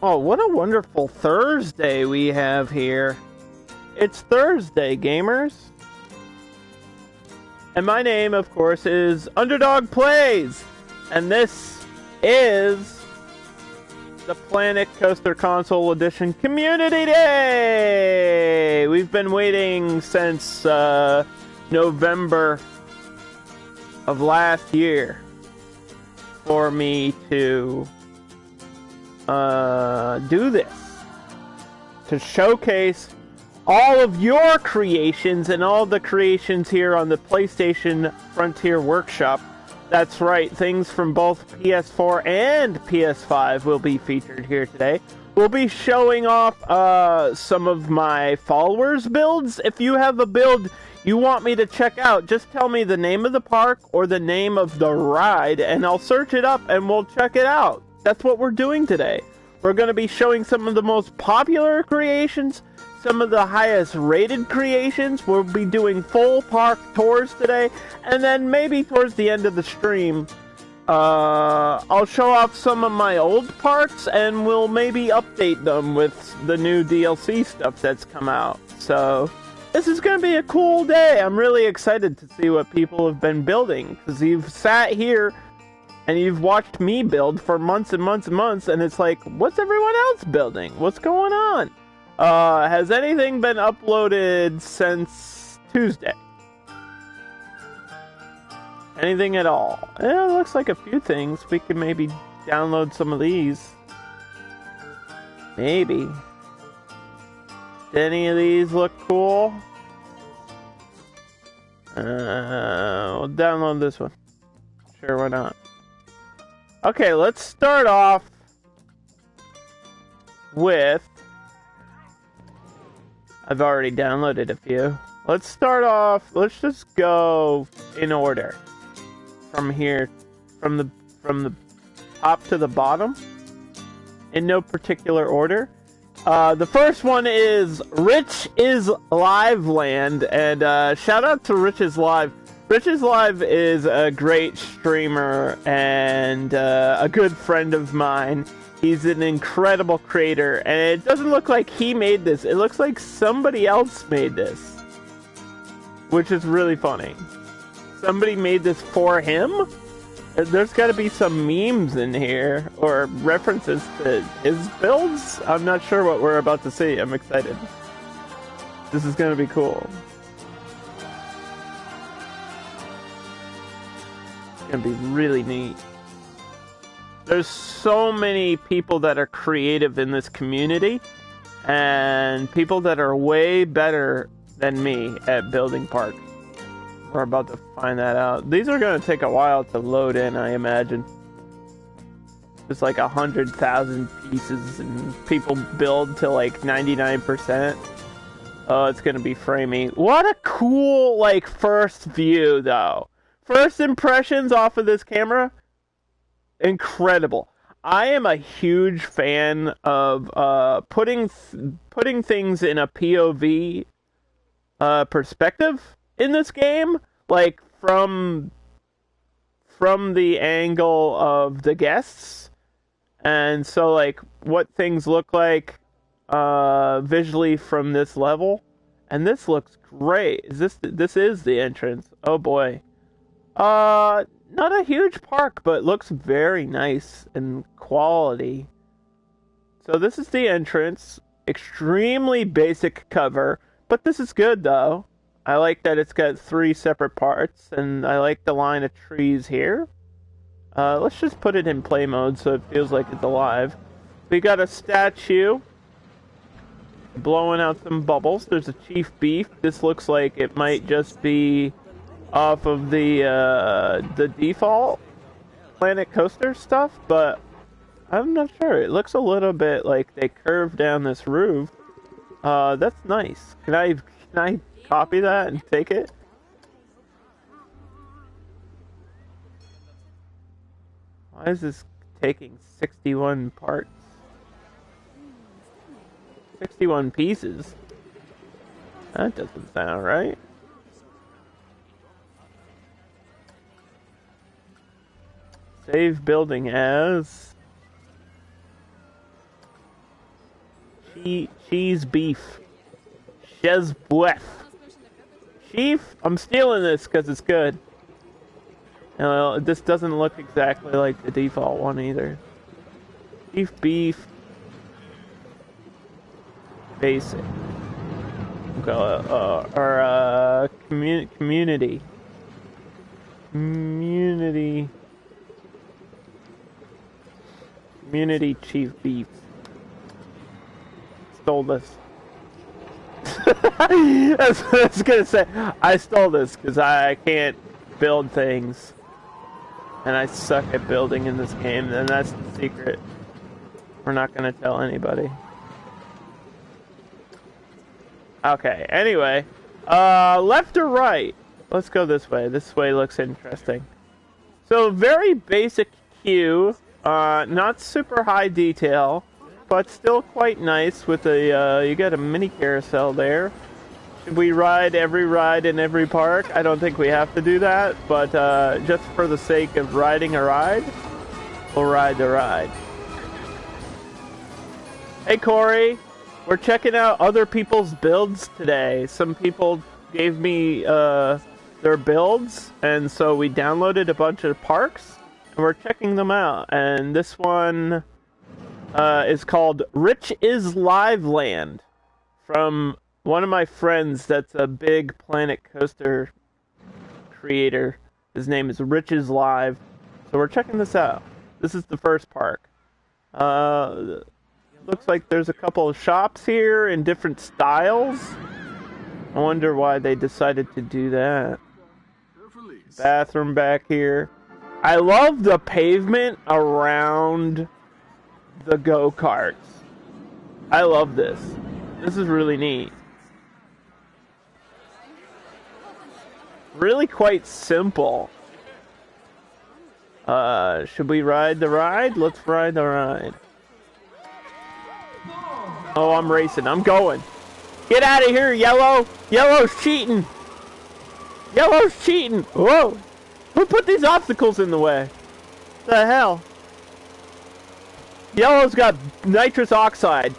Oh, what a wonderful Thursday we have here. It's Thursday, gamers. And my name, of course, is Underdog Plays. And this is the Planet Coaster Console Edition Community Day! We've been waiting since November of last year for me to do this, to showcase all of your creations and all the creations here on the PlayStation Frontier Workshop. That's right, things from both PS4 and PS5 will be featured here today. We'll be showing off some of my followers' builds. If you have a build you want me to check out, just tell me the name of the park or the name of the ride, and I'll search it up and we'll check it out. That's what we're doing today. We're going to be showing some of the most popular creations, some of the highest rated creations. We'll be doing full park tours today, and then maybe towards the end of the stream, I'll show off some of my old parks, and we'll maybe update them with the new DLC stuff that's come out. So this is going to be a cool day. I'm really excited to see what people have been building, because you've sat here and you've watched me build for months and months and months, and it's like, what's everyone else building? What's going on? Has anything been uploaded since Tuesday? Anything at all? It looks like a few things. We could maybe download some of these. Maybe. Did any of these look cool? We'll download this one. Sure, why not? Okay, let's start off with... I've already downloaded a few. Let's start off... Let's just go in order. From here. From the top to the bottom. In no particular order. The first one is Rich is Live Land. And shout out to Rich is Live. Rich is Live is a great streamer and a good friend of mine. He's an incredible creator, and it doesn't look like he made this. It looks like somebody else made this, which is really funny. Somebody made this for him? There's got to be some memes in here, or references to his builds? I'm not sure what we're about to see. I'm excited. This is going to be cool. Gonna be really neat. There's so many people that are creative in this community, and people that are way better than me at building parks. We're about to find that out. These are gonna take a while to load in, I imagine. There's like 100,000 pieces, and people build to like 99%. Oh, it's gonna be framey. What a cool, like, first view, though. First impressions off of this camera, incredible. I am a huge fan of putting things in a POV perspective in this game, like from the angle of the guests, and so like what things look like visually from this level, and this looks great. This is the entrance? Oh boy. Not a huge park, but looks very nice and quality. So this is the entrance. Extremely basic cover, but this is good though. I like that it's got 3 separate parts, and I like the line of trees here. Let's just put it in play mode so it feels like it's alive. We got a statue blowing out some bubbles. There's a Chief Beef. This looks like it might just be off of the default Planet Coaster stuff, but I'm not sure. It looks a little bit like they curved down this roof. That's nice. Can I copy that and take it? Why is this taking 61 parts? 61 pieces? That doesn't sound right. Save building as... cheese beef. Chesbouef. Chief, I'm stealing this because it's good. Well, this doesn't look exactly like the default one either. Chief beef. Basic. Community. Community chief beef. Stole this. I was gonna say, I stole this because I can't build things. And I suck at building in this game, and that's the secret. We're not gonna tell anybody. Okay, anyway. Left or right? Let's go this way. This way looks interesting. So, very basic queue. Not super high detail, but still quite nice with a, you got a mini carousel there. Should we ride every ride in every park? I don't think we have to do that, but just for the sake of riding a ride, we'll ride the ride. Hey Corey, we're checking out other people's builds today. Some people gave me their builds, and so we downloaded a bunch of parks, and we're checking them out. And this one is called Rich is Live Land, from one of my friends that's a big Planet Coaster creator. His name is Rich is Live. So we're checking this out. This is the first park. Looks like there's a couple of shops here in different styles. I wonder why they decided to do that. Bathroom back here. I love the pavement around the go-karts. I love this. This is really neat. Really quite simple. Should we ride the ride? Let's ride the ride. Oh, I'm racing. I'm going. Get out of here, Yellow! Yellow's cheating! Yellow's cheating! Whoa! Who put these obstacles in the way? The hell? Yellow's got nitrous oxide.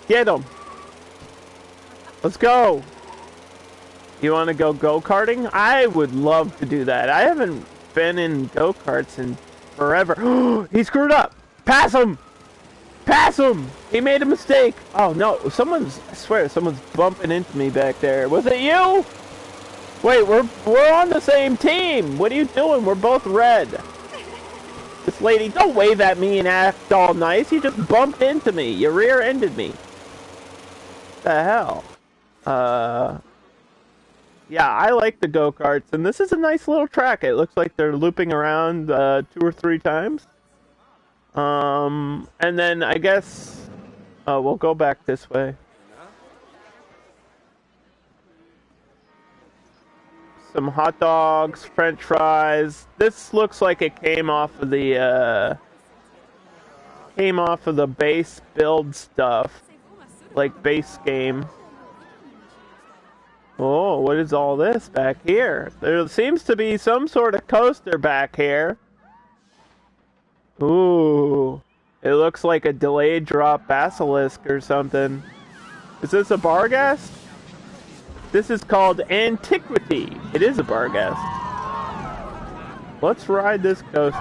Get him. Let's go. You want to go go-karting? I would love to do that. I haven't been in go-karts in forever. He screwed up. Pass him. Pass him. He made a mistake. Oh no, I swear someone's bumping into me back there. Was it you? Wait, we're on the same team. What are you doing? We're both red. This lady, don't wave at me and act all nice. You just bumped into me. You rear-ended me. The hell? Yeah, I like the go-karts, and this is a nice little track. It looks like they're looping around 2 or 3 times. And then I guess we'll go back this way. Some hot dogs, French fries. This looks like it came off of the base build stuff, like base game. Oh, what is all this back here? There seems to be some sort of coaster back here. Ooh, it looks like a delayed drop basilisk or something. Is this a Barghest? This is called Antiquity. It is a Barghest. Let's ride this coaster.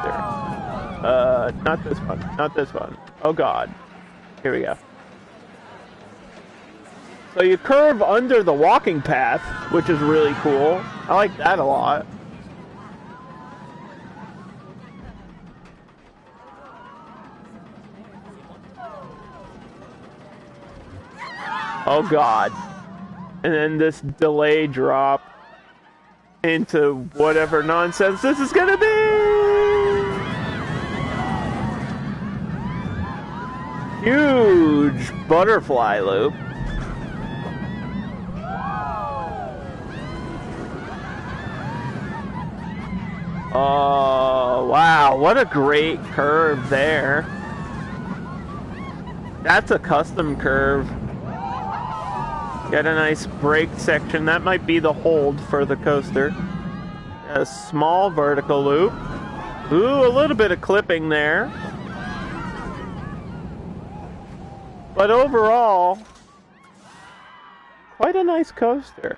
Not this one. Not this one. Oh god. Here we go. So you curve under the walking path, which is really cool. I like that a lot. Oh god. And then this delay drop into whatever nonsense this is gonna be! Huge butterfly loop. Oh, wow, what a great curve there. That's a custom curve. Got a nice brake section. That might be the hold for the coaster. A small vertical loop. Ooh, a little bit of clipping there. But overall, quite a nice coaster.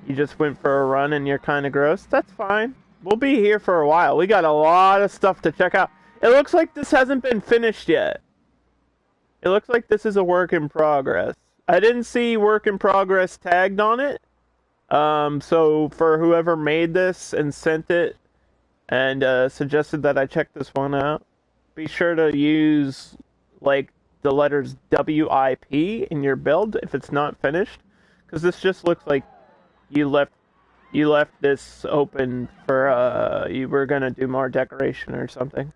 You just went for a run and you're kind of gross? That's fine. We'll be here for a while. We got a lot of stuff to check out. It looks like this hasn't been finished yet. It looks like this is a work in progress. I didn't see work in progress tagged on it. So for whoever made this and sent it and suggested that I check this one out, be sure to use like the letters WIP in your build if it's not finished, because this just looks like you left this open for you were gonna do more decoration or something,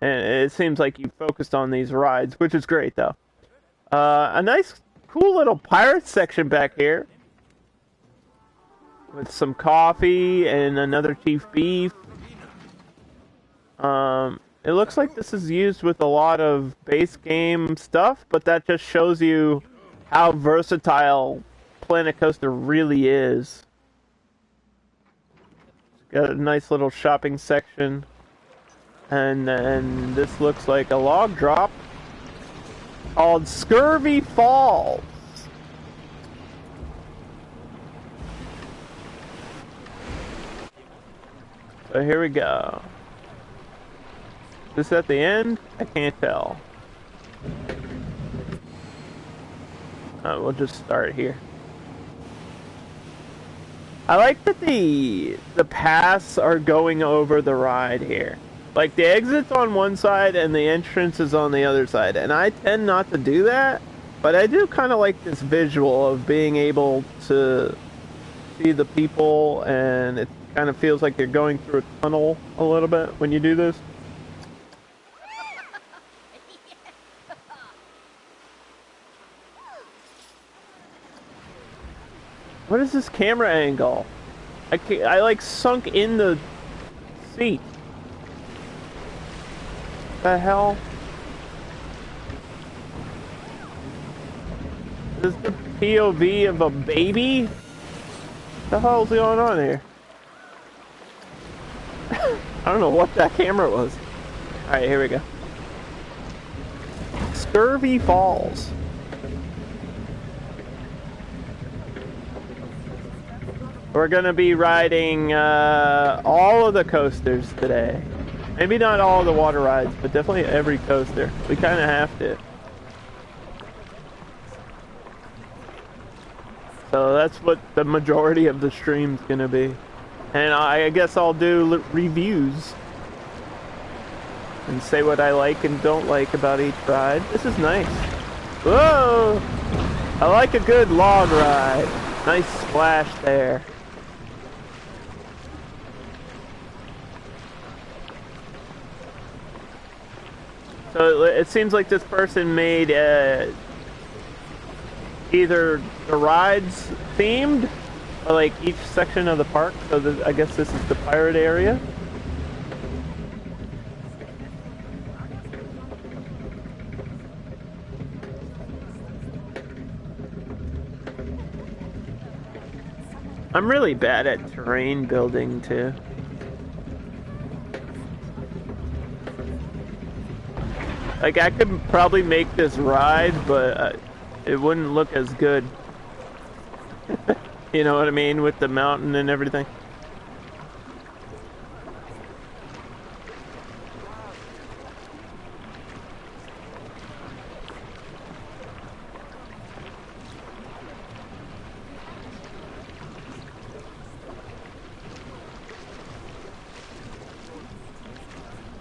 and it seems like you focused on these rides, which is great though. A nice, cool little pirate section back here with some coffee and another chief beef. It looks like this is used with a lot of base game stuff, but that just shows you how versatile Planet Coaster really is. It's got a nice little shopping section. And then this looks like a log drop called Scurvy Falls. So here we go. Is this at the end? I can't tell. We'll just start here. I like that the paths are going over the ride here. Like the exit's on one side and the entrance is on the other side. And I tend not to do that, but I do kind of like this visual of being able to see the people, and it kind of feels like you're going through a tunnel a little bit when you do this. What is this camera angle? I like sunk in the seat. The hell? Is this the POV of a baby? What the hell's going on here? I don't know what that camera was. Alright, here we go. Scurvy Falls. We're gonna be riding all of the coasters today. Maybe not all of the water rides, but definitely every coaster. We kind of have to. So that's what the majority of the stream's gonna be. And I guess I'll do reviews and say what I like and don't like about each ride. This is nice. Whoa! I like a good log ride. Nice splash there. So it seems like this person made either the rides themed or like each section of the park. So I guess this is the pirate area. I'm really bad at terrain building too. Like, I could probably make this ride, but it wouldn't look as good. You know what I mean? With the mountain and everything.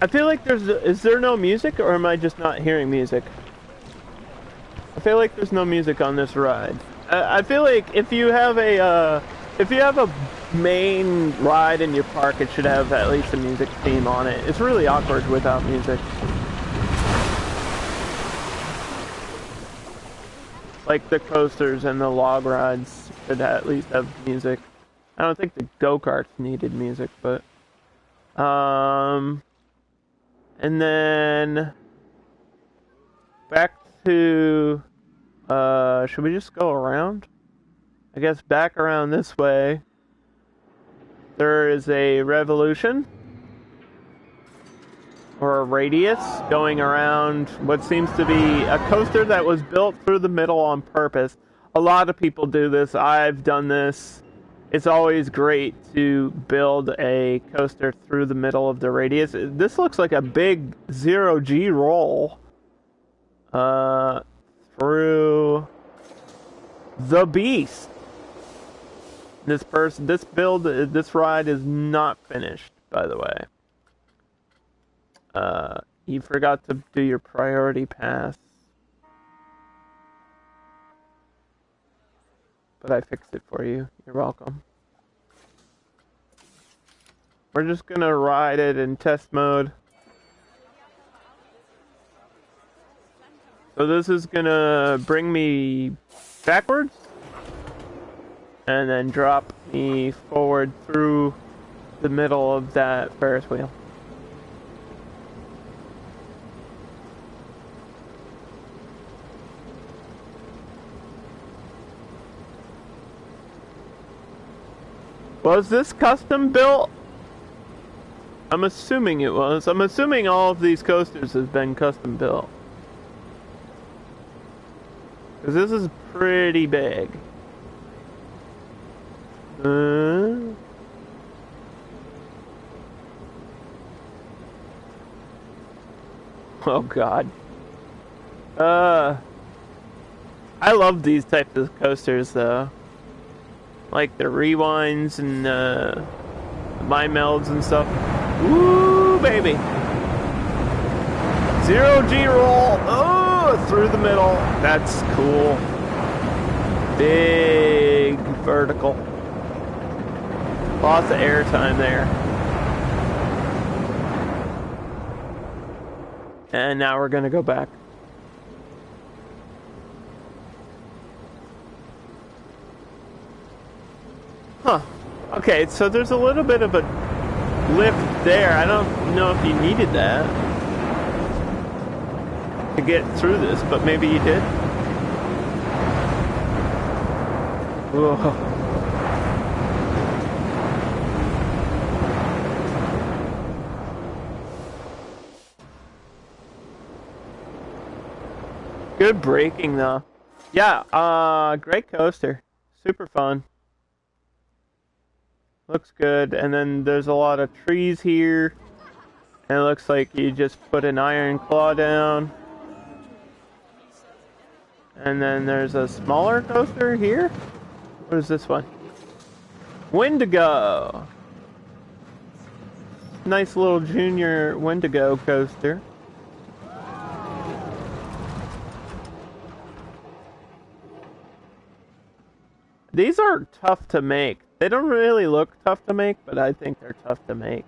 I feel like is there no music, or am I just not hearing music? I feel like there's no music on this ride. I feel like if you have a main ride in your park, it should have at least a music theme on it. It's really awkward without music. Like the coasters and the log rides should at least have music. I don't think the go-karts needed music, but and then back to, should we just go around? I guess back around this way. There is a Revolution. or a radius going around what seems to be a coaster that was built through the middle on purpose. A lot of people do this. I've done this. It's always great to build a coaster through the middle of the radius. This looks like a big zero-G roll through the beast. This ride is not finished, by the way. You forgot to do your priority pass. But I fixed it for you. You're welcome. We're just gonna ride it in test mode. So this is gonna bring me backwards and then drop me forward through the middle of that Ferris wheel. Was this custom built? I'm assuming it was. I'm assuming all of these coasters have been custom built. Because this is pretty big. Oh god. I love these types of coasters though. Like the rewinds and mind melds and stuff. Woo, baby! Zero-G roll! Oh, through the middle. That's cool. Big vertical. Lots of airtime there. And now we're gonna go back. Huh. Okay, so there's a little bit of a lift there. I don't know if you needed that to get through this, but maybe you did. Whoa. Good braking though. Yeah, great coaster. Super fun. Looks good, and then there's a lot of trees here, and it looks like you just put an iron claw down. And then there's a smaller coaster here. What is this one? Wendigo! Nice little junior Wendigo coaster. These are tough to make. They don't really look tough to make, but I think they're tough to make.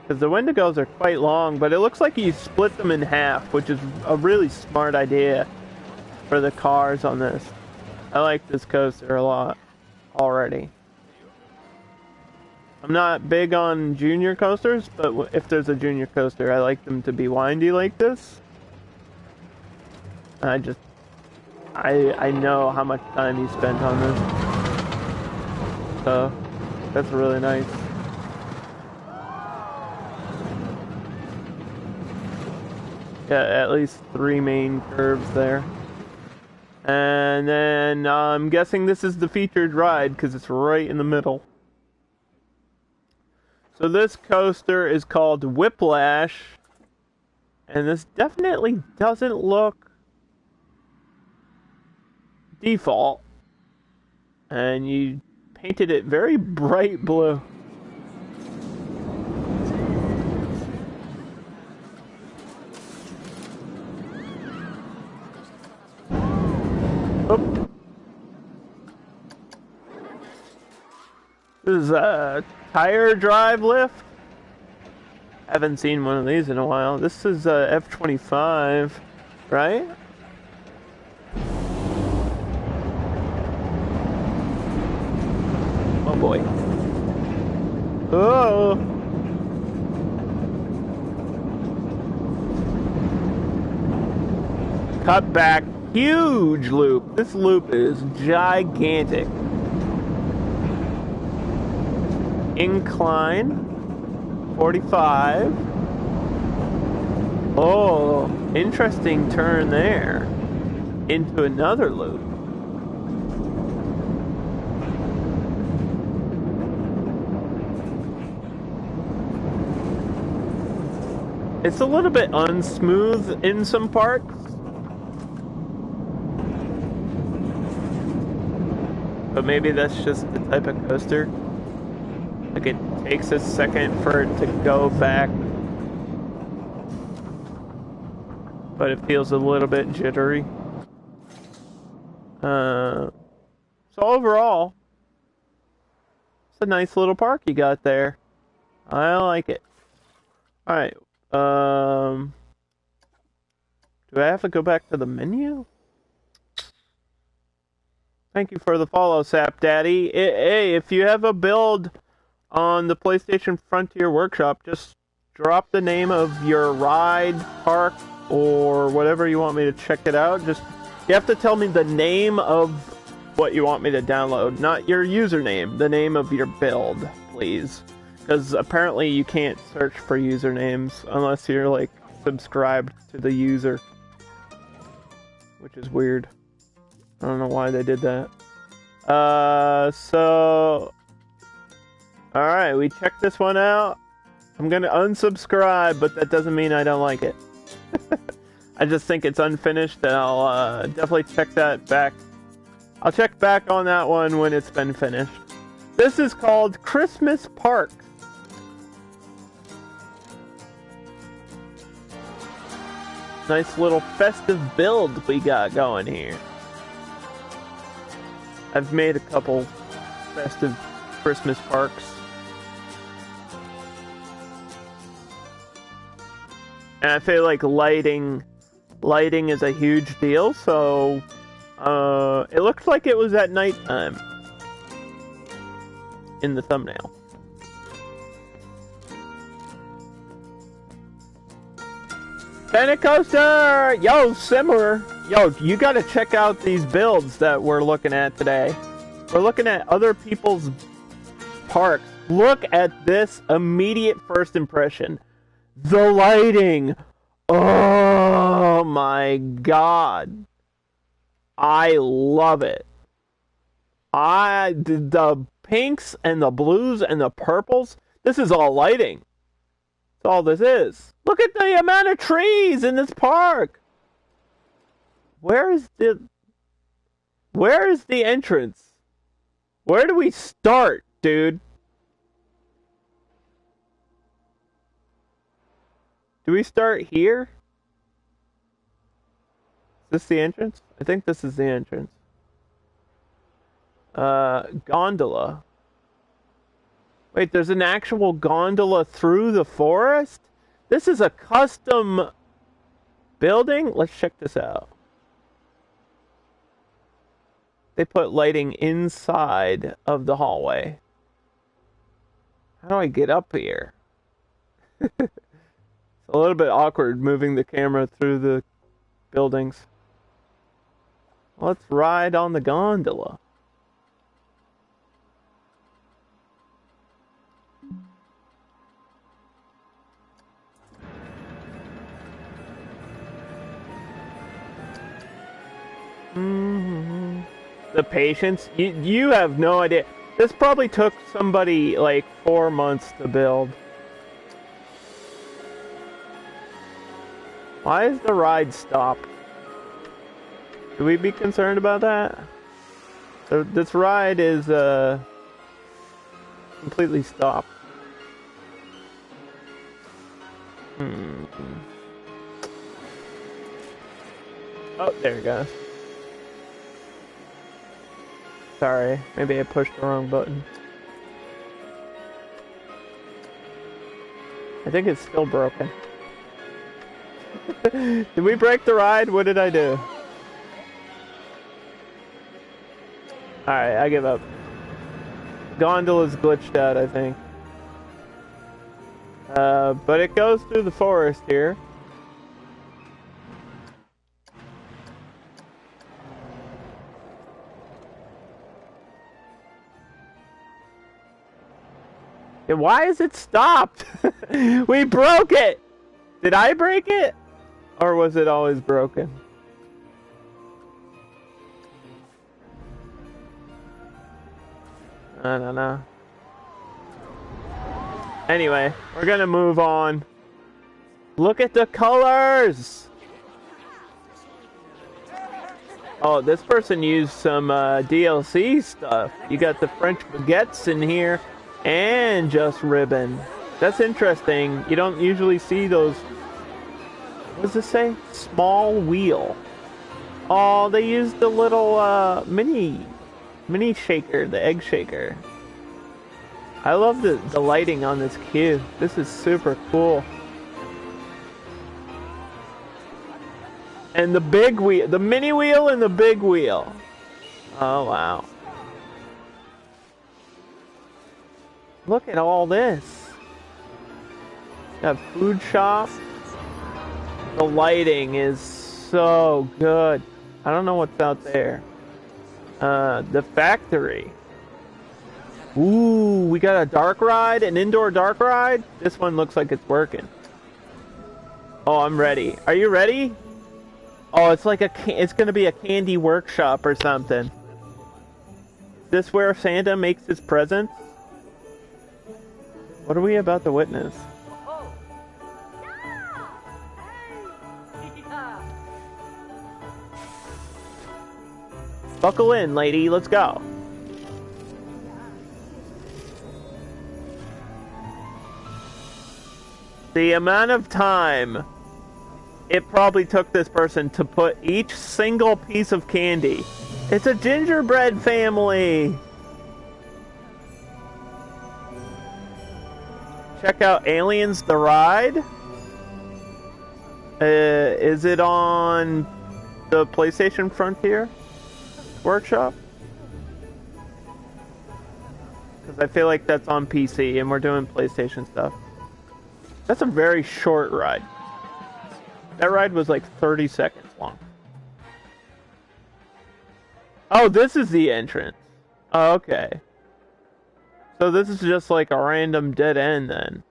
Because the Wendigos are quite long, but it looks like you split them in half, which is a really smart idea for the cars on this. I like this coaster a lot already. I'm not big on junior coasters, but if there's a junior coaster, I like them to be windy like this. I know how much time he spent on this. So, that's really nice. Yeah, at least 3 main curves there. And then, I'm guessing this is the featured ride, because it's right in the middle. So this coaster is called Whiplash. And this definitely doesn't look default. And you painted it very bright blue. Oop. This is a tire drive lift. Haven't seen one of these in a while. This is a F25, right? Oh boy. Oh. Cut back. Huge loop. This loop is gigantic. Incline. 45. Oh, interesting turn there. Into another loop. It's a little bit unsmooth in some parts. But maybe that's just the type of coaster. Like it takes a second for it to go back. But it feels a little bit jittery. So overall, it's a nice little park you got there. I like it. Alright. Do I have to go back to the menu? Thank you for the follow, Sap Daddy. Hey, if you have a build on the PlayStation Frontier Workshop, just drop the name of your ride, park, or whatever you want me to check it out. Just you have to tell me the name of what you want me to download, not your username, the name of your build, please. Because apparently you can't search for usernames unless you're like subscribed to the user, which is weird. I don't know why they did that. So alright, we checked this one out. I'm gonna unsubscribe, but that doesn't mean I don't like it. I just think it's unfinished, and I'll definitely check that back. I'll check back on that one when it's been finished. This is called Christmas Park. Nice little festive build we got going here. I've made a couple festive Christmas parks. And I feel like lighting is a huge deal, so it looks like it was at nighttime in the thumbnail. Coaster! Yo, Simmer! Yo, you gotta check out these builds that we're looking at today. We're looking at other people's parks. Look at this immediate first impression. The lighting! Oh my god. I love it. The pinks and the blues and the purples, this is all lighting. That's all this is. Look at the amount of trees in this park. Where is the entrance? Where do we start, dude? Do we start here? Is this the entrance? I think this is the entrance. Gondola. Wait, there's an actual gondola through the forest? This is a custom building? Let's check this out. They put lighting inside of the hallway. How do I get up here? It's a little bit awkward moving the camera through the buildings. Let's ride on the gondola. The patience, you have no idea. This probably took somebody like 4 months to build. Why is the ride stopped? Should we be concerned about that? So this ride is completely stopped. Oh, there it goes. Sorry, maybe I pushed the wrong button. I think it's still broken. Did we break the ride? What did I do? Alright, I give up. Gondola's glitched out, I think. But it goes through the forest here. And why is it stopped? We broke it! Did I break it? Or was it always broken? I don't know. Anyway, we're gonna move on. Look at the colors! Oh, this person used some DLC stuff. You got the French baguettes in here and just ribbon. That's interesting. You don't usually see those. What does this say? Small wheel. Oh, they used the little mini shaker, the egg shaker. I love the lighting on this cube. This is super cool. And the big wheel, the mini wheel and the big wheel. Oh, wow. Look at all this. Got food shop. The lighting is so good. I don't know what's out there. The factory. Ooh, we got a dark ride, an indoor dark ride. This one looks like it's working. Oh, I'm ready. Are you ready? Oh, it's like it's gonna be a candy workshop or something. Is this where Santa makes his presents? What are we about to witness? Buckle in, lady. Let's go. The amount of time it probably took this person to put each single piece of candy. It's a gingerbread family. Check out Aliens the Ride. Is it on the PlayStation Frontier Workshop? Because I feel like that's on PC and we're doing PlayStation stuff. That's a very short ride. That ride was like 30 seconds long. Oh, this is the entrance. Oh, okay. So this is just like a random dead end then.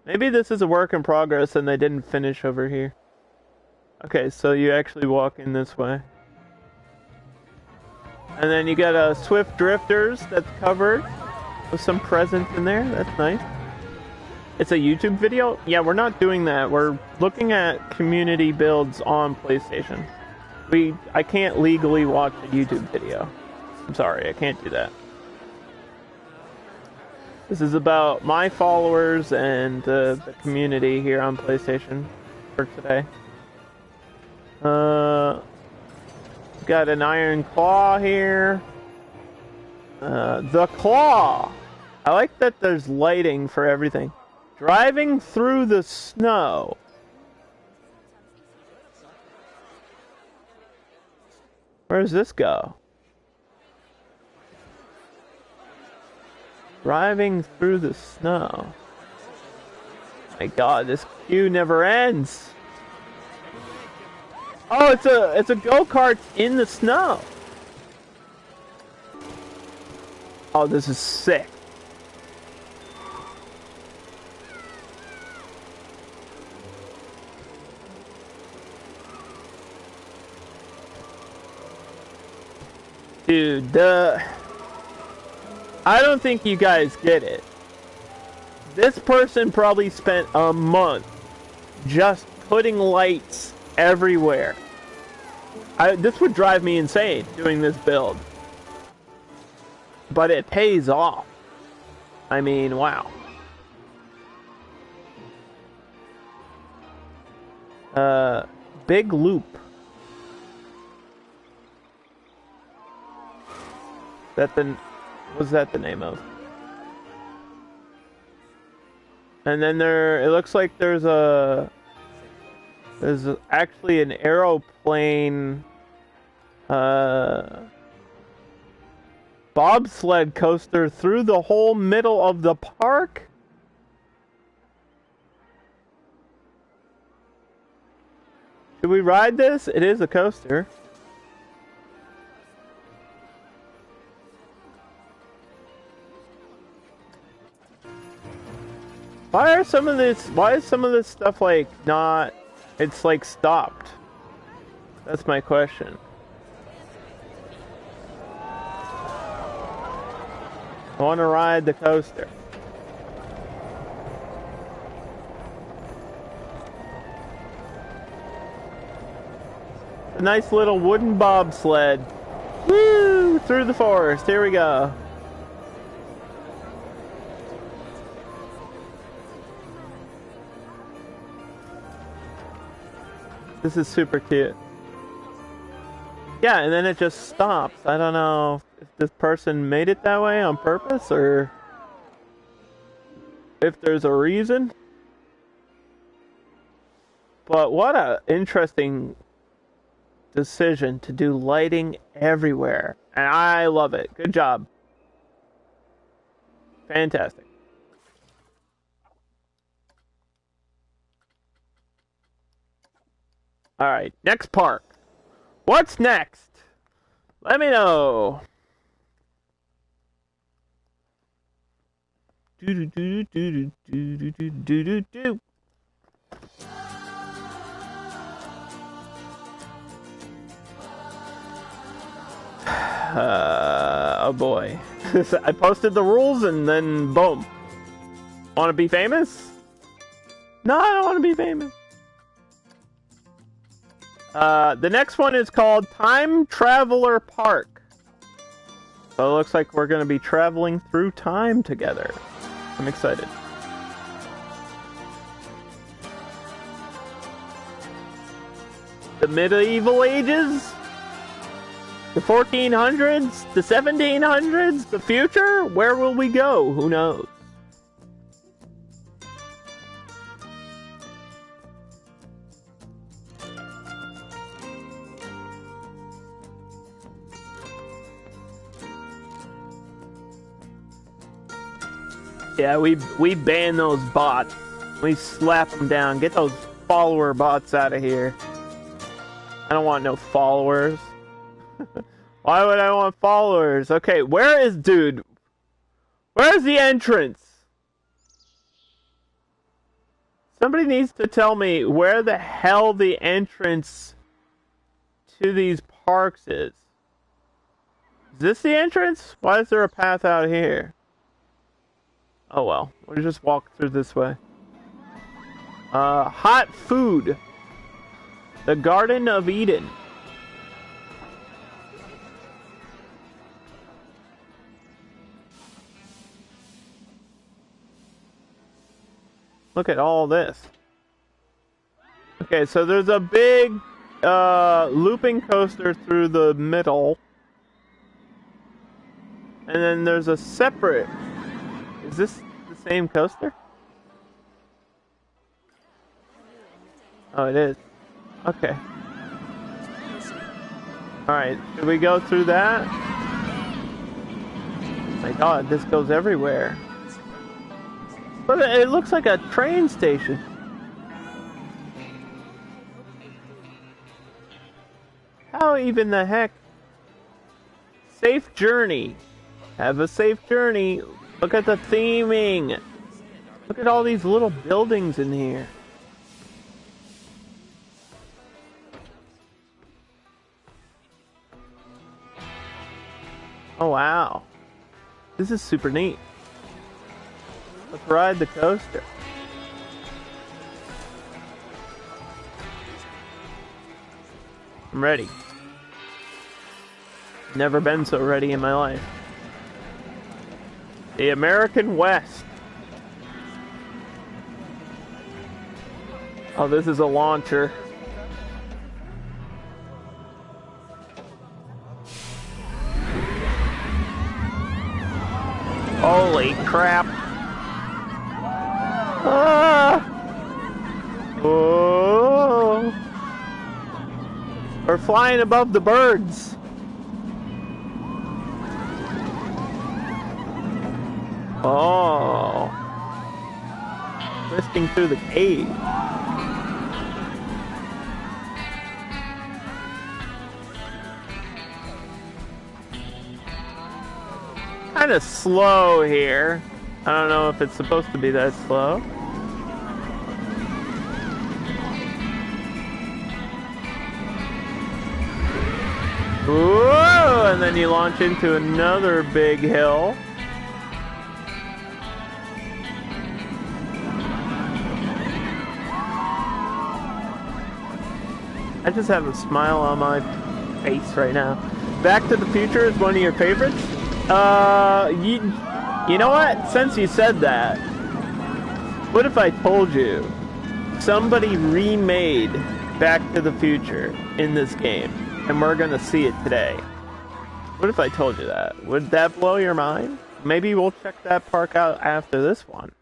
Maybe this is a work in progress and they didn't finish over here. Okay, so you actually walk in this way. And then you got a Swift Drifters that's covered with some presents in there. That's nice. It's a YouTube video? Yeah, we're not doing that. We're looking at community builds on PlayStation. I can't legally watch a YouTube video. I'm sorry, I can't do that. This is about my followers and the community here on PlayStation for today. Got an Iron Claw here. The Claw! I like that there's lighting for everything. Driving through the snow. Where does this go? Driving through the snow. My God, this queue never ends. Oh, it's a go-kart in the snow. Oh, this is sick. Dude, I don't think you guys get it. This person probably spent a month just putting lights everywhere. This would drive me insane doing this build. But it pays off. I mean, wow. Big Loop. Was that the name of? And then it looks like there's actually an aeroplane bobsled coaster through the whole middle of the park. Should we ride this? It is a coaster. Why is some of this stuff like not It's like stopped. That's my question. I want to ride the coaster. A nice little wooden bobsled. Woo! Through the forest. Here we go. This is super cute. Yeah, and then it just stops. I don't know if this person made it that way on purpose or if there's a reason. But what a interesting decision to do lighting everywhere. And I love it. Good job. Fantastic. Alright, next park. What's next? Let me know. Do do do do do do do do do do. Oh boy. I posted the rules and then boom. Want to be famous? No, I don't want to be famous. The next one is called Time Traveler Park. So it looks like we're going to be traveling through time together. I'm excited. The medieval ages? The 1400s? The 1700s? The future? Where will we go? Who knows? Yeah, we ban those bots. We slap them down. Get those follower bots out of here. I don't want no followers. Why would I want followers? Okay, where's the entrance? Somebody needs to tell me where the hell the entrance to these parks is. Is this the entrance? Why is there a path out here? Oh well, we'll just walk through this way. Hot food. The Garden of Eden. Look at all this. Okay, so there's a big looping coaster through the middle. And then there's a separate... Is this the same coaster? Oh, it is. Okay. Alright, should we go through that? Oh my god, this goes everywhere. But it looks like a train station. How even the heck? Safe journey. Have a safe journey. Look at the theming. Look at all these little buildings in here. Oh wow. This is super neat. Let's ride the coaster. I'm ready. Never been so ready in my life. The American West. Oh, this is a launcher. Holy crap. Ah! Oh! We're flying above the birds. Oh. Twisting through the cave. Kind of slow here. I don't know if it's supposed to be that slow. and then you launch into another big hill. I just have a smile on my face right now. Back to the Future is one of your favorites? You know what? Since you said that, what if I told you somebody remade Back to the Future in this game, and we're gonna see it today? What if I told you that? Would that blow your mind? Maybe we'll check that park out after this one.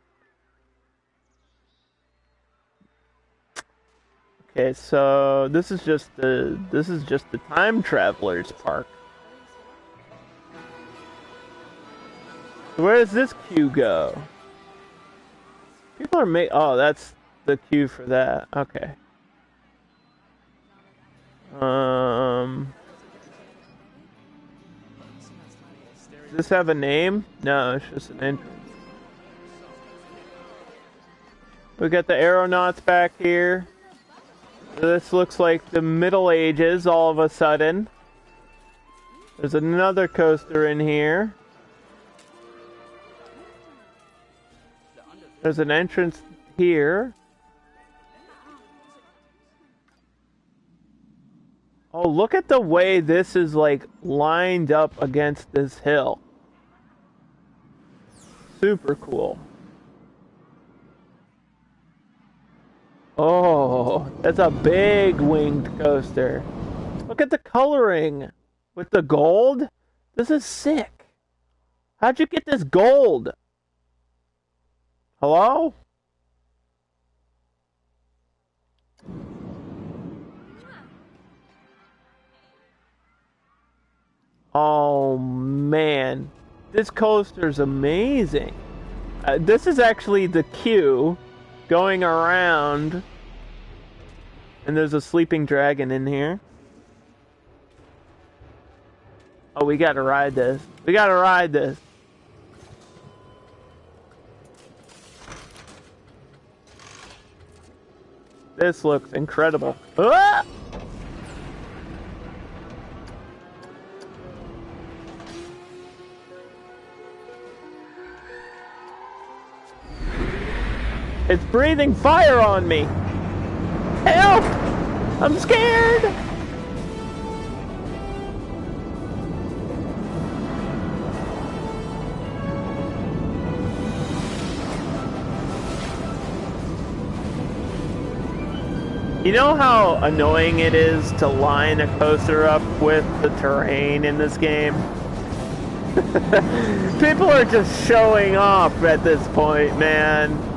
Okay, so this is just the Time Travelers Park. Where does this queue go? People are oh, that's the queue for that. Okay. Does this have a name? No, it's just an entrance. We got the aeronauts back here. This looks like the Middle Ages all of a sudden. There's another coaster in here. There's an entrance here. Oh, look at the way this is like lined up against this hill. Super cool. Oh, that's a big winged coaster. Look at the coloring with the gold. This is sick. How'd you get this gold? Hello? Oh man, this coaster's amazing. This is actually the queue going around, and there's a sleeping dragon in here. Oh, we gotta ride this. We gotta ride this. This looks incredible. Ah! It's breathing fire on me. Help! I'm scared! You know how annoying it is to line a coaster up with the terrain in this game? People are just showing off at this point, man.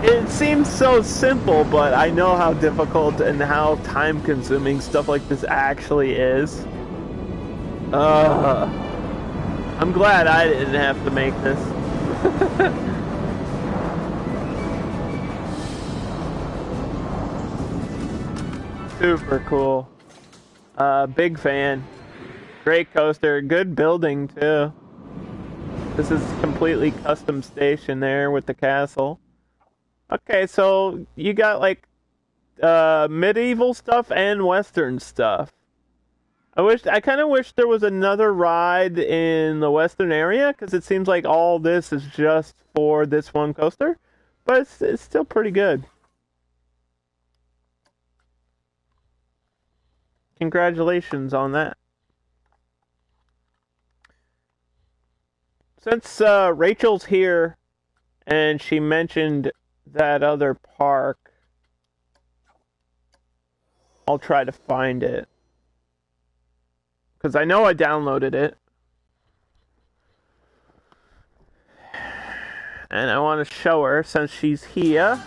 It seems so simple, but I know how difficult and how time-consuming stuff like this actually is. I'm glad I didn't have to make this. Super cool. Big fan. Great coaster. Good building, too. This is completely custom station there with the castle. Okay, so you got like medieval stuff and Western stuff. I kind of wish there was another ride in the Western area, because it seems like all this is just for this one coaster, but it's still pretty good. Congratulations on that. Since Rachel's here and she mentioned that other park, I'll try to find it, because I know I downloaded it and I want to show her since she's here.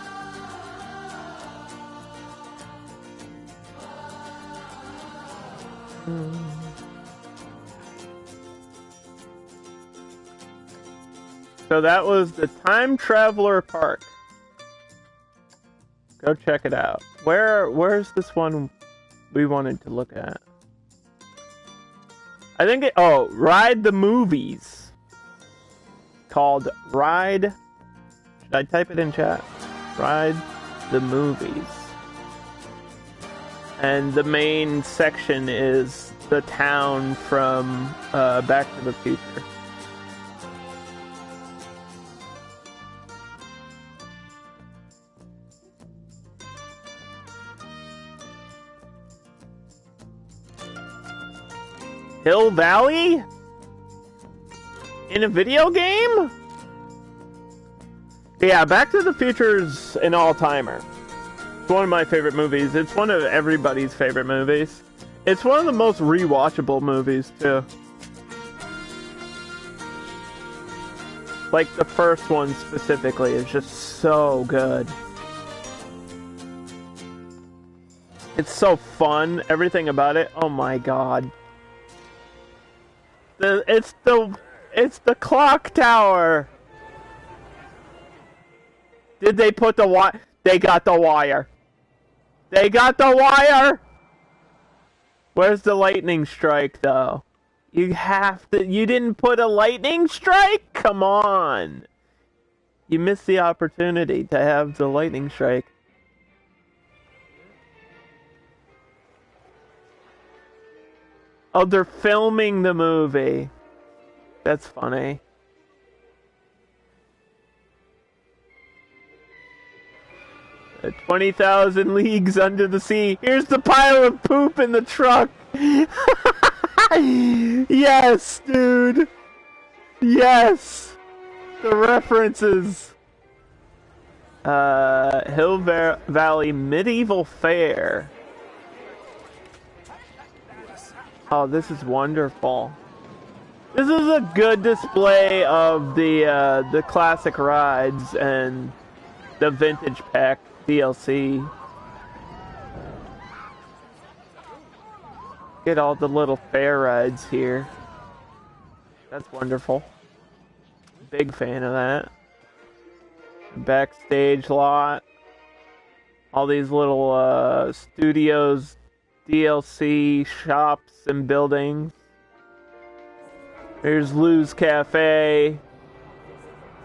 So that was the Time Traveler Park. Go check it out. Where's this one we wanted to look at? I think Ride the Movies. Called Ride. Should I type it in chat? Ride the Movies. And the main section is the town from Back to the Future. Hill Valley? In a video game? Yeah, Back to the Future's an all-timer. It's one of my favorite movies. It's one of everybody's favorite movies. It's one of the most rewatchable movies, too. Like, the first one specifically is just so good. It's so fun, everything about it. Oh my god. It's the clock tower. Did they put the wire? They got the wire. They got the wire. Where's the lightning strike, though? You have to. You didn't put a lightning strike? Come on. You missed the opportunity to have the lightning strike. Oh, they're filming the movie. That's funny. At 20,000 leagues under the sea. Here's the pile of poop in the truck. Yes, dude. Yes. The references. Hill Valley Medieval Fair. Oh, this is wonderful. This is a good display of the classic rides and the vintage pack DLC. Get all the little fair rides here. That's wonderful. Big fan of that. Backstage lot. All these little studios, DLC shops and buildings. There's Lou's Cafe.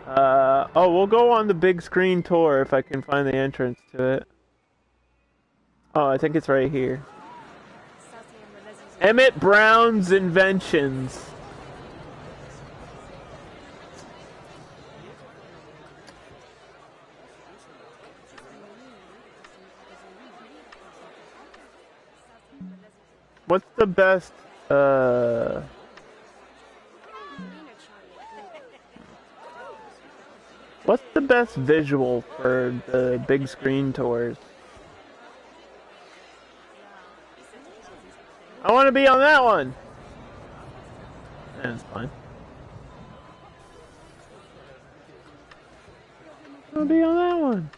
Oh, we'll go on the big screen tour if I can find the entrance to it. Oh, I think it's right here. Emmett Brown's Inventions. What's the best, what's the best visual for the big screen tours? I want to be on that one. That's fine. I want to be on that one.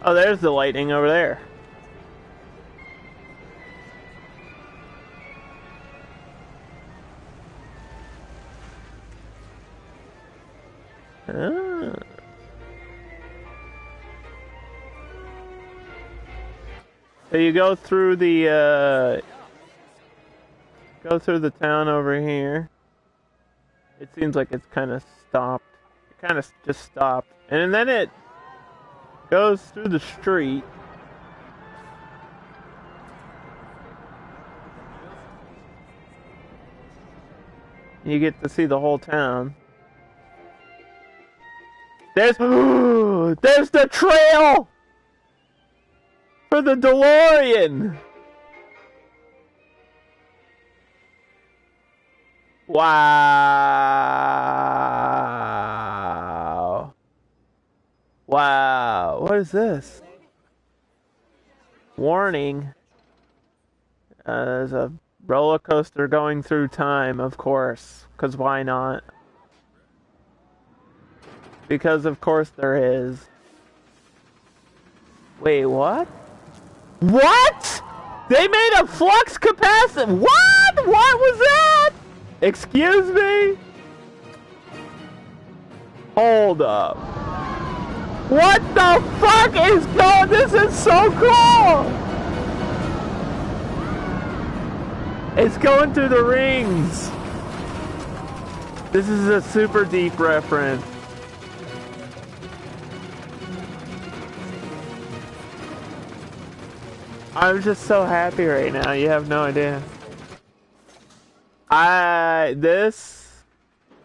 Oh, there's the lightning over there. Ah. So you go through the town over here. It seems like it's kind of stopped. It kind of just stopped, and then it goes through the street. You get to see the whole town. There's the trail for the DeLorean. Wow. Wow. What is this? Warning. There's a roller coaster going through time, of course. Because why not? Because of course there is. Wait, what? What? They made a flux capacitor. What? What was that? Excuse me? Hold up. What the fuck is going? This is so cool. It's going through the rings. This is a super deep reference. I'm just so happy right now, you have no idea. This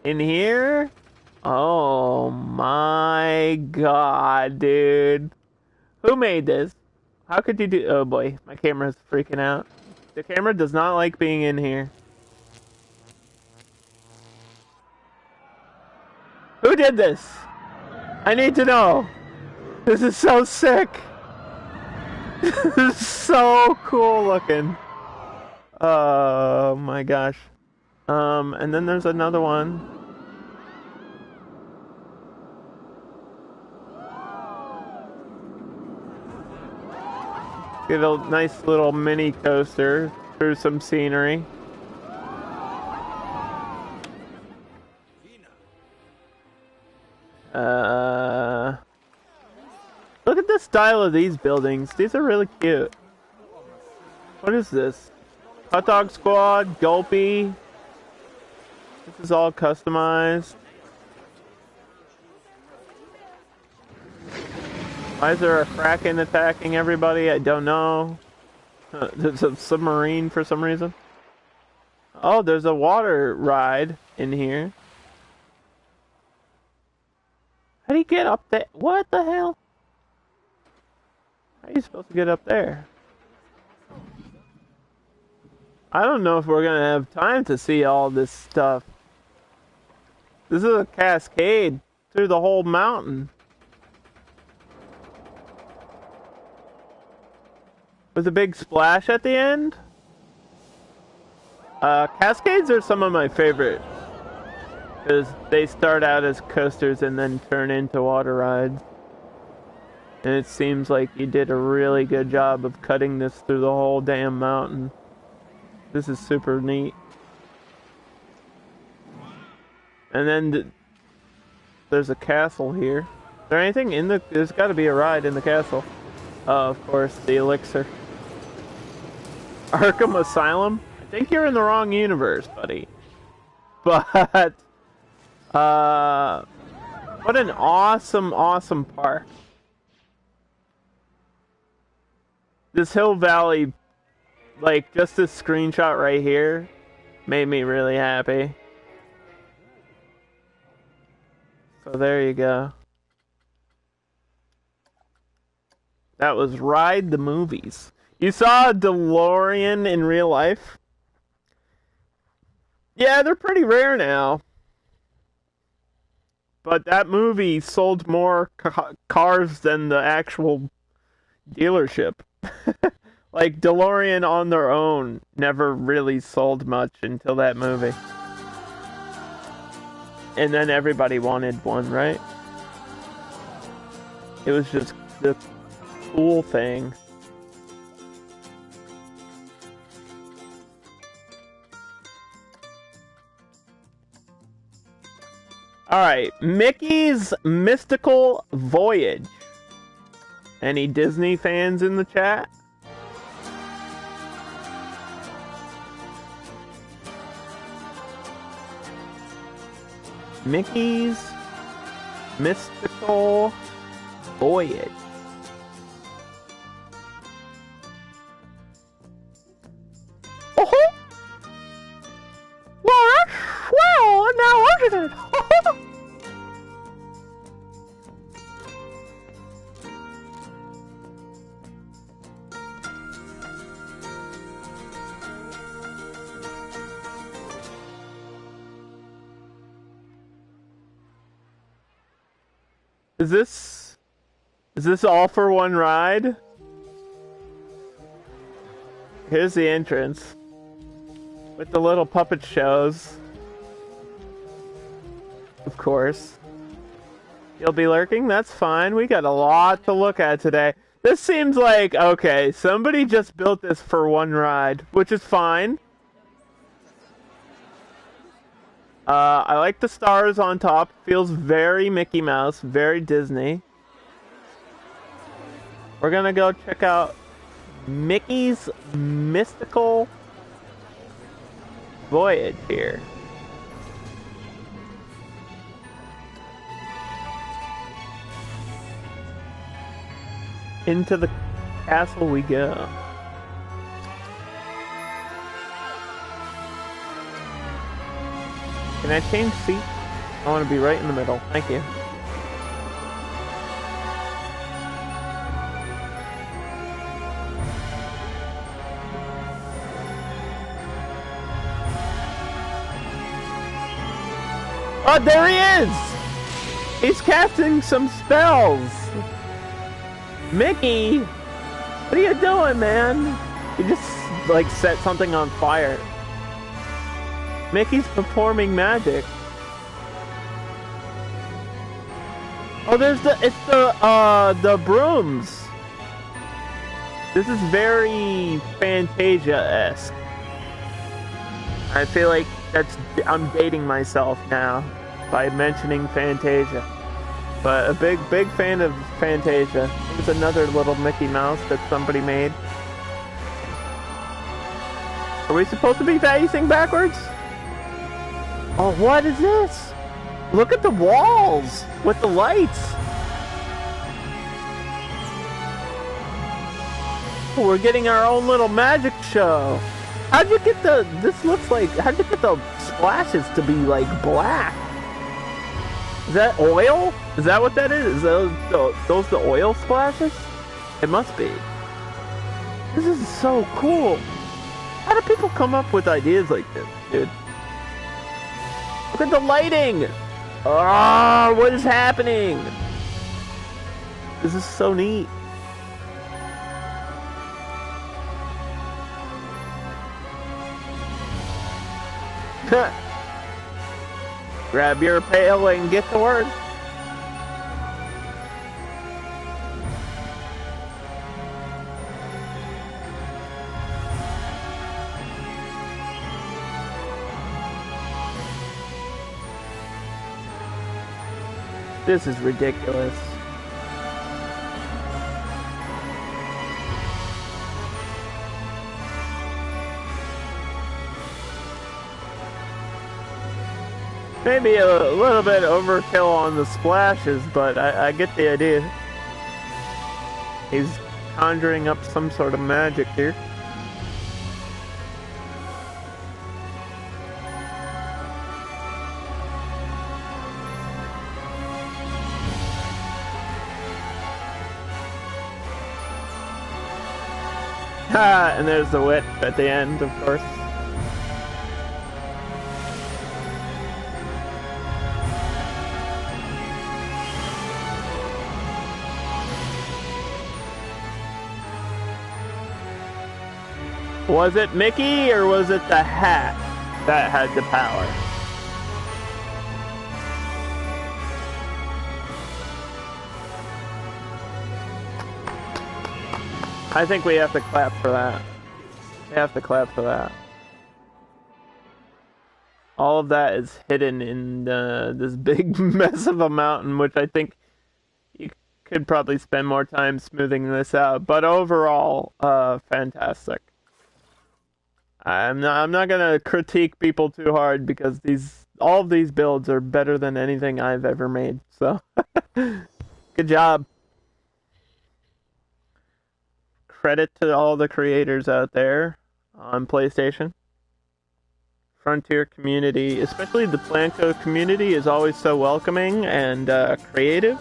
in here? Oh my god, dude. Who made this? How could you do? Oh boy, my camera's freaking out. The camera does not like being in here. Who did this? I need to know. This is so sick. This is so cool looking. Oh my gosh. And then there's another one. Get a nice little mini coaster through some scenery. Look at the style of these buildings. These are really cute. What is this? Hot Dog Squad, Gulpy. This is all customized. Why is there a Kraken attacking everybody? I don't know. There's a submarine for some reason. Oh, there's a water ride in here. How do you get up there? What the hell? How are you supposed to get up there? I don't know if we're gonna have time to see all this stuff. This is a cascade through the whole mountain. With a big splash at the end? Cascades are some of my favorite. Because they start out as coasters and then turn into water rides. And it seems like you did a really good job of cutting this through the whole damn mountain. This is super neat. And then there's a castle here. Is there anything in the... There's got to be a ride in the castle. Oh, of course, the elixir. Arkham Asylum? I think you're in the wrong universe, buddy. But, what an awesome, awesome park. This Hill Valley, like, just this screenshot right here, made me really happy. So there you go. That was Ride the Movies. You saw a DeLorean in real life? Yeah, they're pretty rare now. But that movie sold more cars than the actual dealership. Like, DeLorean on their own never really sold much until that movie. And then everybody wanted one, right? It was just the cool thing. Alright, Mickey's Mystical Voyage. Any Disney fans in the chat? Mickey's Mystical Voyage. Oh-ho! Well, that's swell now, isn't it? Is this all for one ride? Here's the entrance. With the little puppet shows. Of course. You'll be lurking? That's fine. We got a lot to look at today. This seems like, okay, somebody just built this for one ride, which is fine. I like the stars on top. Feels very Mickey Mouse, very Disney. We're gonna go check out Mickey's Mystical Voyage here. Into the castle we go. Can I change seat? I want to be right in the middle. Thank you. Oh, there he is! He's casting some spells! Mickey! What are you doing, man? You just, like, set something on fire. Mickey's performing magic. Oh, it's the brooms. This is very Fantasia-esque. I feel like I'm dating myself now by mentioning Fantasia. But a big fan of Fantasia. There's another little Mickey Mouse that somebody made. Are we supposed to be facing backwards? Oh, what is this? Look at the walls with the lights. We're getting our own little magic show. How'd you get how'd you get the splashes to be like black? Is that oil? Is that what that is? Is those the oil splashes? It must be. This is so cool. How do people come up with ideas like this, dude? Look at the lighting! Oh, what is happening? This is so neat. Grab your pail and get to work. This is ridiculous. Maybe a little bit overkill on the splashes, but I get the idea. He's conjuring up some sort of magic here. Ha! And there's the wit at the end, of course. Was it Mickey or was it the hat that had the power? I think we have to clap for that. We have to clap for that. All of that is hidden in this big mess of a mountain, which I think you could probably spend more time smoothing this out. But overall, fantastic. I'm not gonna critique people too hard because all of these builds are better than anything I've ever made. So, good job. Credit to all the creators out there on PlayStation. Frontier community, especially the Planco community, is always so welcoming and creative.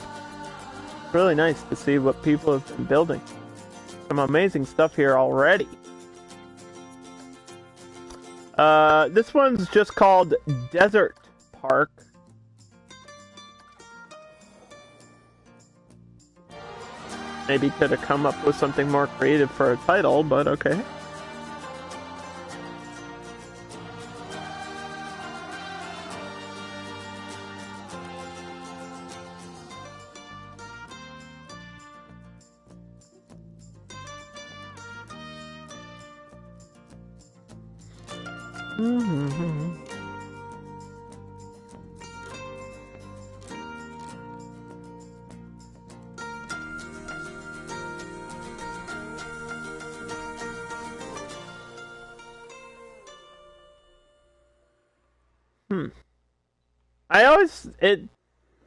It's really nice to see what people have been building. Some amazing stuff here already. This one's just called Desert Park. Maybe could have come up with something more creative for a title, but okay.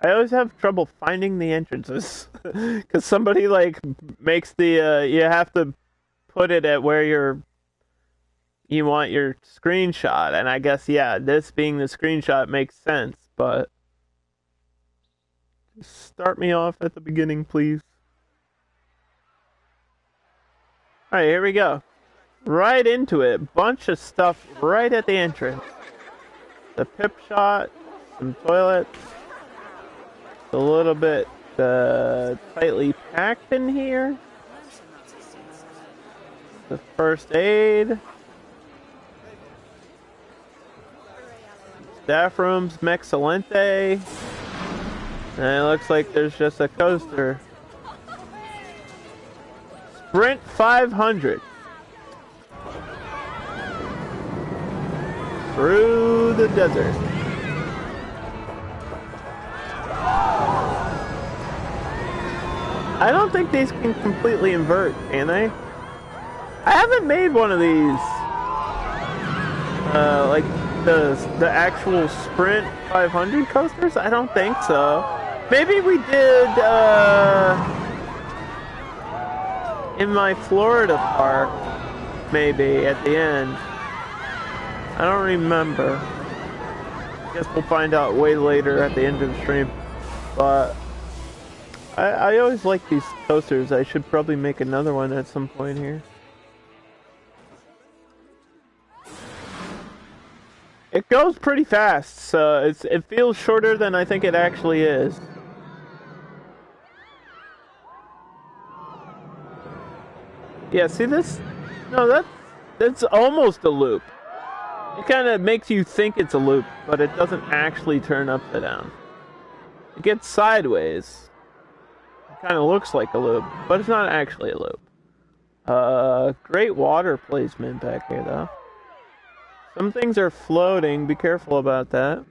I always have trouble finding the entrances because somebody like makes the you have to put it at where you want your screenshot, and I guess yeah, this being the screenshot makes sense, but start me off at the beginning, please. All right, here we go. Right into it. Bunch of stuff right at the entrance. The pip shot, some toilets. It's a little bit tightly packed in here. The first aid. Staff rooms, Mexcellente. And it looks like there's just a coaster. Sprint 500. Through the desert. I don't think these can completely invert, can they? I haven't made one of these. Like the actual Sprint 500 coasters? I don't think so. Maybe we did in my Florida park, maybe at the end. I don't remember. Guess we'll find out way later at the end of the stream. But I always like these coasters. I should probably make another one at some point here. It goes pretty fast, so it feels shorter than I think it actually is. Yeah, see this? No, that's almost a loop. It kind of makes you think it's a loop, but it doesn't actually turn upside down. It gets sideways. It kind of looks like a loop, but it's not actually a loop. Great water placement back here, though. Some things are floating. Be careful about that.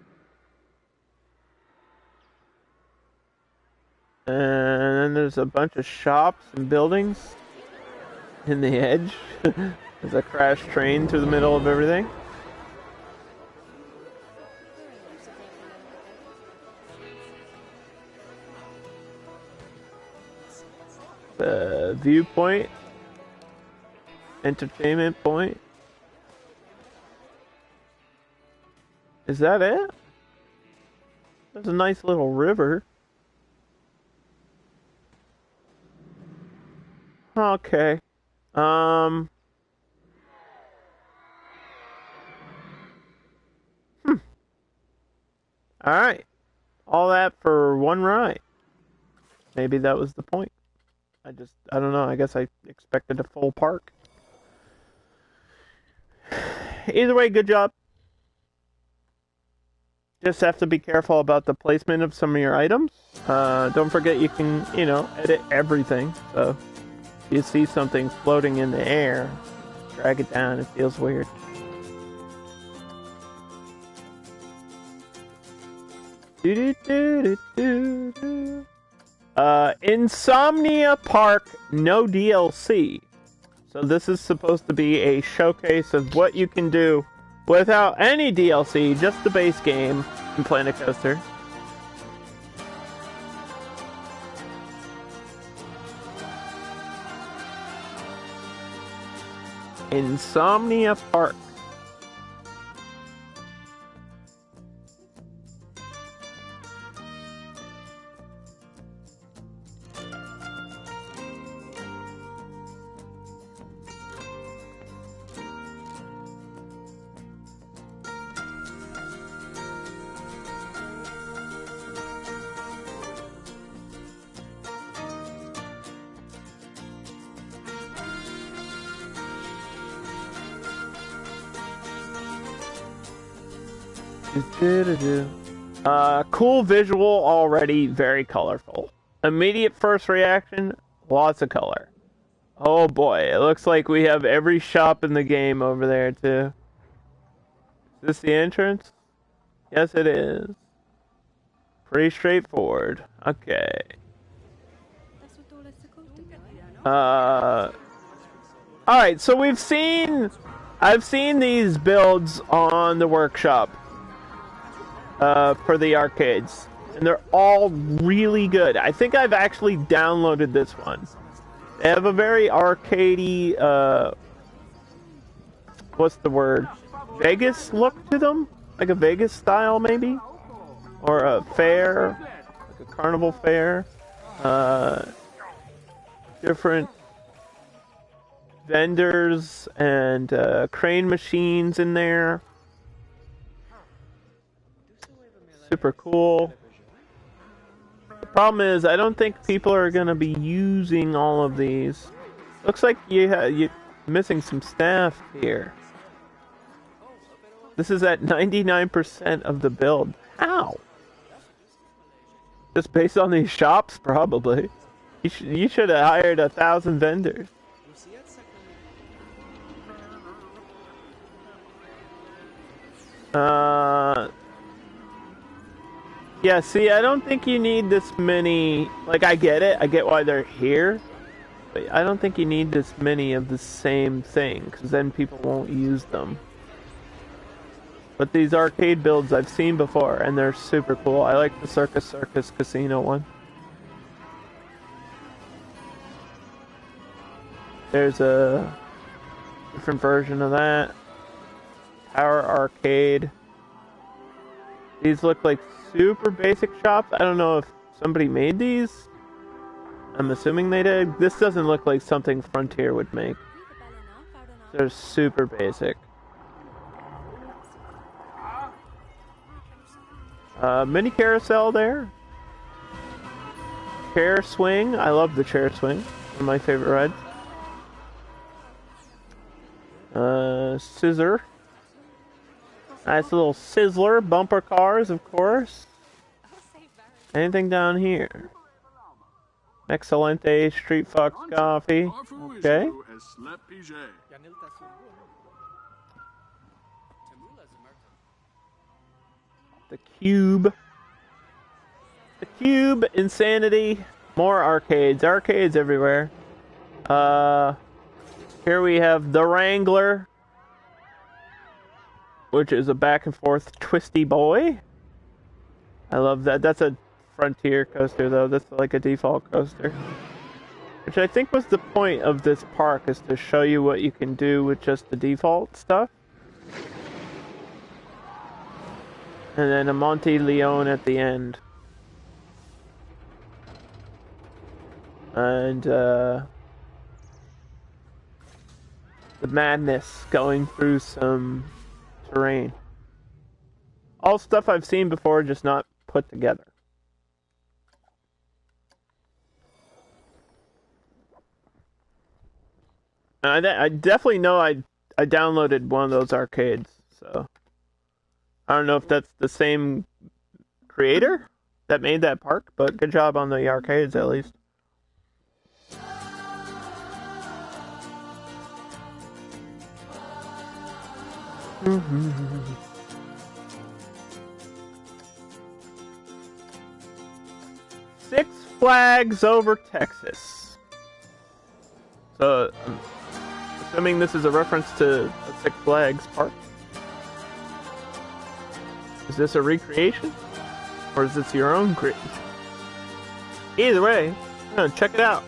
And then there's a bunch of shops and buildings in the edge. There's a crashed train through the middle of everything. The viewpoint. Entertainment point. Is that it? There's a nice little river. Okay. Alright. All that for one ride. Maybe that was the point. I don't know. I guess I expected a full park. Either way, good job. Just have to be careful about the placement of some of your items. Don't forget you can, edit everything. So if you see something floating in the air, drag it down. It feels weird. Insomnia Park, no DLC. So this is supposed to be a showcase of what you can do without any DLC, just the base game in Planet Coaster. Insomnia Park. Cool visual already, very colorful. Immediate first reaction, lots of color. Oh boy, it looks like we have every shop in the game over there too. Is this the entrance? Yes, it is. Pretty straightforward. Okay. Alright, so I've seen these builds on the workshop. For the arcades. and they're all really good. I think I've actually downloaded this one. They have a very arcadey, what's the word? Vegas look to them? Like a Vegas style, maybe? Or a fair, like a carnival fair. Different vendors and crane machines in there. Super cool. The problem is, I don't think people are going to be using all of these. Looks like you're missing some staff here. This is at 99% of the build. How? Just based on these shops, probably. You should have hired 1,000 vendors. Yeah, see, I don't think you need this many. Like, I get it. I get why they're here. But I don't think you need this many of the same thing, because then people won't use them. But these arcade builds I've seen before, and they're super cool. I like the Circus Circus Casino one. There's a different version of that. Power Arcade. These look like super basic shops. I don't know if somebody made these. I'm assuming they did. This doesn't look like something Frontier would make. They're super basic. Mini carousel there. Chair swing. I love the chair swing. One of my favorite rides. Scissor. Nice little sizzler. Bumper cars, of course. Anything down here? Excelente Street Fox Coffee. Okay. The Cube. The Cube. Insanity. More arcades. Arcades everywhere. Here we have the Wrangler, which is a back and forth twisty boy. I love that. That's a Frontier coaster, though. That's like a default coaster. Which I think was the point of this park, is to show you what you can do with just the default stuff. And then a Monte Leone at the end. And, the madness going through some terrain. All stuff I've seen before, just not put together. I definitely know I downloaded one of those arcades, so I don't know if that's the same creator that made that park, but good job on the arcades at least. Six Flags Over Texas. So, I'm assuming this is a reference to a Six Flags park. Is this a recreation? Or is this your own creation? Either way, check it out.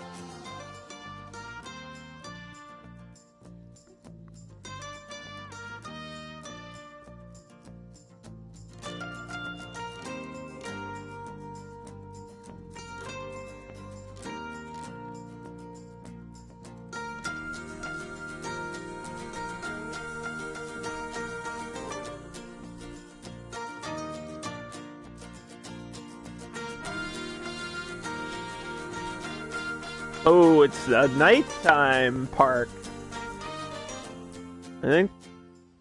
Oh, it's a nighttime park. I think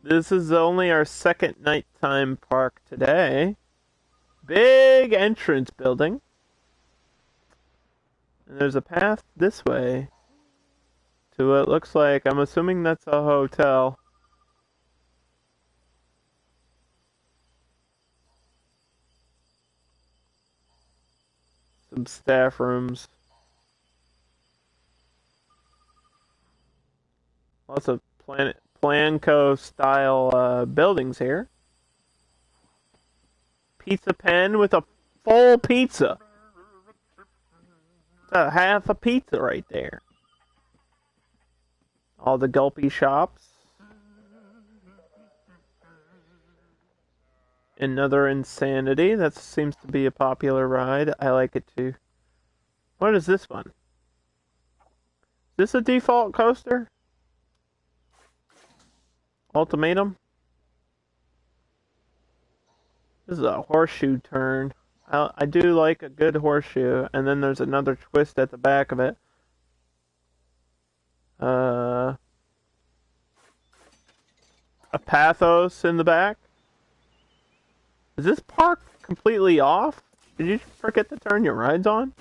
this is only our second nighttime park today. Big entrance building. And there's a path this way to what looks like, I'm assuming that's a hotel. Some staff rooms. Lots of Planco style buildings here. Pizza Pen with a full pizza. It's a half a pizza right there. All the gulpy shops. Another Insanity. That seems to be a popular ride. I like it too. What is this one? Is this a default coaster? Ultimatum? This is a horseshoe turn. I do like a good horseshoe, and then there's another twist at the back of it. A Pathos in the back. Is this park completely off? Did you forget to turn your rides on?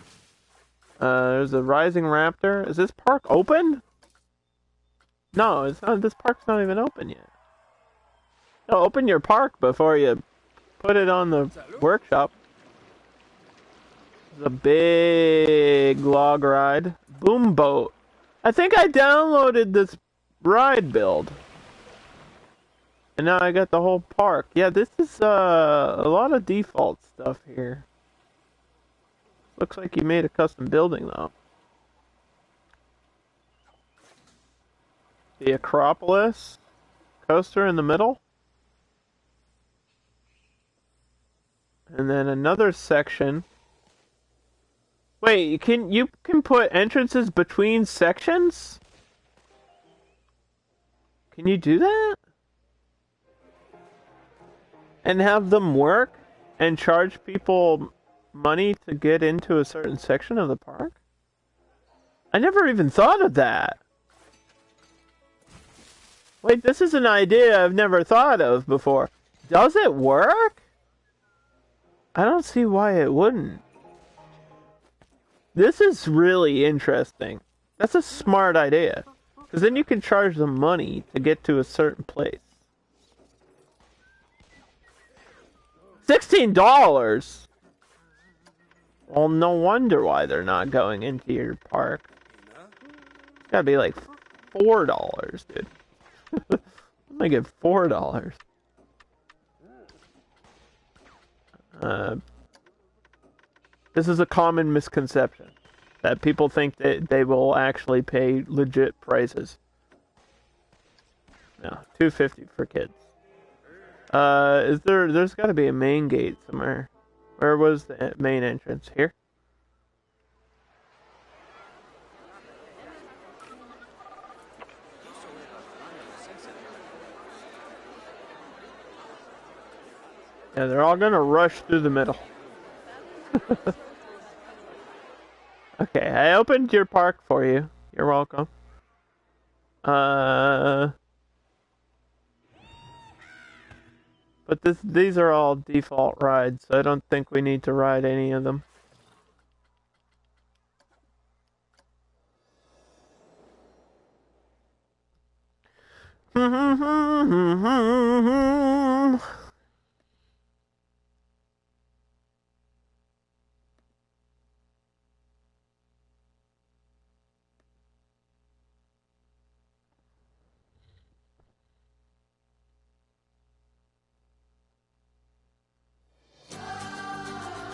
There's a Rising Raptor. Is this park open? No, it's not. This park's not even open yet. No, open your park before you put it on the workshop. It's a big log ride. Boom Boat. I think I downloaded this ride build. And now I got the whole park. Yeah, this is a lot of default stuff here. Looks like you made a custom building though. The Acropolis coaster in the middle. And then another section. Wait, you can put entrances between sections? Can you do that? And have them work and charge people money to get into a certain section of the park? I never even thought of that. Wait, this is an idea I've never thought of before. Does it work? I don't see why it wouldn't. This is really interesting. That's a smart idea. Because then you can charge them money to get to a certain place. $16? Well, no wonder why they're not going into your park. It's gotta be like $4, dude. I'm gonna get $4. This is a common misconception. That people think that they will actually pay legit prices. No, $2.50 for kids. There's gotta be a main gate somewhere. Where was the main entrance? Here? Yeah, they're all gonna rush through the middle. Okay, I opened your park for you. You're welcome. But these are all default rides, so I don't think we need to ride any of them.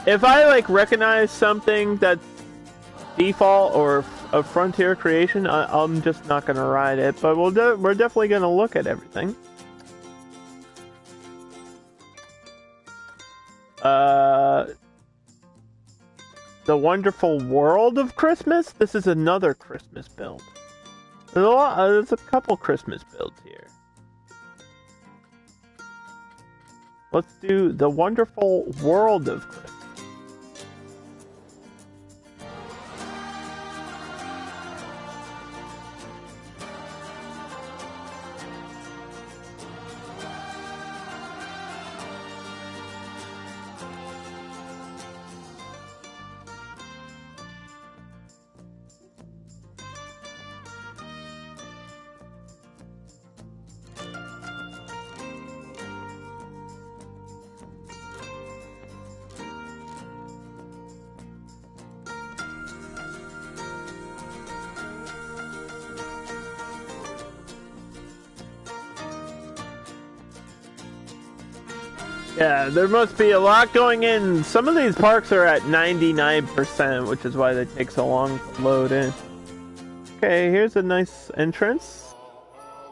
If I recognize something that's default or a Frontier creation, I'm just not gonna ride it. But we're definitely gonna look at everything. The Wonderful World of Christmas. This is another Christmas build. There's a couple Christmas builds here. Let's do the Wonderful World of Christmas. Yeah, there must be a lot going in. Some of these parks are at 99%, which is why they take so long to load in. Okay, here's a nice entrance.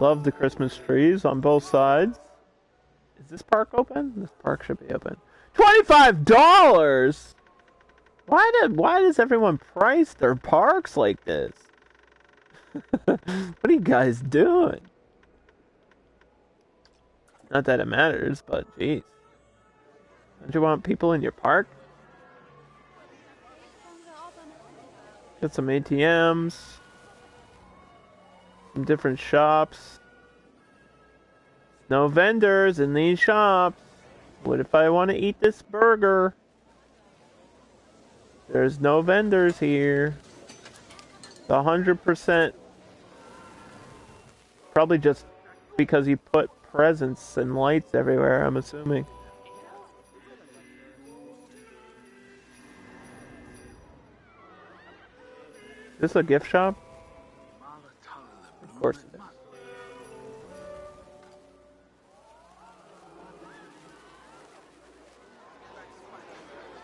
Love the Christmas trees on both sides. Is this park open? This park should be open. $25! Why does everyone price their parks like this? What are you guys doing? Not that it matters, but jeez. Don't you want people in your park? Get some ATMs. Some different shops. No vendors in these shops. What if I want to eat this burger? There's no vendors here. It's 100%. Probably just because you put presents and lights everywhere, I'm assuming. Is this a gift shop? Of course it is.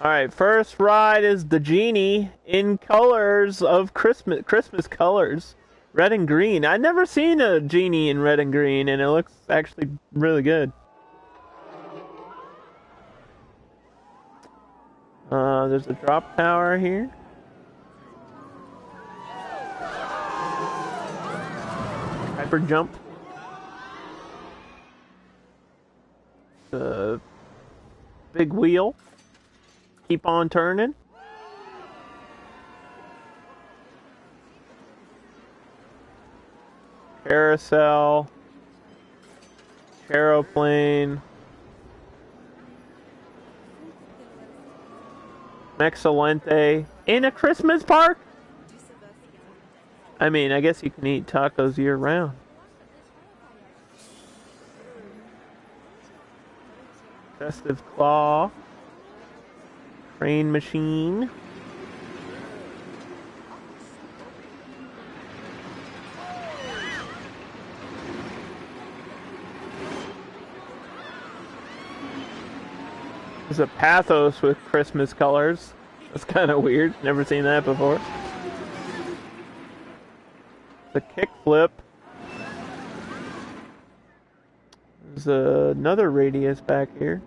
Alright, first ride is the Genie in colors of Christmas colors. Red and green. I've never seen a Genie in red and green, and it looks actually really good. There's a drop tower here. Hyper jump. The big wheel. Keep on turning. Carousel. Aeroplane. Excelente. In a Christmas park? I mean, I guess you can eat tacos year round. Festive Claw. Train machine. There's a Pathos with Christmas colors. That's kind of weird. Never seen that before. The kickflip. There's another Radius back here.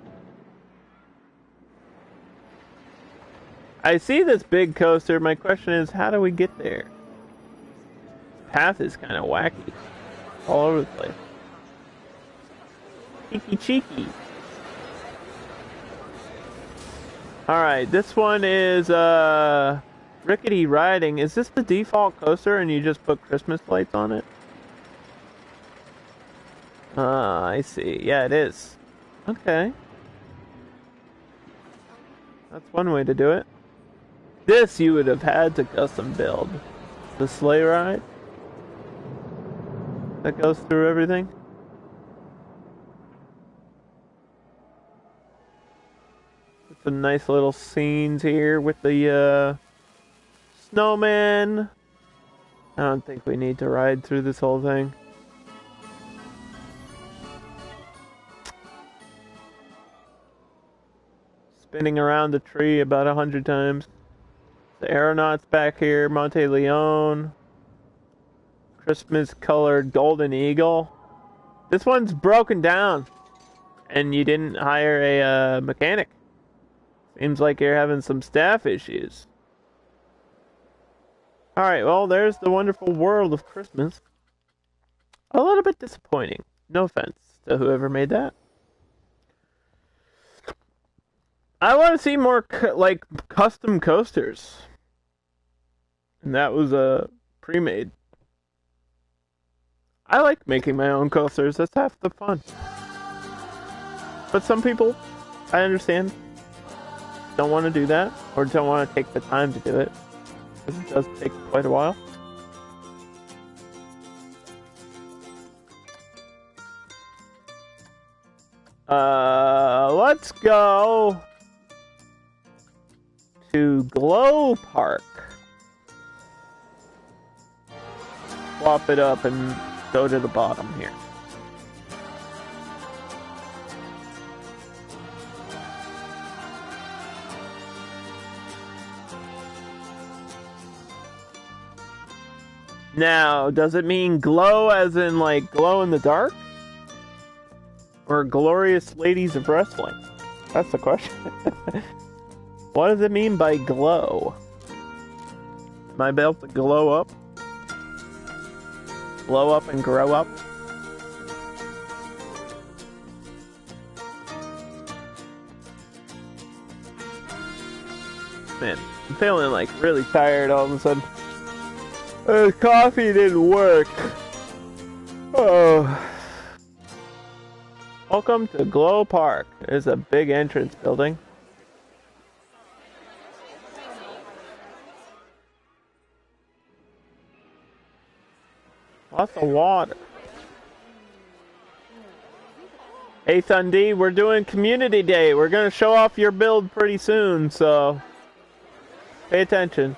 I see this big coaster. My question is, how do we get there? This path is kind of wacky. All over the place. Cheeky. Alright, this one is Rickety Riding. Is this the default coaster and you just put Christmas lights on it? I see. Yeah, it is. Okay. That's one way to do it. This you would have had to custom build. The sleigh ride that goes through everything. With some nice little scenes here with the snowman. I don't think we need to ride through this whole thing. Spinning around the tree about 100 times. The aeronauts back here, Monte Leone. Christmas colored Golden Eagle. This one's broken down. And you didn't hire a mechanic. Seems like you're having some staff issues. Alright, well, there's the wonderful world of Christmas. A little bit disappointing. No offense to whoever made that. I want to see more, custom coasters. And that was pre-made. I like making my own coasters. That's half the fun. But some people, I understand, don't want to do that. Or don't want to take the time to do it. Because it does take quite a while. Let's go to Glow Park. Swap it up and go to the bottom here. Now, does it mean glow as in like glow in the dark? Or glorious ladies of wrestling? That's the question. What does it mean by glow? Am I able to glow up? Blow up and grow up? Man, I'm feeling like really tired all of a sudden. Coffee didn't work. Oh. Welcome to Glow Park. There's a big entrance building. Lots of water. Hey Thundy, we're doing Community Day. We're gonna show off your build pretty soon, so pay attention.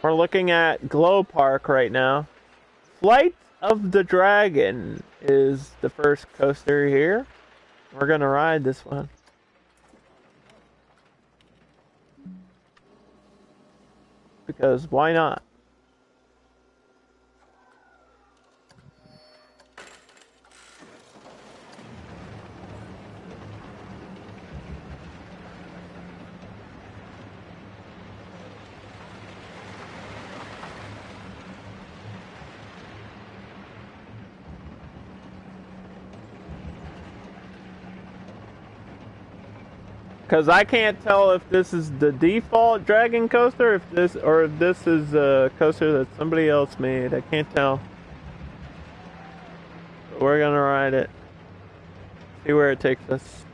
We're looking at Glow Park right now. Flight of the Dragon is the first coaster here. We're gonna ride this one. Because why not? Because I can't tell if this is the default Dragon coaster, if this is a coaster that somebody else made. I can't tell. But we're gonna ride it. See where it takes us.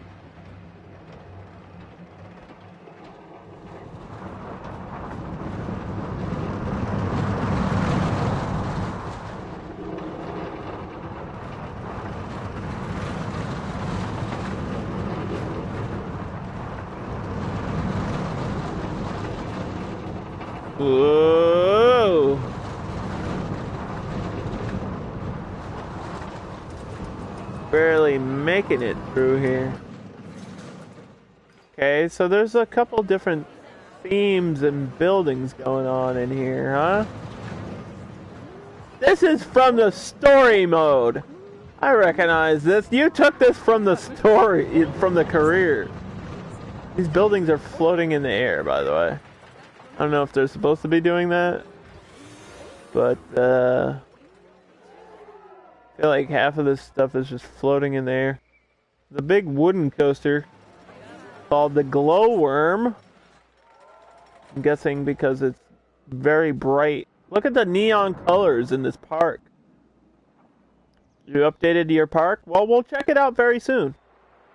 Whoa! Barely making it through here. Okay, so there's a couple different themes and buildings going on in here, huh? This is from the story mode. I recognize this. You took this from the story, from the career. These buildings are floating in the air, by the way. I don't know if they're supposed to be doing that, but I feel like half of this stuff is just floating in the air. The big wooden coaster called the Glowworm. I'm guessing because it's very bright. Look at the neon colors in this park. You updated your park? Well, we'll check it out very soon.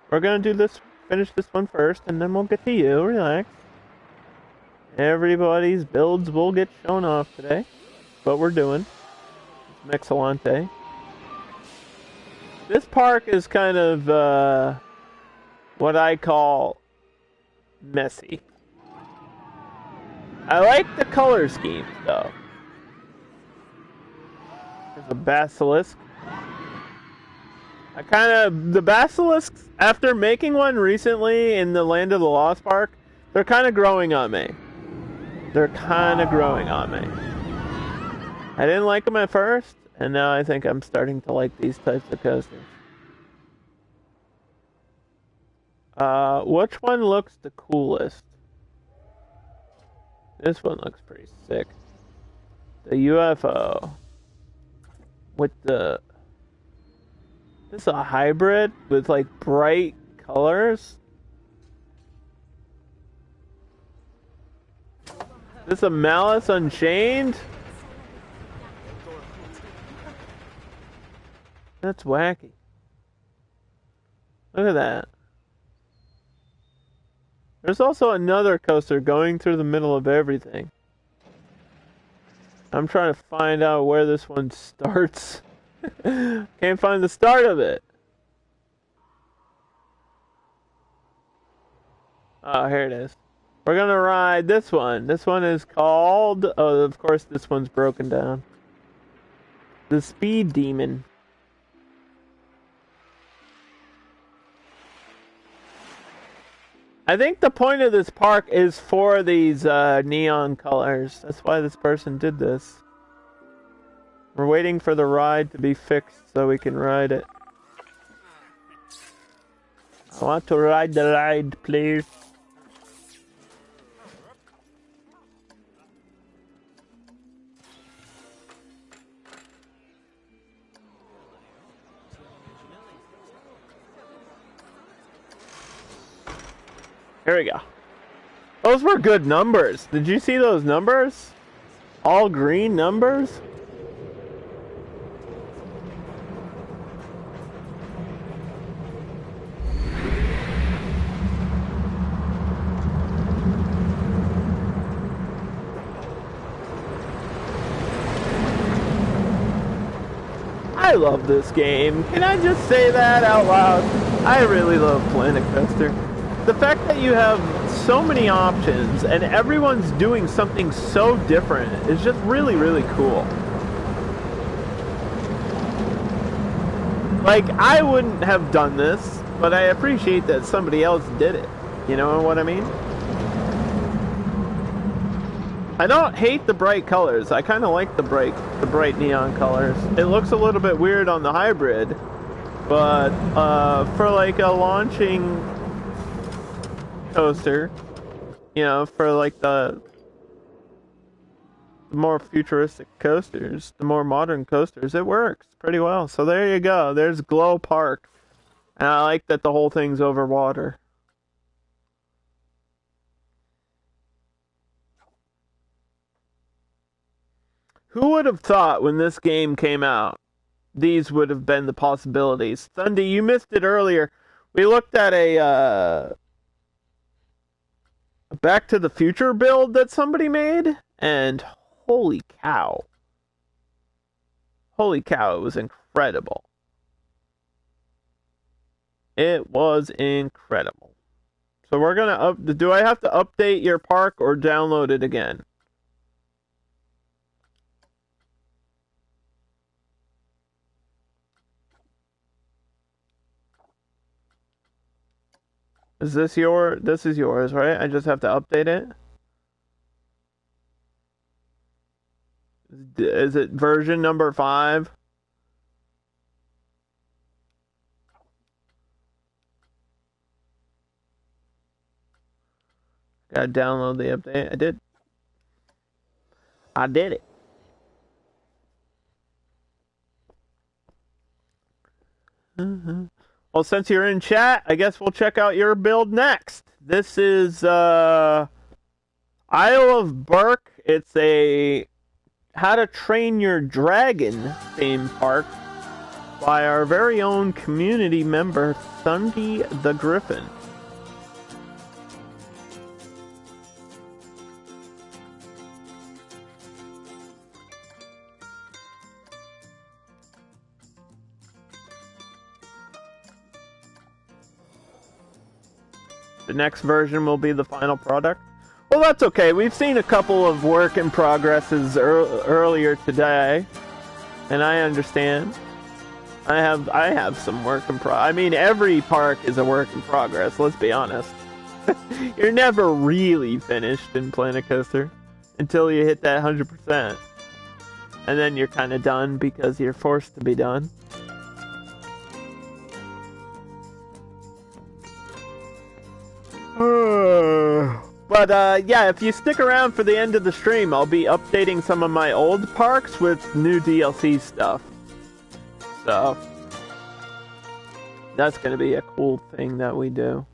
We're gonna do this, finish this one first, and then we'll get to you. Relax. Everybody's builds will get shown off today. What we're doing. It's Mixolante. This park is kind of what I call messy. I like the color scheme though. There's a basilisk. The basilisks, after making one recently in the Land of the Lost Park, they're kind of growing on me. I didn't like them at first, and now I think I'm starting to like these types of coasters. Which one looks the coolest? This one looks pretty sick. The UFO. With the... This is a hybrid with like bright colors. This is a Malice Unchained? That's wacky. Look at that. There's also another coaster going through the middle of everything. I'm trying to find out where this one starts. Can't find the start of it. Oh, here it is. We're gonna ride this one. This one is called... Oh, of course this one's broken down. The Speed Demon. I think the point of this park is for these neon colors. That's why this person did this. We're waiting for the ride to be fixed so we can ride it. I want to ride the ride, please. Here we go. Those were good numbers. Did you see those numbers? All green numbers? I love this game. Can I just say that out loud? I really love Planet Coaster. The fact that you have so many options and everyone's doing something so different is just really, really cool. Like, I wouldn't have done this, but I appreciate that somebody else did it. You know what I mean? I don't hate the bright colors. I kind of like the bright neon colors. It looks a little bit weird on the hybrid, but for like a launching coaster, you know, for like the more futuristic coasters, the more modern coasters, it works pretty well. So there you go. There's Glow Park. And I like that the whole thing's over water. Who would have thought when this game came out, these would have been the possibilities? Thundy, you missed it earlier. We looked at a Back to the Future build that somebody made, and holy cow. Holy cow, it was incredible. It was incredible. So we're gonna do I have to update your park or download it again? Is this this is yours, right? I just have to update it? Is it version number 5? Gotta download the update. I did. I did it. Well, since you're in chat, I guess we'll check out your build next. This is Isle of Berk. It's a How to Train Your Dragon theme park by our very own community member, Thundy the Griffin. The next version will be the final product. Well, that's okay. We've seen a couple of work in progresses earlier today, and I understand. I have some work in I mean, every park is a work in progress. Let's be honest. You're never really finished in Planet Coaster until you hit that 100%, and then you're kind of done because you're forced to be done. But yeah, if you stick around for the end of the stream, I'll be updating some of my old parks with new DLC stuff. So that's gonna be a cool thing that we do.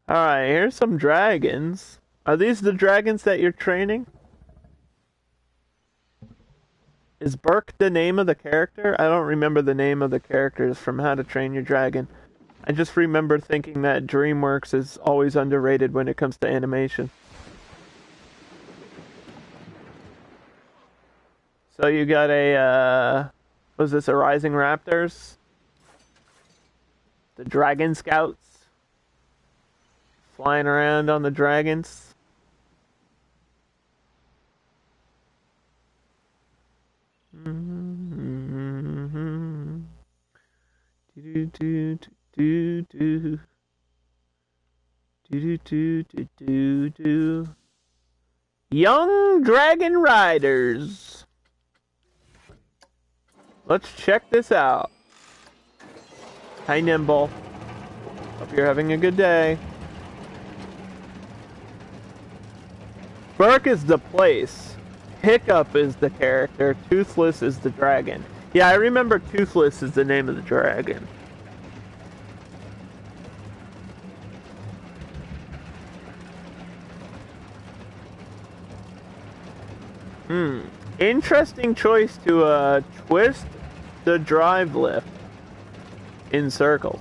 Alright, here's some dragons. Are these the dragons that you're training? Is Berk the name of the character? I don't remember the name of the characters from How to Train Your Dragon. I just remember thinking that DreamWorks is always underrated when it comes to animation. So you got was this a Rising Raptors? The Dragon Scouts? Flying around on the dragons? Young Dragon Riders. Let's check this out. Hi, Nimble. Hope you're having a good day. Burke is the place. Hiccup is the character. Toothless is the dragon. Yeah, I remember Toothless is the name of the dragon. Interesting choice to twist the drive lift in circles.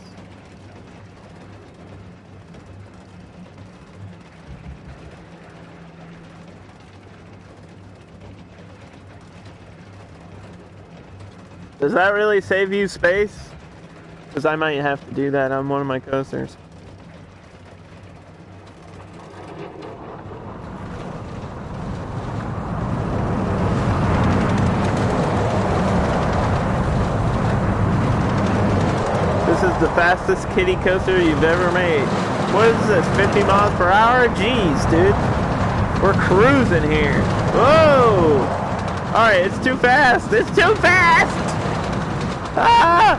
Does that really save you space? Because I might have to do that on one of my coasters. This is the fastest kiddie coaster you've ever made. What is this, 50 miles per hour? Jeez, dude. We're cruising here. Whoa! Alright, it's too fast. It's too fast! Ah!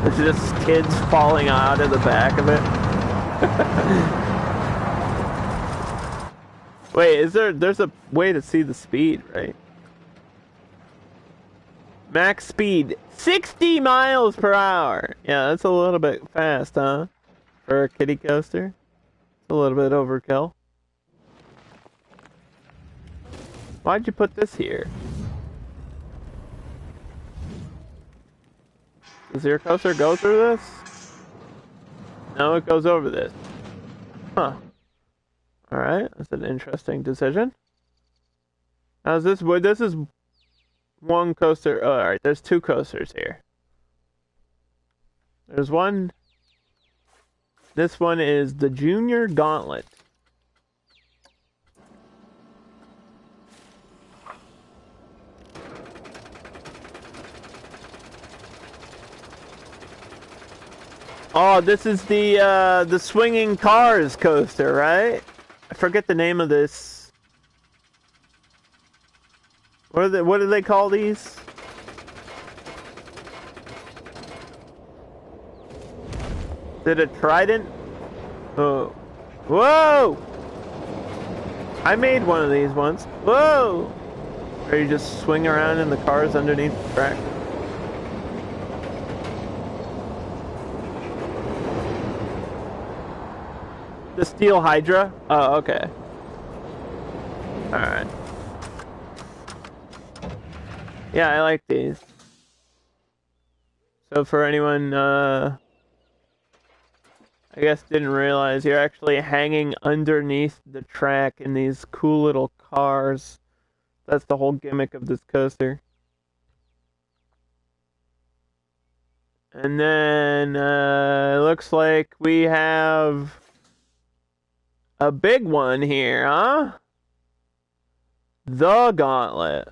There's just kids falling out of the back of it. Wait, there's a way to see the speed, right? Max speed, 60 miles per hour. Yeah, that's a little bit fast, huh? For a kiddie coaster. It's a little bit overkill. Why'd you put this here? Does your coaster go through this? No, it goes over this. Huh. Alright, that's an interesting decision. How's this? This is one coaster. Oh, alright, there's two coasters here. There's one. This one is the Junior Gauntlet. Oh, this is the Swinging Cars coaster, right? I forget the name of this. What do they call these? Is it a Trident? Oh. Whoa! I made one of these once. Whoa! Where you just swing around in the cars underneath the track. The Steel Hydra? Oh, okay. Alright. Yeah, I like these. So for anyone, I guess didn't realize, you're actually hanging underneath the track in these cool little cars. That's the whole gimmick of this coaster. And then, it looks like we have a big one here, huh? The Gauntlet.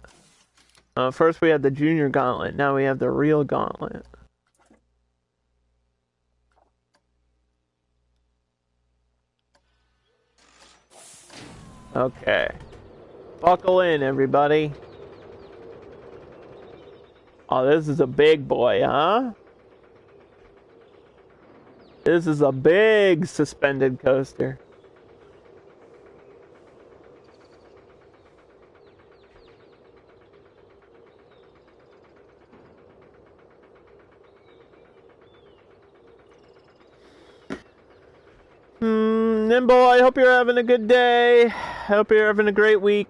First we had the Junior Gauntlet, now we have the real Gauntlet. Okay. Buckle in, everybody. Oh, this is a big boy, huh? This is a big suspended coaster. Nimble, I hope you're having a good day. I hope you're having a great week.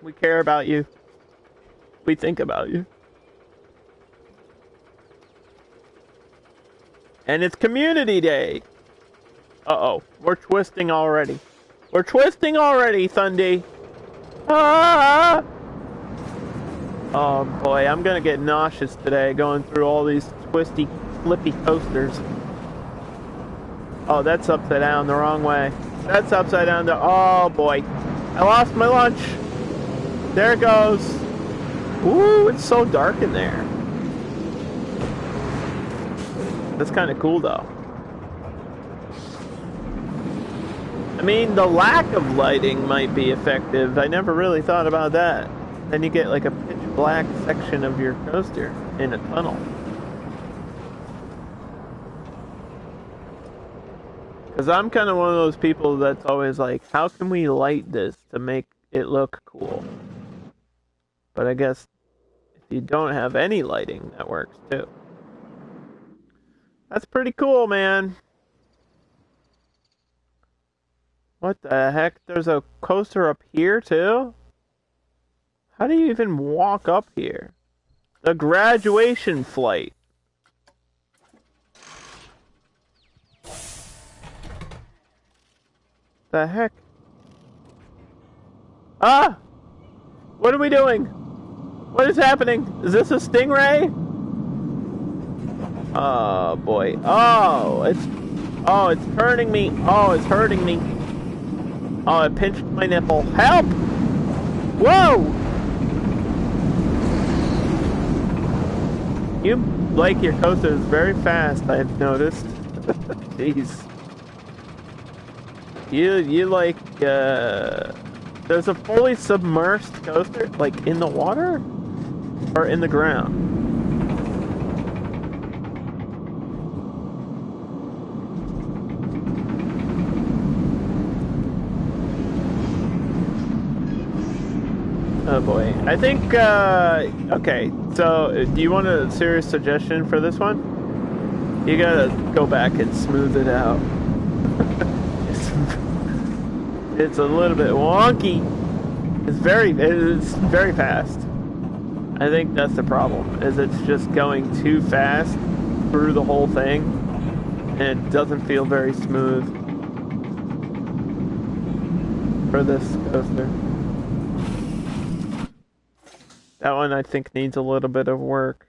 We care about you. We think about you. And it's Community Day. Uh-oh. We're twisting already. We're twisting already, Thundy. Ah! Oh, boy. I'm going to get nauseous today going through all these twisty, flippy coasters. Oh, that's upside down the wrong way. That's upside down the... Oh, boy. I lost my lunch. There it goes. Ooh, it's so dark in there. That's kind of cool, though. mean, the lack of lighting might be effective. I never really thought about that. Then you get like a pitch black section of your coaster in a tunnel. Because I'm kind of one of those people that's always like, how can we light this to make it look cool? But I guess if you don't have any lighting, that works too. That's pretty cool, man. What the heck? There's a coaster up here too? How do you even walk up here? The graduation flight. The heck? Ah! What are we doing? What is happening? Is this a stingray? Oh boy. Oh, it's turning me. Oh, it's hurting me. Oh, it pinched my nipple. Help! Whoa! You like your coasters very fast, I've noticed. Jeez. You like, there's a fully submersed coaster, like in the water? Or in the ground? Oh boy. I think, okay, so do you want a serious suggestion for this one? You gotta go back and smooth it out. It's a little bit wonky. It's very fast. I think that's the problem, is it's just going too fast through the whole thing, and it doesn't feel very smooth for this coaster. That one I think needs a little bit of work.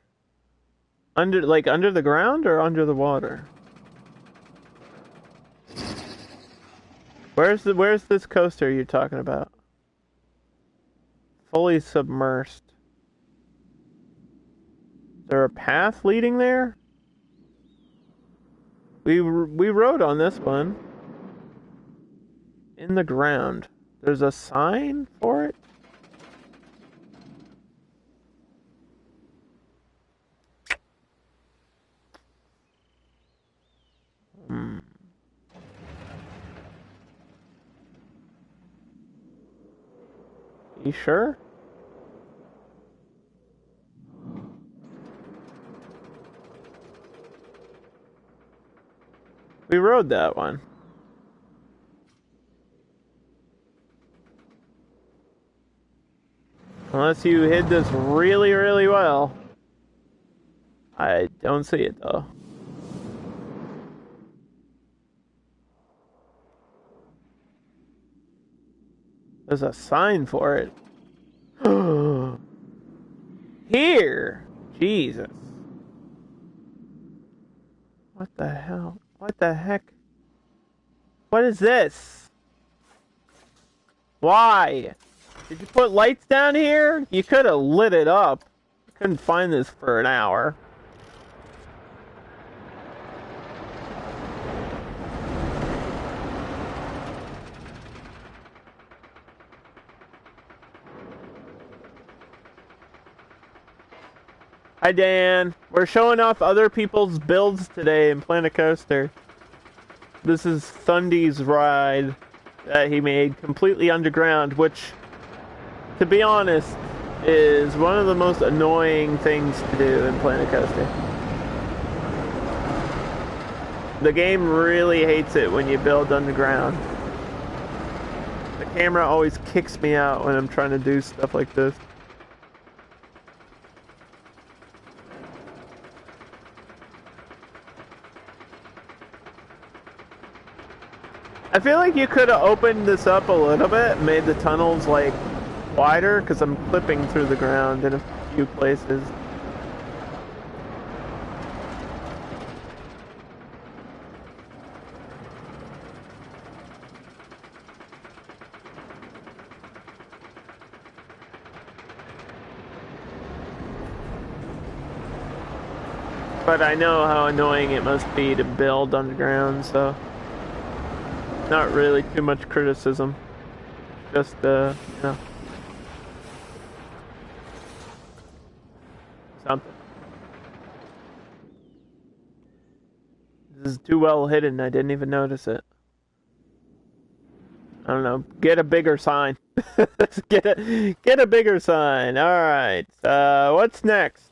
Under the ground or under the water? Where's this coaster you're talking about? Fully submersed. Is there a path leading there? We rode on this one. In the ground. There's a sign for it? You sure? We rode that one. Unless you hid this really, really well. I don't see it though. There's a sign for it. Here! Jesus. What the hell? What the heck? What is this? Why? Did you put lights down here? You could have lit it up. Couldn't find this for an hour. Hi Dan, we're showing off other people's builds today in Planet Coaster. This is Thundy's ride that he made completely underground, which, to be honest, is one of the most annoying things to do in Planet Coaster. The game really hates it when you build underground. The camera always kicks me out when I'm trying to do stuff like this. I feel like you could have opened this up a little bit, made the tunnels like wider, because I'm clipping through the ground in a few places. But I know how annoying it must be to build underground, so Not really too much criticism. Just, you know, something. This is too well hidden, I didn't even notice it. I don't know. Get a bigger sign. Get a bigger sign. All right. What's next?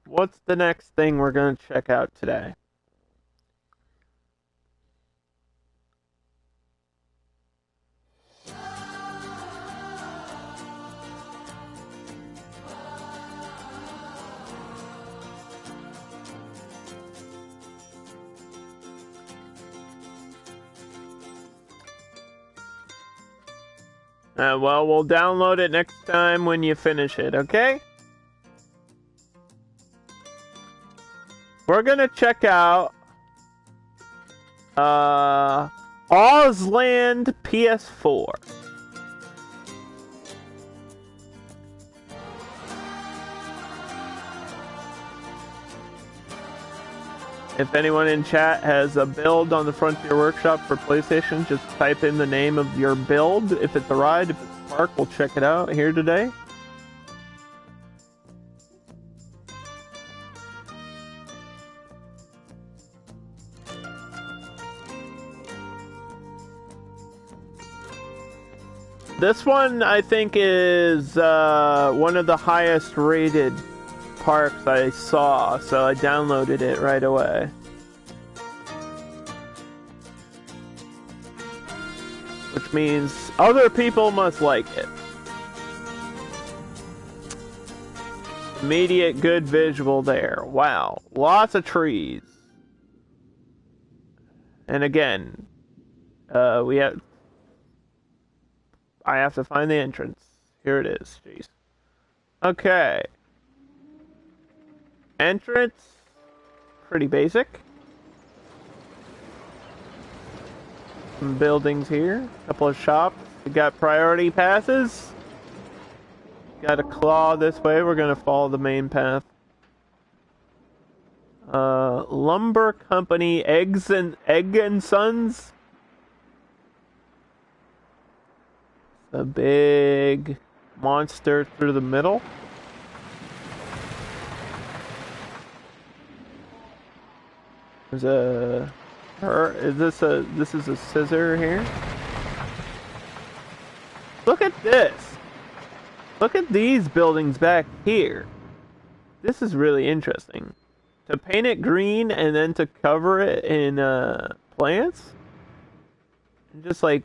What's the next thing we're gonna check out today? Well, we'll download it next time when you finish it, okay? We're gonna check out Ozland PS4. If anyone in chat has a build on the Frontier Workshop for PlayStation, just type in the name of your build. If it's a ride, if it's a park, we'll check it out here today. This one, I think, is one of the highest rated parks I saw, so I downloaded it right away. Which means other people must like it. Immediate good visual there. Wow. Lots of trees. And again, I have to find the entrance. Here it is. Jeez. Okay. Entrance. Pretty basic. Some buildings here. A couple of shops. We got priority passes. Got a claw this way. We're gonna follow the main path. Lumber Company Egg and Sons. A big monster through the middle. There's this is a scissor here. Look at this. Look at these buildings back here. This is really interesting. To paint it green and then to cover it in plants. And just like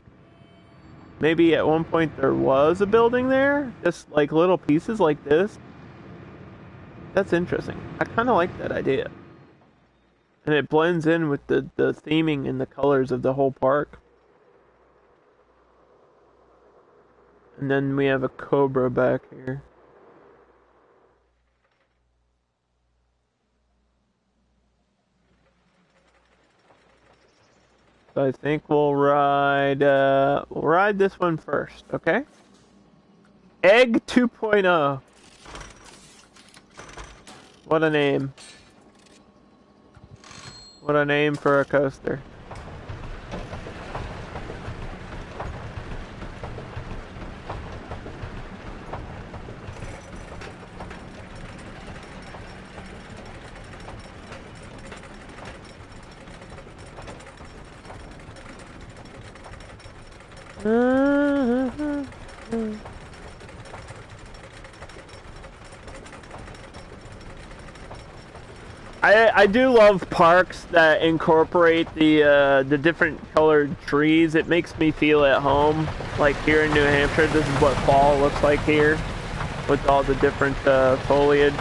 maybe at one point there was a building there, just like little pieces like this. That's interesting. I kind of like that idea. And it blends in with the theming and the colors of the whole park. And then we have a cobra back here. So I think we'll ride this one first, okay? Egg 2.0. What a name. What a name for a coaster. I do love parks that incorporate the different colored trees. It makes me feel at home. Like here in New Hampshire, this is what fall looks like here, with all the different foliage.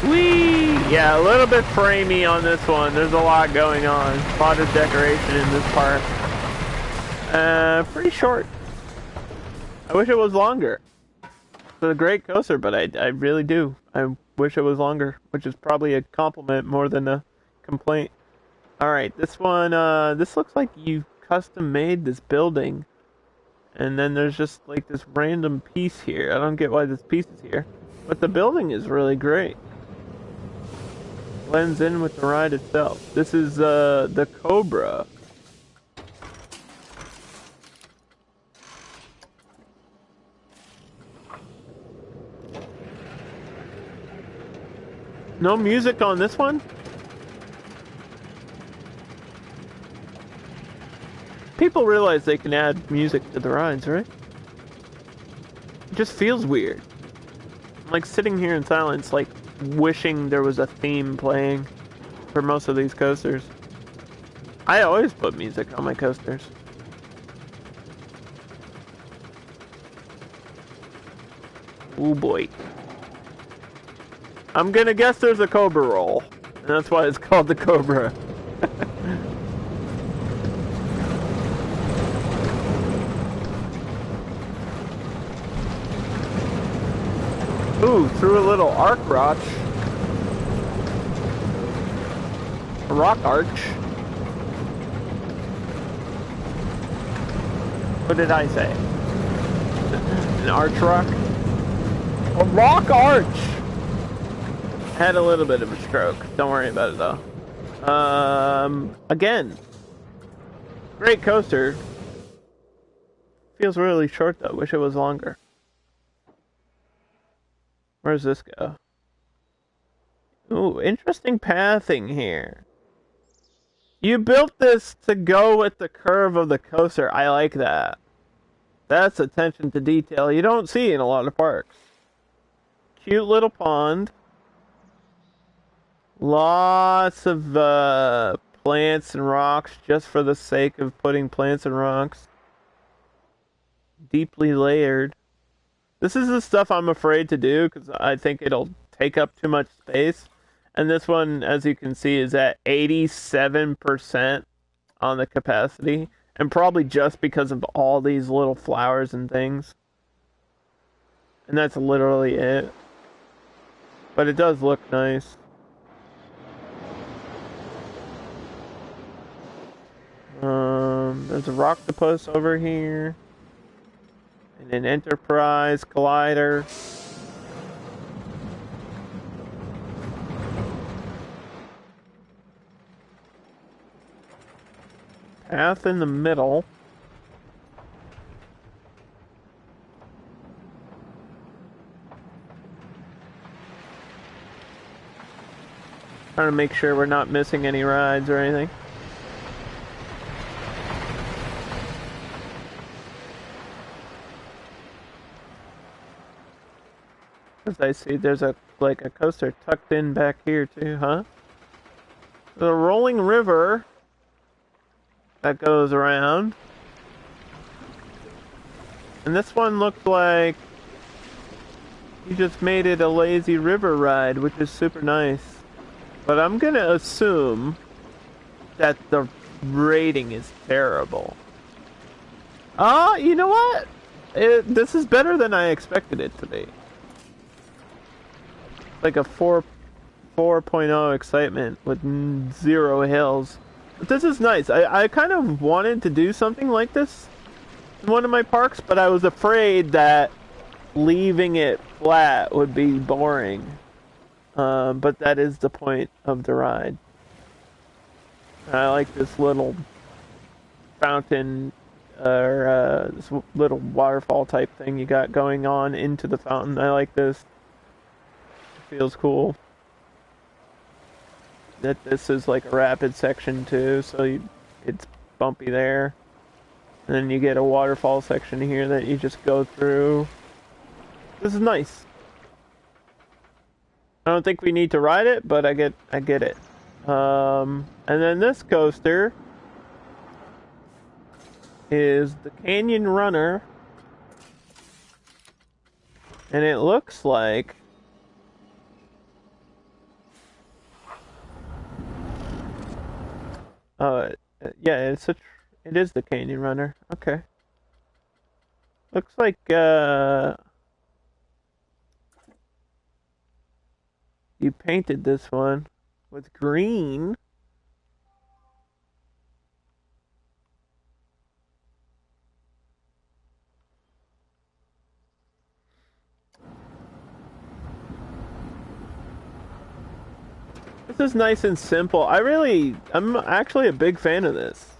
Whee! Yeah, a little bit framey on this one. There's a lot going on. A lot of decoration in this park. Pretty short. I wish it was longer. It's a great coaster, but I really do. I wish it was longer, which is probably a compliment more than a complaint. Alright, this one, this looks like you custom made this building. And then there's just like this random piece here. I don't get why this piece is here. But the building is really great. Blends in with the ride itself. This is the Cobra. No music on this one? People realize they can add music to the rides, right? It just feels weird. I'm like sitting here in silence, like wishing there was a theme playing for most of these coasters. I always put music on my coasters. Oh boy. I'm gonna guess there's a Cobra roll. And that's why it's called the Cobra. Ooh, through a little arc arch. A rock arch. What did I say? An arch rock? A rock arch! Had a little bit of a stroke. Don't worry about it though. Again. Great coaster. Feels really short though. Wish it was longer. Where's this go? Ooh, interesting pathing here. You built this to go with the curve of the coaster. I like that. That's attention to detail you don't see in a lot of parks. Cute little pond. Lots of plants and rocks just for the sake of putting plants and rocks. Deeply layered. This is the stuff I'm afraid to do because I think it'll take up too much space. And this one, as you can see, is at 87% on the capacity. And probably just because of all these little flowers and things. And that's literally it. But it does look nice. There's a Rocktopus over here. And an Enterprise Collider. Path in the middle. Trying to make sure we're not missing any rides or anything. As I see, there's a coaster tucked in back here too, huh? The rolling river that goes around. And this one looks like you just made it a lazy river ride, which is super nice. But I'm gonna assume that the rating is terrible. You know what? This is better than I expected it to be. Like a 4.0 excitement with 0 hills. But this is nice. I kind of wanted to do something like this in one of my parks, but I was afraid that leaving it flat would be boring. But that is the point of the ride. I like this little fountain, or this little waterfall type thing you got going on into the fountain. I like this. Feels cool. That this is like a rapid section too, so it's bumpy there. And then you get a waterfall section here that you just go through. This is nice. I don't think we need to ride it, but I get it. And then this coaster is the Canyon Runner. And it looks like yeah, it is the Canyon Runner. Okay. Looks like you painted this one with green. This is nice and simple. I'm actually a big fan of this.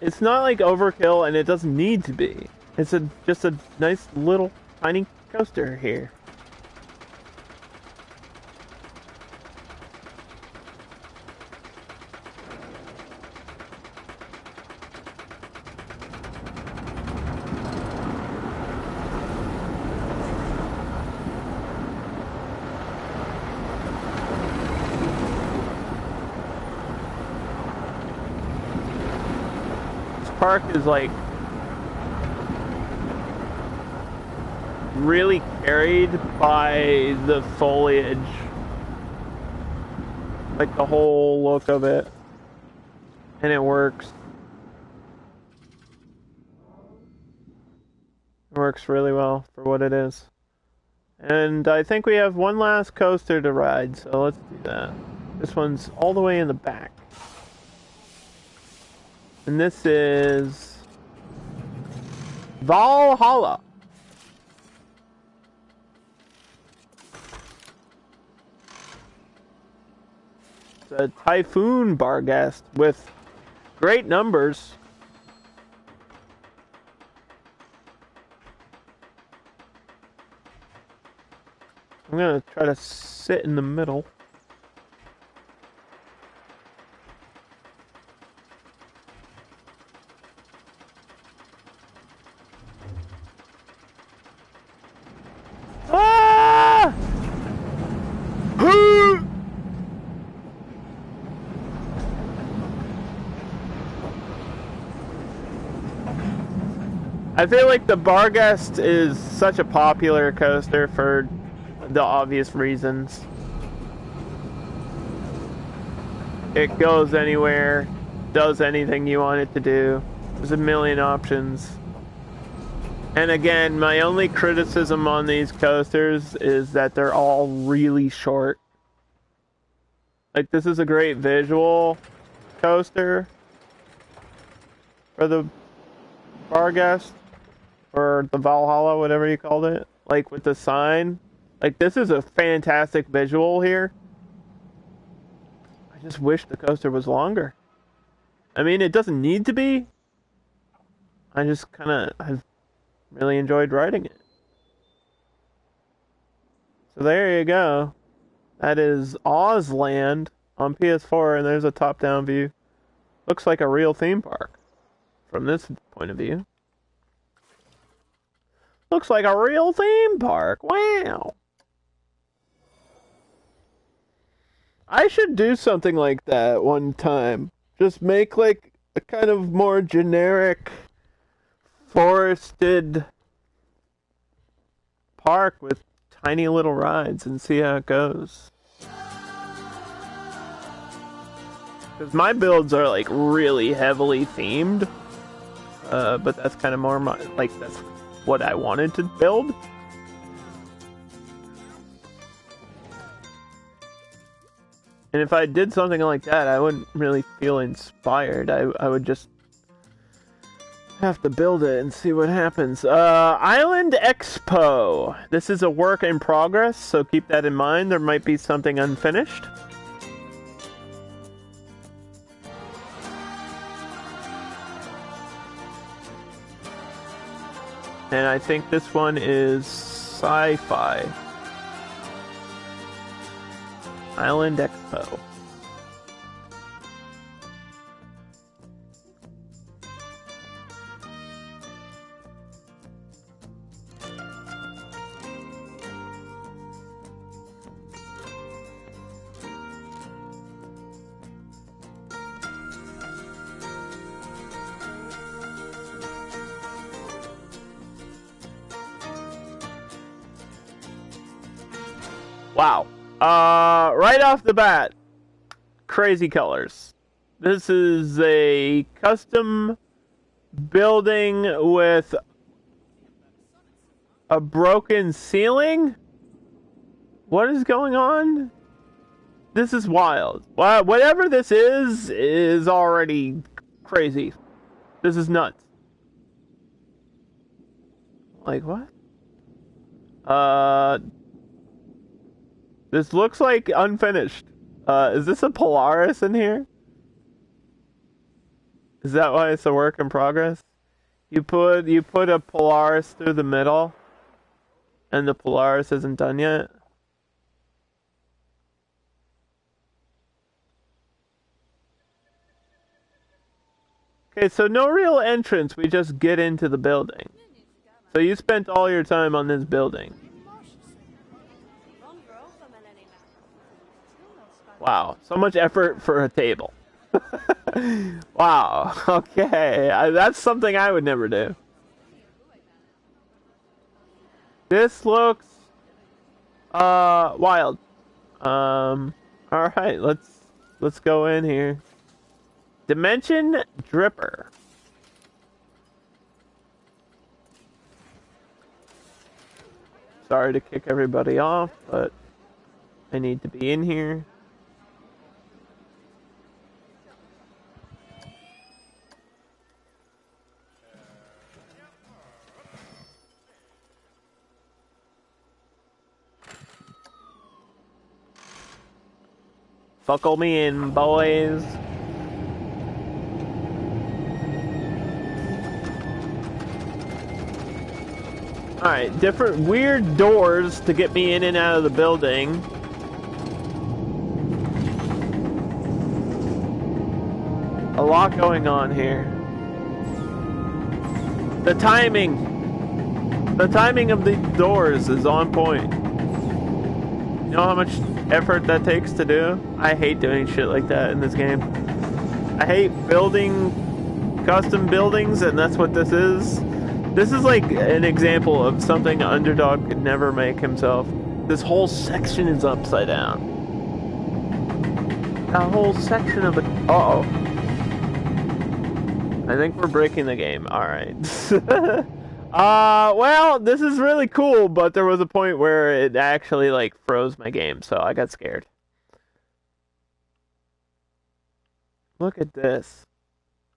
It's not like overkill, and it doesn't need to be. It's just a nice little tiny coaster here. Park is like really carried by the foliage, like the whole look of it, and it works. It works really well for what it is. And I think we have one last coaster to ride, so let's do that. This one's all the way in the back. And this is Valhalla. It's a Typhoon Barghest with great numbers. I'm gonna try to sit in the middle. I feel like the Barghest is such a popular coaster for the obvious reasons. It goes anywhere, does anything you want it to do. There's a million options. And again, my only criticism on these coasters is that they're all really short. Like, this is a great visual coaster for the Barghest. Or the Valhalla, whatever you called it. Like, with the sign. Like, this is a fantastic visual here. I just wish the coaster was longer. I mean, it doesn't need to be. I've really enjoyed riding it. So there you go. That is Ozland on PS4, and there's a top-down view. Looks like a real theme park from this point of view. Looks like a real theme park. Wow. I should do something like that one time. Just make like a kind of more generic forested park with tiny little rides and see how it goes. Because my builds are like really heavily themed. But that's kind of more that's what I wanted to build. And if I did something like that, I wouldn't really feel inspired. I would just have to build it and see what happens. Island Expo. This is a work in progress, so keep that in mind. There might be something unfinished. And I think this one is sci-fi. Island Expo. Wow. Right off the bat, crazy colors. This is a custom building with a broken ceiling? What is going on? This is wild. Well, whatever this is already crazy. This is nuts. Like, what? This looks like unfinished. Is this a Polaris in here? Is that why it's a work in progress? You put a Polaris through the middle, and the Polaris isn't done yet. Okay, so no real entrance. We just get into the building. So you spent all your time on this building. Wow, so much effort for a table. Wow, okay. That's something I would never do. This looks wild. All right, let's go in here. Dimension Dripper. Sorry to kick everybody off, but I need to be in here. Buckle me in, boys. Alright, different weird doors to get me in and out of the building. A lot going on here. The timing of the doors is on point. You know how much effort that takes to do? I hate doing shit like that in this game. I hate building custom buildings, and that's what this is. This is like an example of something Underdog could never make himself. This whole section is upside down. That whole section of the... Uh-oh. I think we're breaking the game. Alright. Well, this is really cool, but there was a point where it actually, like, froze my game, so I got scared. Look at this.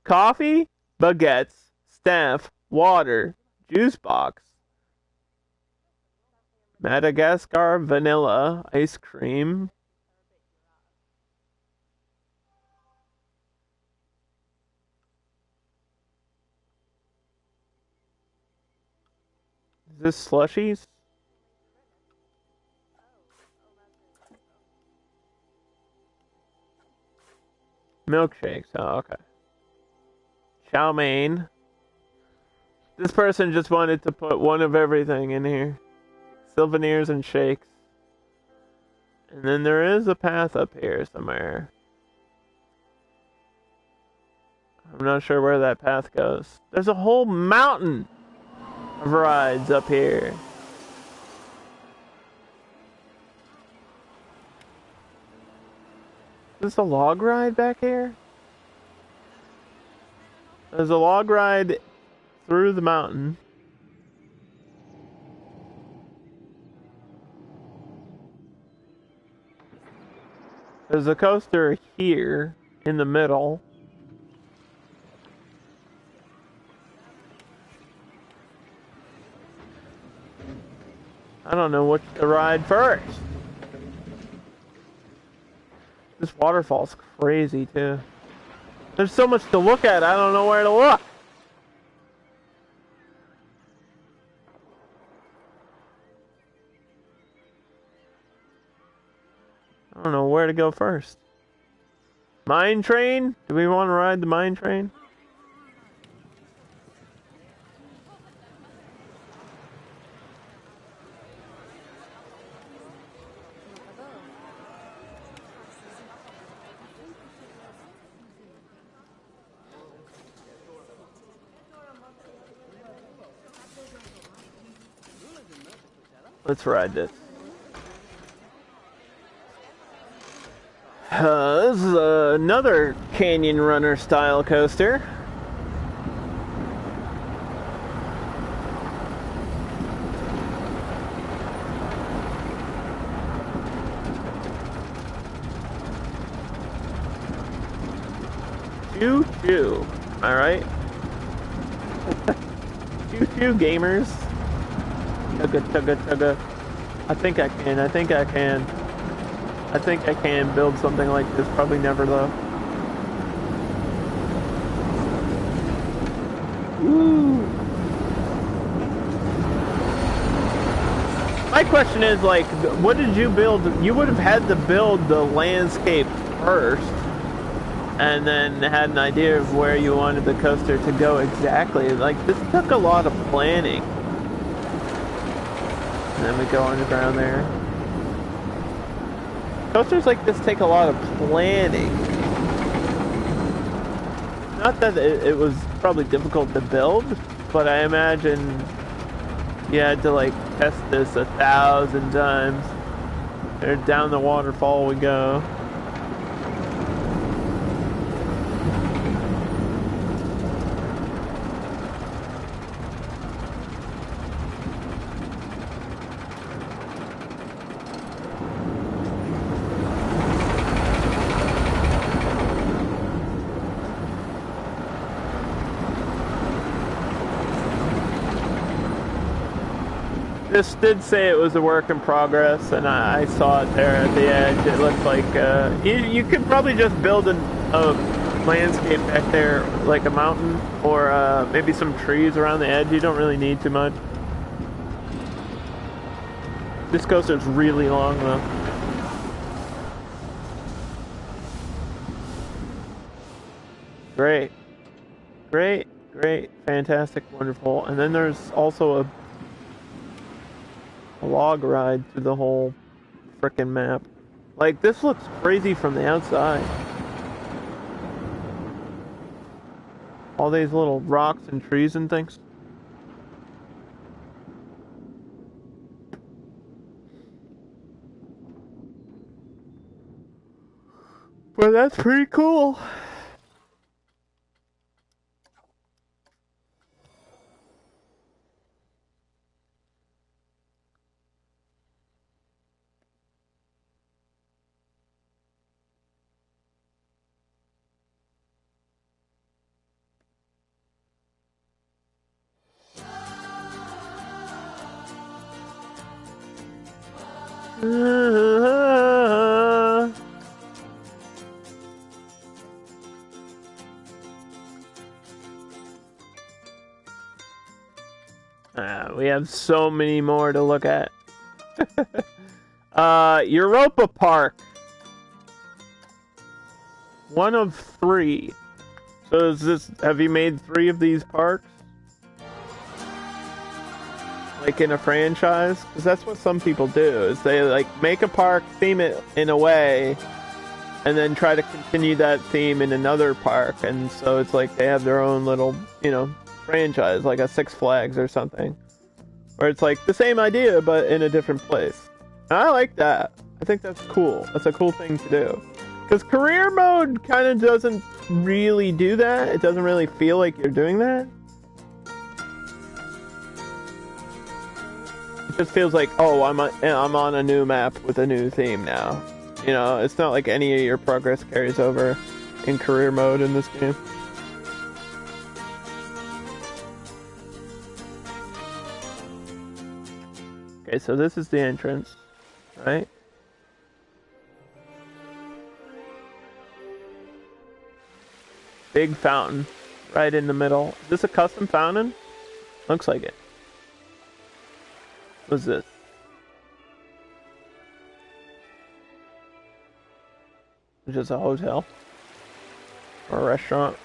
Coffee, baguettes, staff, water, juice box, Madagascar vanilla ice cream. Is this slushies? Milkshakes. Oh, okay. Chow mein. This person just wanted to put one of everything in here. Souvenirs and shakes. And then there is a path up here somewhere. I'm not sure where that path goes. There's a whole mountain of rides up here. Is this a log ride back here? There's a log ride through the mountain. There's a coaster here in the middle. I don't know which to ride first. This waterfall's crazy too. There's so much to look at, I don't know where to look. I don't know where to go first. Mine train? Do we want to ride the mine train? Let's ride this. This is another Canyon Runner style coaster. Choo choo. Alright. Choo choo, gamers. Chugga chugga chugga. I think I can. I think I can build something like this, probably never though. Woo! My question is, like, what did you build? You would have had to build the landscape first, and then had an idea of where you wanted the coaster to go exactly. Like, this took a lot of planning. And then we go underground there. Coasters like this take a lot of planning. Not that it was probably difficult to build, but I imagine you had to like test this 1,000 times. There, down the waterfall we go. This did say it was a work in progress, and I saw it there at the edge. It looked like you could probably just build a landscape back there, like a mountain, or maybe some trees around the edge. You don't really need too much. This coaster's really long, though. Great. Great, great, fantastic, wonderful. And then there's also a log ride through the whole frickin' map. Like, this looks crazy from the outside. All these little rocks and trees and things. But that's pretty cool. We have so many more to look at. Europa Park. One of 3. So is this, have you made 3 of these parks? Like in a franchise? Because that's what some people do, is they like make a park, theme it in a way, and then try to continue that theme in another park. And so it's like they have their own little, franchise, like a Six Flags or something. Where it's like the same idea, but in a different place. And I like that. I think that's cool. That's a cool thing to do. Because career mode kind of doesn't really do that. It doesn't really feel like you're doing that. It just feels like, oh, I'm on a new map with a new theme now. It's not like any of your progress carries over in career mode in this game. Okay, so this is the entrance, right? Big fountain right in the middle. Is this a custom fountain? Looks like it. What's this? It's just a hotel or a restaurant.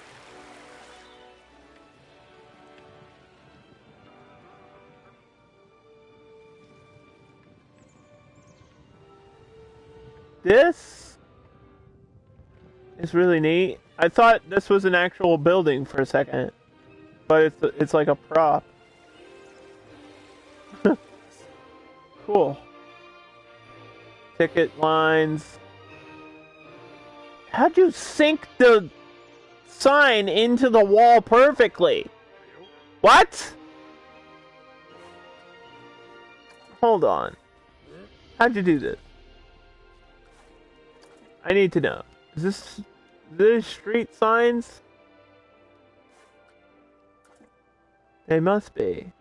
This is really neat. I thought this was an actual building for a second, but it's like a prop. Cool. Ticket lines. How'd you sink the sign into the wall perfectly? What? Hold on. How'd you do this? I need to know. Is this street signs? They must be.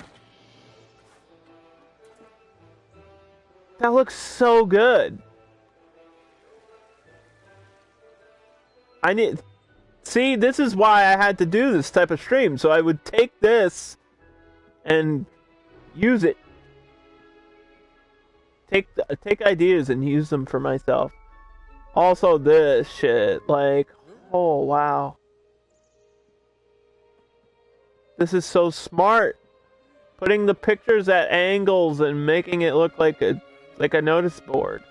That looks so good. I need... See, this is why I had to do this type of stream. So I would take this and use it. Take ideas and use them for myself. Also this shit, like, oh wow. This is so smart. Putting the pictures at angles and making it look like a notice board.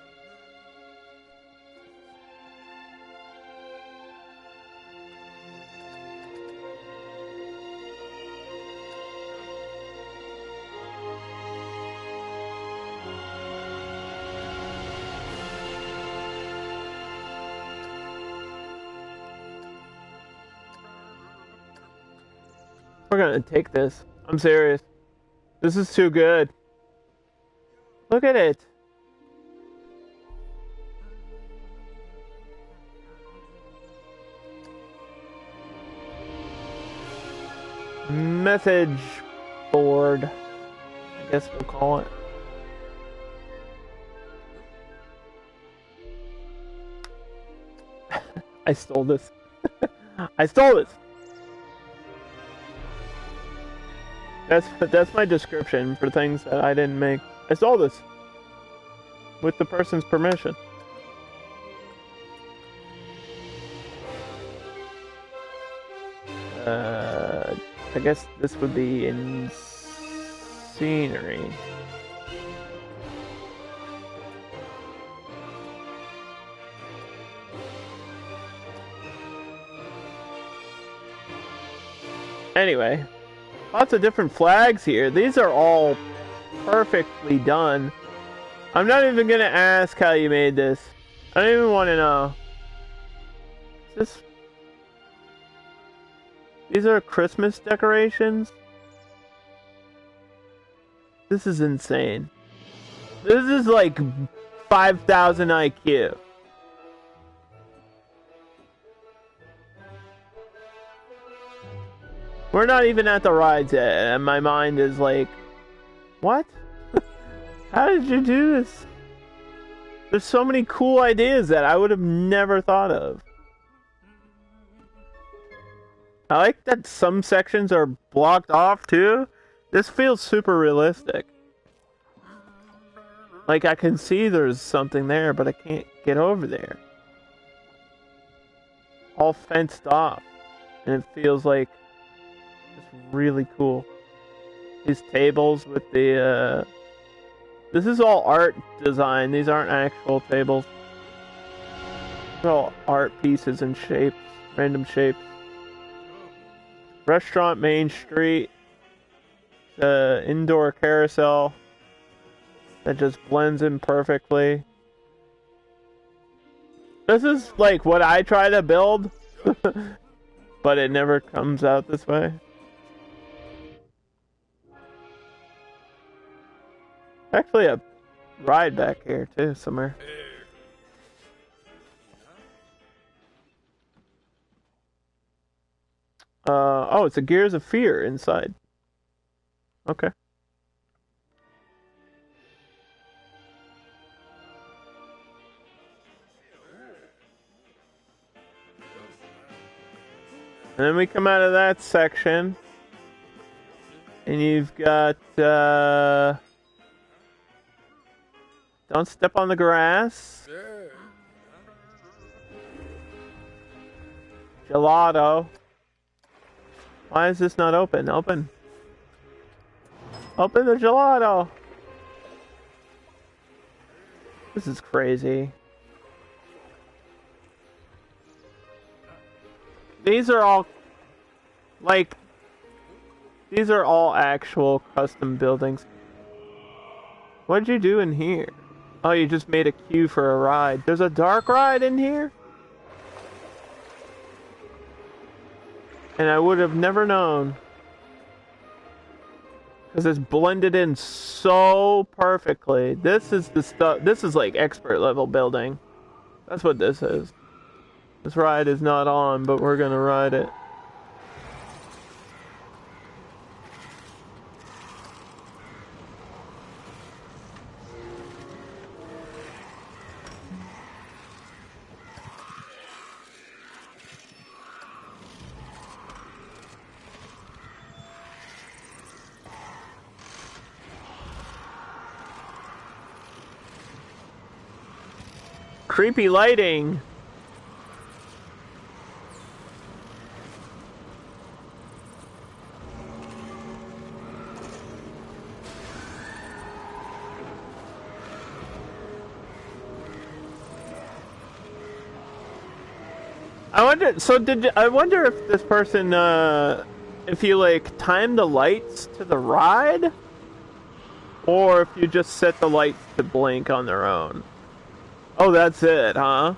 We're gonna take this. I'm serious. This is too good. Look at it. Message board, I guess we'll call it. I stole this. I stole this. That's my description for things that I didn't make. I stole this with the person's permission. I guess this would be in scenery. Anyway, lots of different flags here. These are all perfectly done. I'm not even gonna ask how you made this. I don't even want to know. These are Christmas decorations? This is insane. This is like 5,000 IQ. We're not even at the rides yet, and my mind is like, what? How did you do this? There's so many cool ideas that I would have never thought of. I like that some sections are blocked off too. This feels super realistic. Like I can see there's something there, but I can't get over there. All fenced off. And it feels like it's really cool. These tables with the this is all art design. These aren't actual tables. They're all art pieces and shapes, random shapes. Restaurant Main Street. The indoor carousel that just blends in perfectly. This is like what I try to build, but it never comes out this way. Actually, a ride back here too, somewhere. Oh, it's a Gears of Fear inside. Okay. And then we come out of that section, and you've got, don't step on the grass. Gelato. Why is this not open? Open. Open the gelato. This is crazy. These are all, like, these are all actual custom buildings. What'd you do in here? Oh, you just made a queue for a ride. There's a dark ride in here? And I would have never known. Because it's blended in so perfectly. This is the stuff, this is like expert level building. That's what this is. This ride is not on, but we're gonna ride it. creepy lighting. I wonder. So I wonder if this person, if you like time the lights to the ride, or if you just set the lights to blink on their own. Oh, that's it, huh?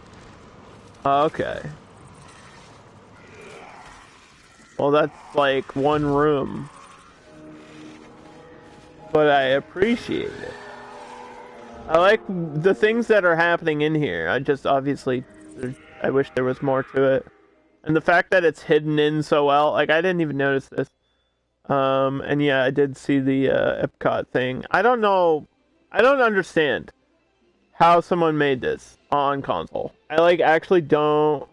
Okay. Well, that's like one room, but I appreciate it. I like the things that are happening in here. I just obviously, I wish there was more to it. And the fact that it's hidden in so well, like I didn't even notice this. And yeah, I did see the Epcot thing. I don't know, I don't understand how someone made this on console. I like actually don't,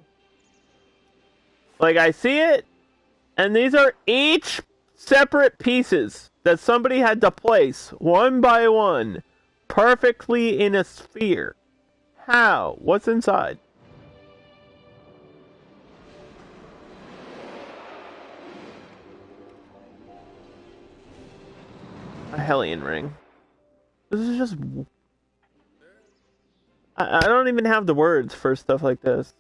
like I see it, and these are each separate pieces that somebody had to place one by one perfectly in a sphere. How? What's inside? A Hellion ring. This is just... I don't even have the words for stuff like this.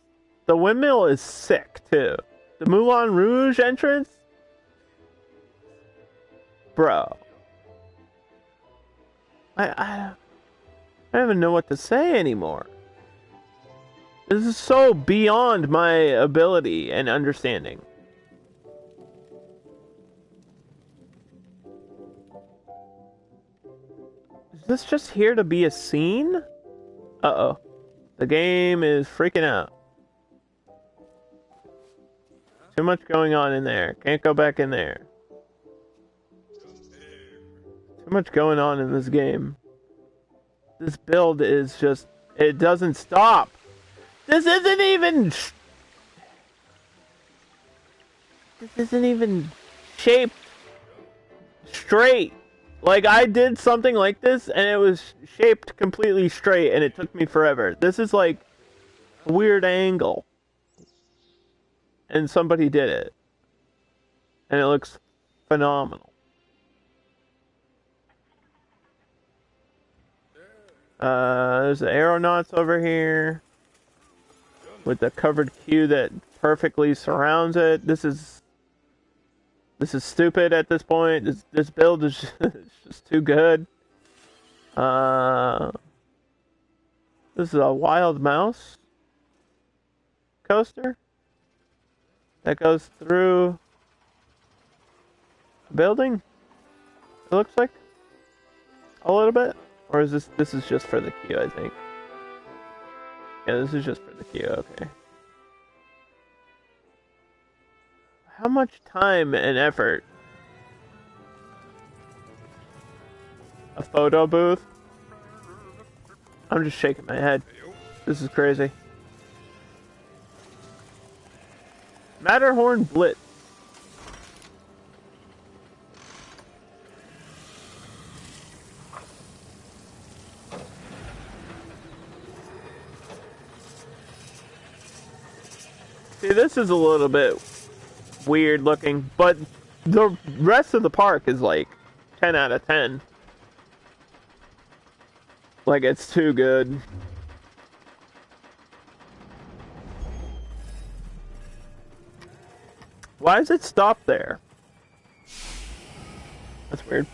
The windmill is sick, too. The Moulin Rouge entrance? Bro. I don't even know what to say anymore. This is so beyond my ability and understanding. Is this just here to be a scene? Uh-oh. The game is freaking out. Too much going on in there. Can't go back in there. Too much going on in this game. This build is just... It doesn't stop. This isn't even... This isn't even shaped straight. Like, I did something like this, and it was shaped completely straight, and it took me forever. This is, like, a weird angle. And somebody did it. And it looks phenomenal. There's the aeronauts over here. With the covered queue that perfectly surrounds it. This is stupid at this point. This build is just too good. This is a wild mouse coaster that goes through a building. It looks like a little bit, or is this is just for the queue? I think. Yeah, this is just for the queue. Okay. How much time and effort? A photo booth? I'm just shaking my head. This is crazy. Matterhorn Blitz. See, this is a little bit weird looking, but the rest of the park is like 10 out of 10. Like, it's too good. Why does it stop there? That's weird.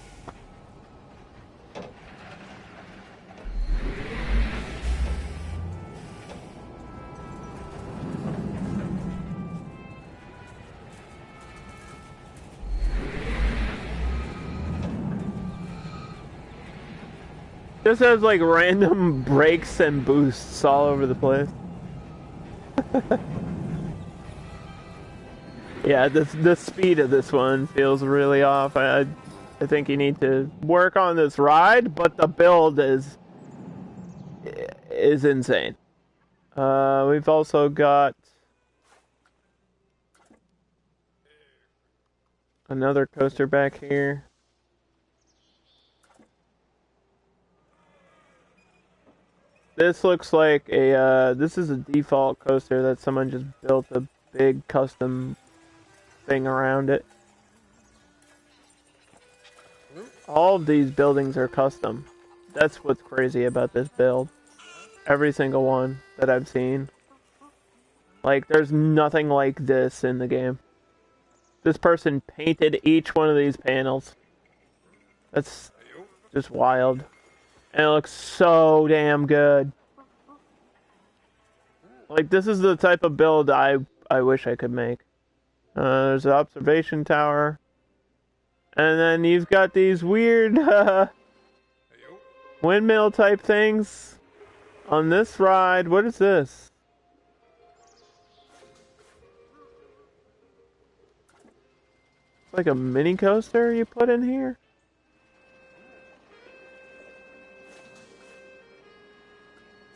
This has like random brakes and boosts all over the place. Yeah, the speed of this one feels really off. I think you need to work on this ride, but the build is insane. We've also got another coaster back here. This looks like a, this is a default coaster that someone just built a big custom thing around it. All of these buildings are custom. That's what's crazy about this build. Every single one that I've seen. Like, there's nothing like this in the game. This person painted each one of these panels. That's just wild. And it looks so damn good. Like, this is the type of build I wish I could make. There's an observation tower. And then you've got these weird windmill type things on this ride. What is this? It's like a mini coaster you put in here?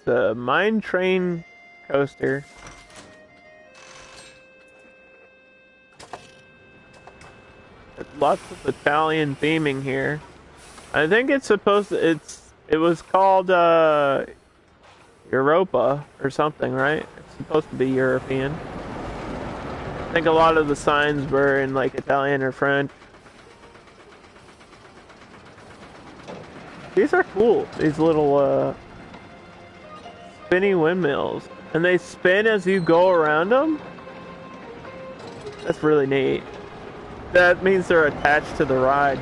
The Mine Train coaster. Lots of Italian theming here. I think it's supposed to, it was called Europa or something, right? It's supposed to be European. I think a lot of the signs were in like Italian or French. These are cool. These little spinny windmills. And they spin as you go around them? That's really neat. That means they're attached to the ride.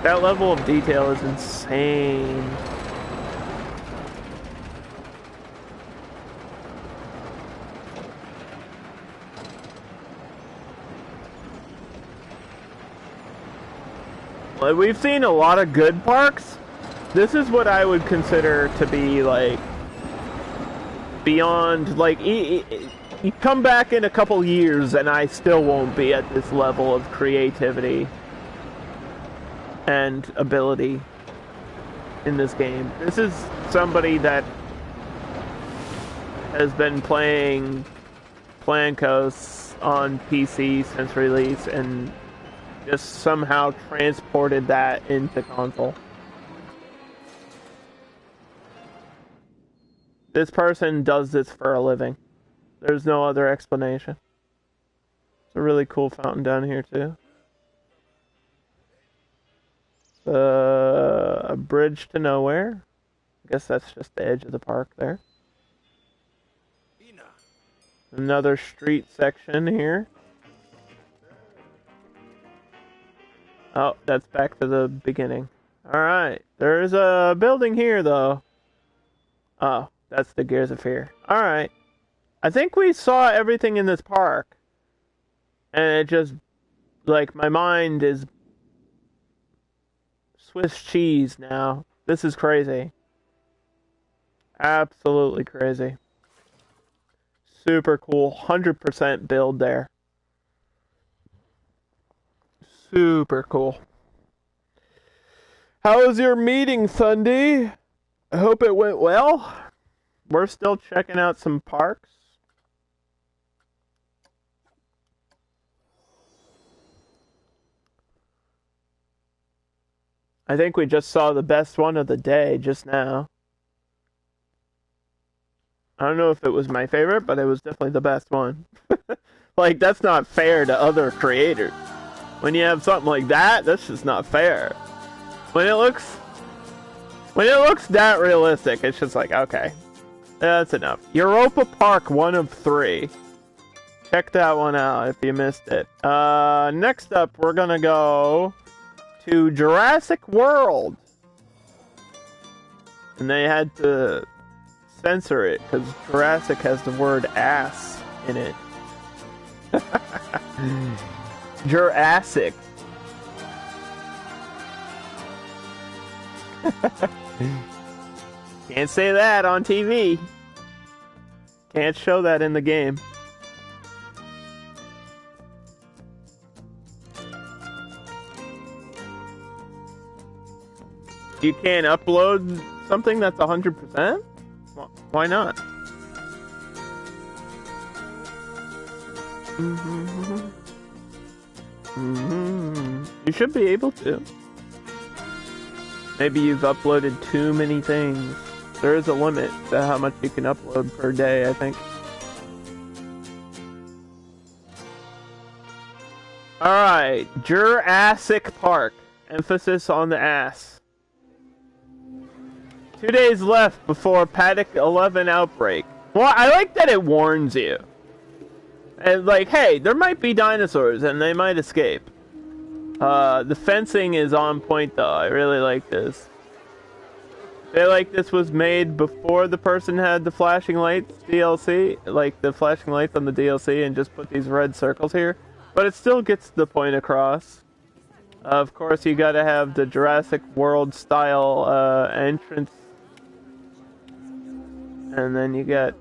That level of detail is insane. Like, we've seen a lot of good parks. This is what I would consider to be like beyond, like, you come back in a couple years and I still won't be at this level of creativity and ability in this game. This is somebody that has been playing Plan Coasts on PC since release and just somehow transported that into console. This person does this for a living. There's no other explanation. It's a really cool fountain down here too. A bridge to nowhere. I guess that's just the edge of the park there. Another street section here. Oh, that's back to the beginning. Alright, there's a building here though. Oh, that's the Gears of Fear. Alright. I think we saw everything in this park. And it just, like, my mind is Swiss cheese now. This is crazy. Absolutely crazy. Super cool. 100% build there. Super cool. How was your meeting, Thundy? I hope it went well. We're still checking out some parks. I think we just saw the best one of the day just now. I don't know if it was my favorite, but it was definitely the best one. Like, that's not fair to other creators. When you have something like that, that's just not fair. When it looks that realistic, it's just like, okay, that's enough. Europa Park 1 of 3. Check that one out if you missed it. Next up, we're gonna go to Jurassic World. And they had to censor it because Jurassic has the word ass in it. Jurassic. Can't say that on TV. Can't show that in the game. You can't upload something that's 100%? Why not? You should be able to. Maybe you've uploaded too many things. There is a limit to how much you can upload per day, I think. Alright, Jurassic Park. Emphasis on the ass. 2 days left before Paddock 11 outbreak. Well, I like that it warns you. And like, hey, there might be dinosaurs and they might escape. The fencing is on point though. I really like this. I feel like this was made before the person had the flashing lights DLC, like the flashing lights on the DLC, and just put these red circles here. But it still gets the point across. Of course, you gotta have the Jurassic World style entrance. And then you got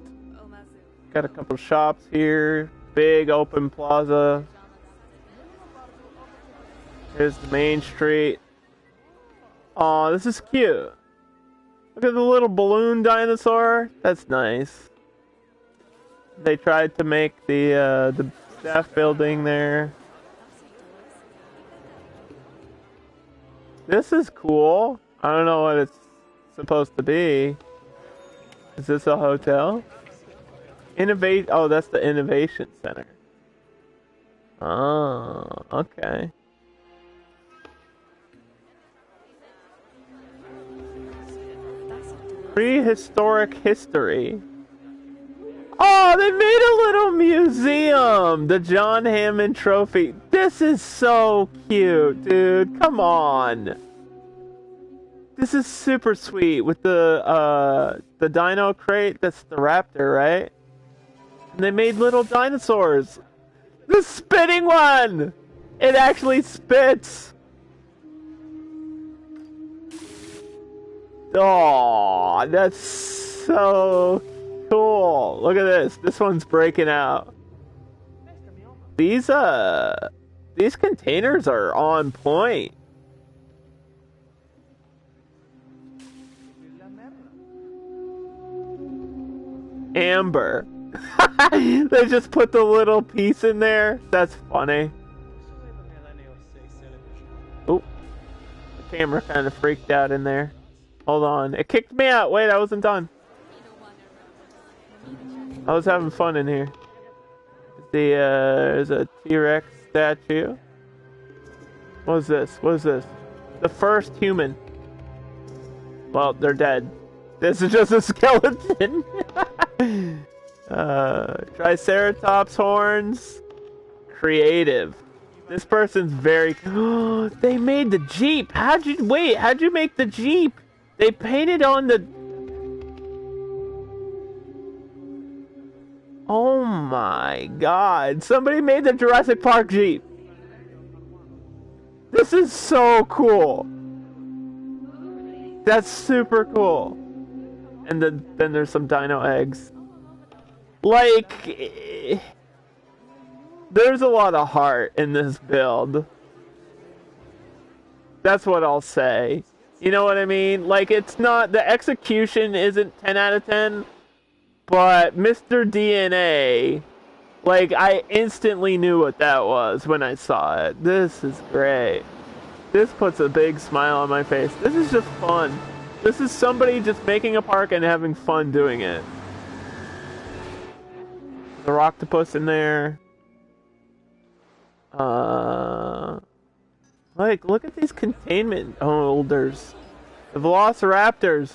a couple shops here. Big open plaza. Here's the main street. Aw, this is cute. Look at the little balloon dinosaur. That's nice. They tried to make the staff building there. This is cool. I don't know what it's supposed to be. Is this a hotel? Innovate. Oh, that's the Innovation Center. Oh, okay. Prehistoric history. Oh, they made a little museum! The John Hammond Trophy. This is so cute, dude. Come on. This is super sweet with the dino crate. That's the raptor, right? And they made little dinosaurs. The spitting one! It actually spits! Oh, that's so cool. Look at this. This one's breaking out. These containers are on point. Amber. They just put the little piece in there. That's funny. Oh, the camera kind of freaked out in there. Hold on. It kicked me out. Wait, I wasn't done. I was having fun in here. There's a T-Rex statue. What is this? What is this? The first human. Well, they're dead. This is just a skeleton. Triceratops horns. Creative. This person's very... They made the Jeep. How'd you make the Jeep? They painted on the... Oh my god. Somebody made the Jurassic Park Jeep. This is so cool. That's super cool. And then there's some dino eggs. Like... There's a lot of heart in this build. That's what I'll say. You know what I mean? Like, it's not... The execution isn't 10 out of 10. But Mr. DNA... Like, I instantly knew what that was when I saw it. This is great. This puts a big smile on my face. This is just fun. This is somebody just making a park and having fun doing it. The Rocktopus in there. Like, look at these containment holders. The Velociraptors.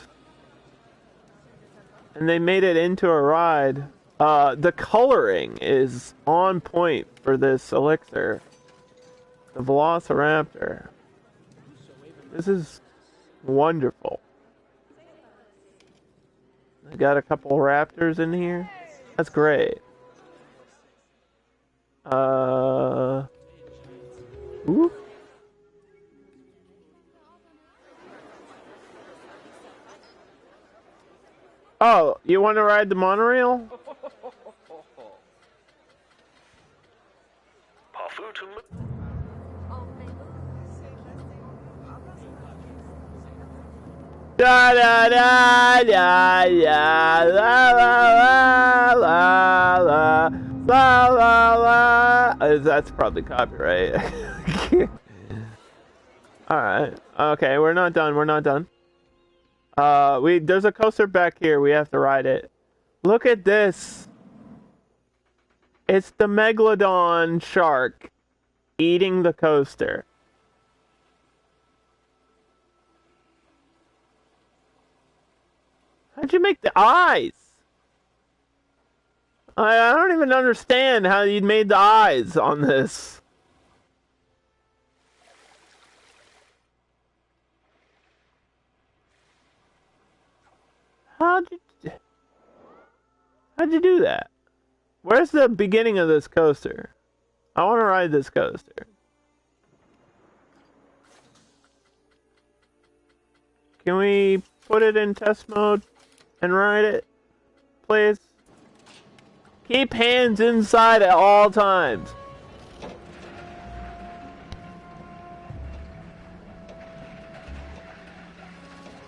And they made it into a ride. The coloring is on point for this elixir. The Velociraptor. This is wonderful. I got a couple raptors in here. That's great. Ooh. Oh, you want to ride the monorail? Da da da da da la la la la la la la. That's probably copyright. All right. Okay, we're not done. We're not done. There's a coaster back here. We have to ride it. Look at this. It's the Megalodon shark eating the coaster. How'd you make the eyes? I don't even understand how you made the eyes on this. How'd you do that? Where's the beginning of this coaster? I want to ride this coaster. Can we put it in test mode and ride it, please? Keep hands inside at all times.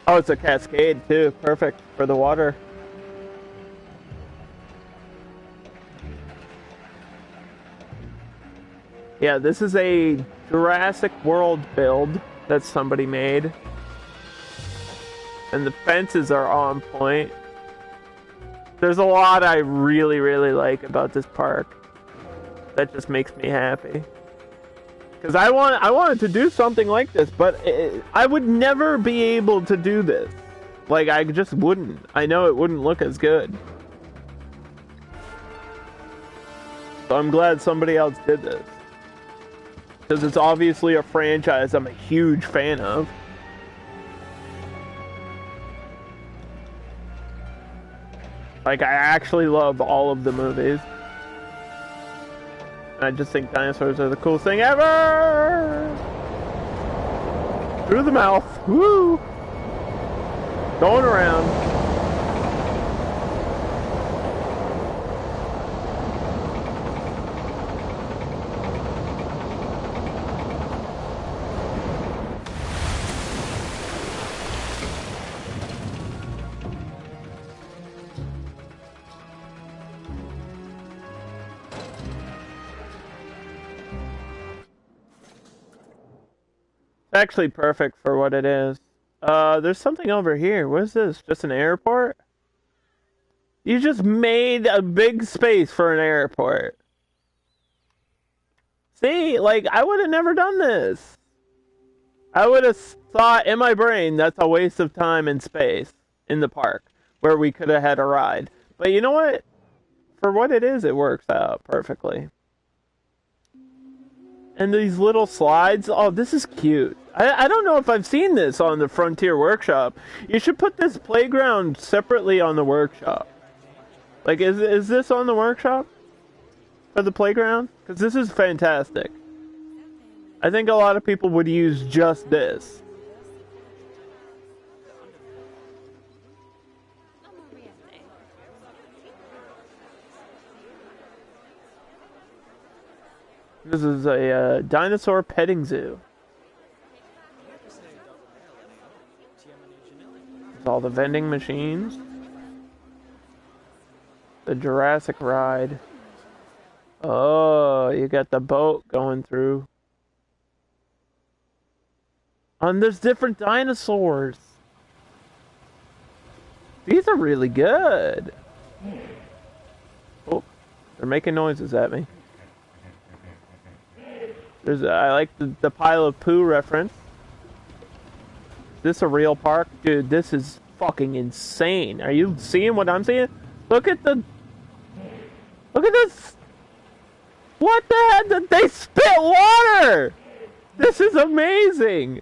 Oh, it's a cascade too. Perfect for the water. Yeah, this is a Jurassic World build that somebody made. And the fences are on point. There's a lot I really, really like about this park. That just makes me happy. Because I wanted to do something like this, but I would never be able to do this. Like, I just wouldn't. I know it wouldn't look as good. So I'm glad somebody else did this. Because it's obviously a franchise I'm a huge fan of. Like, I actually love all of the movies. And I just think dinosaurs are the coolest thing ever! Through the mouth. Woo! Going around. Actually perfect for what it is. There's something over here. What is this? Just an airport? You just made a big space for an airport. See, like, I would have never done this. I would have thought in my brain that's a waste of time and space in the park where we could have had a ride. But you know what? For what it is, it works out perfectly. And these little slides. Oh, this is cute. I don't know if I've seen this on the Frontier Workshop. You should put this playground separately on the workshop. Like, is this on the workshop? For the playground? Because this is fantastic. I think a lot of people would use just this. This is a dinosaur petting zoo. There's all the vending machines. The Jurassic ride. Oh, you got the boat going through. And there's different dinosaurs. These are really good. Oh, they're making noises at me. I like the pile of poo reference. Is this a real park? Dude, this is fucking insane. Are you seeing what I'm seeing? Look at this. What the heck? Did they spit water? This is amazing.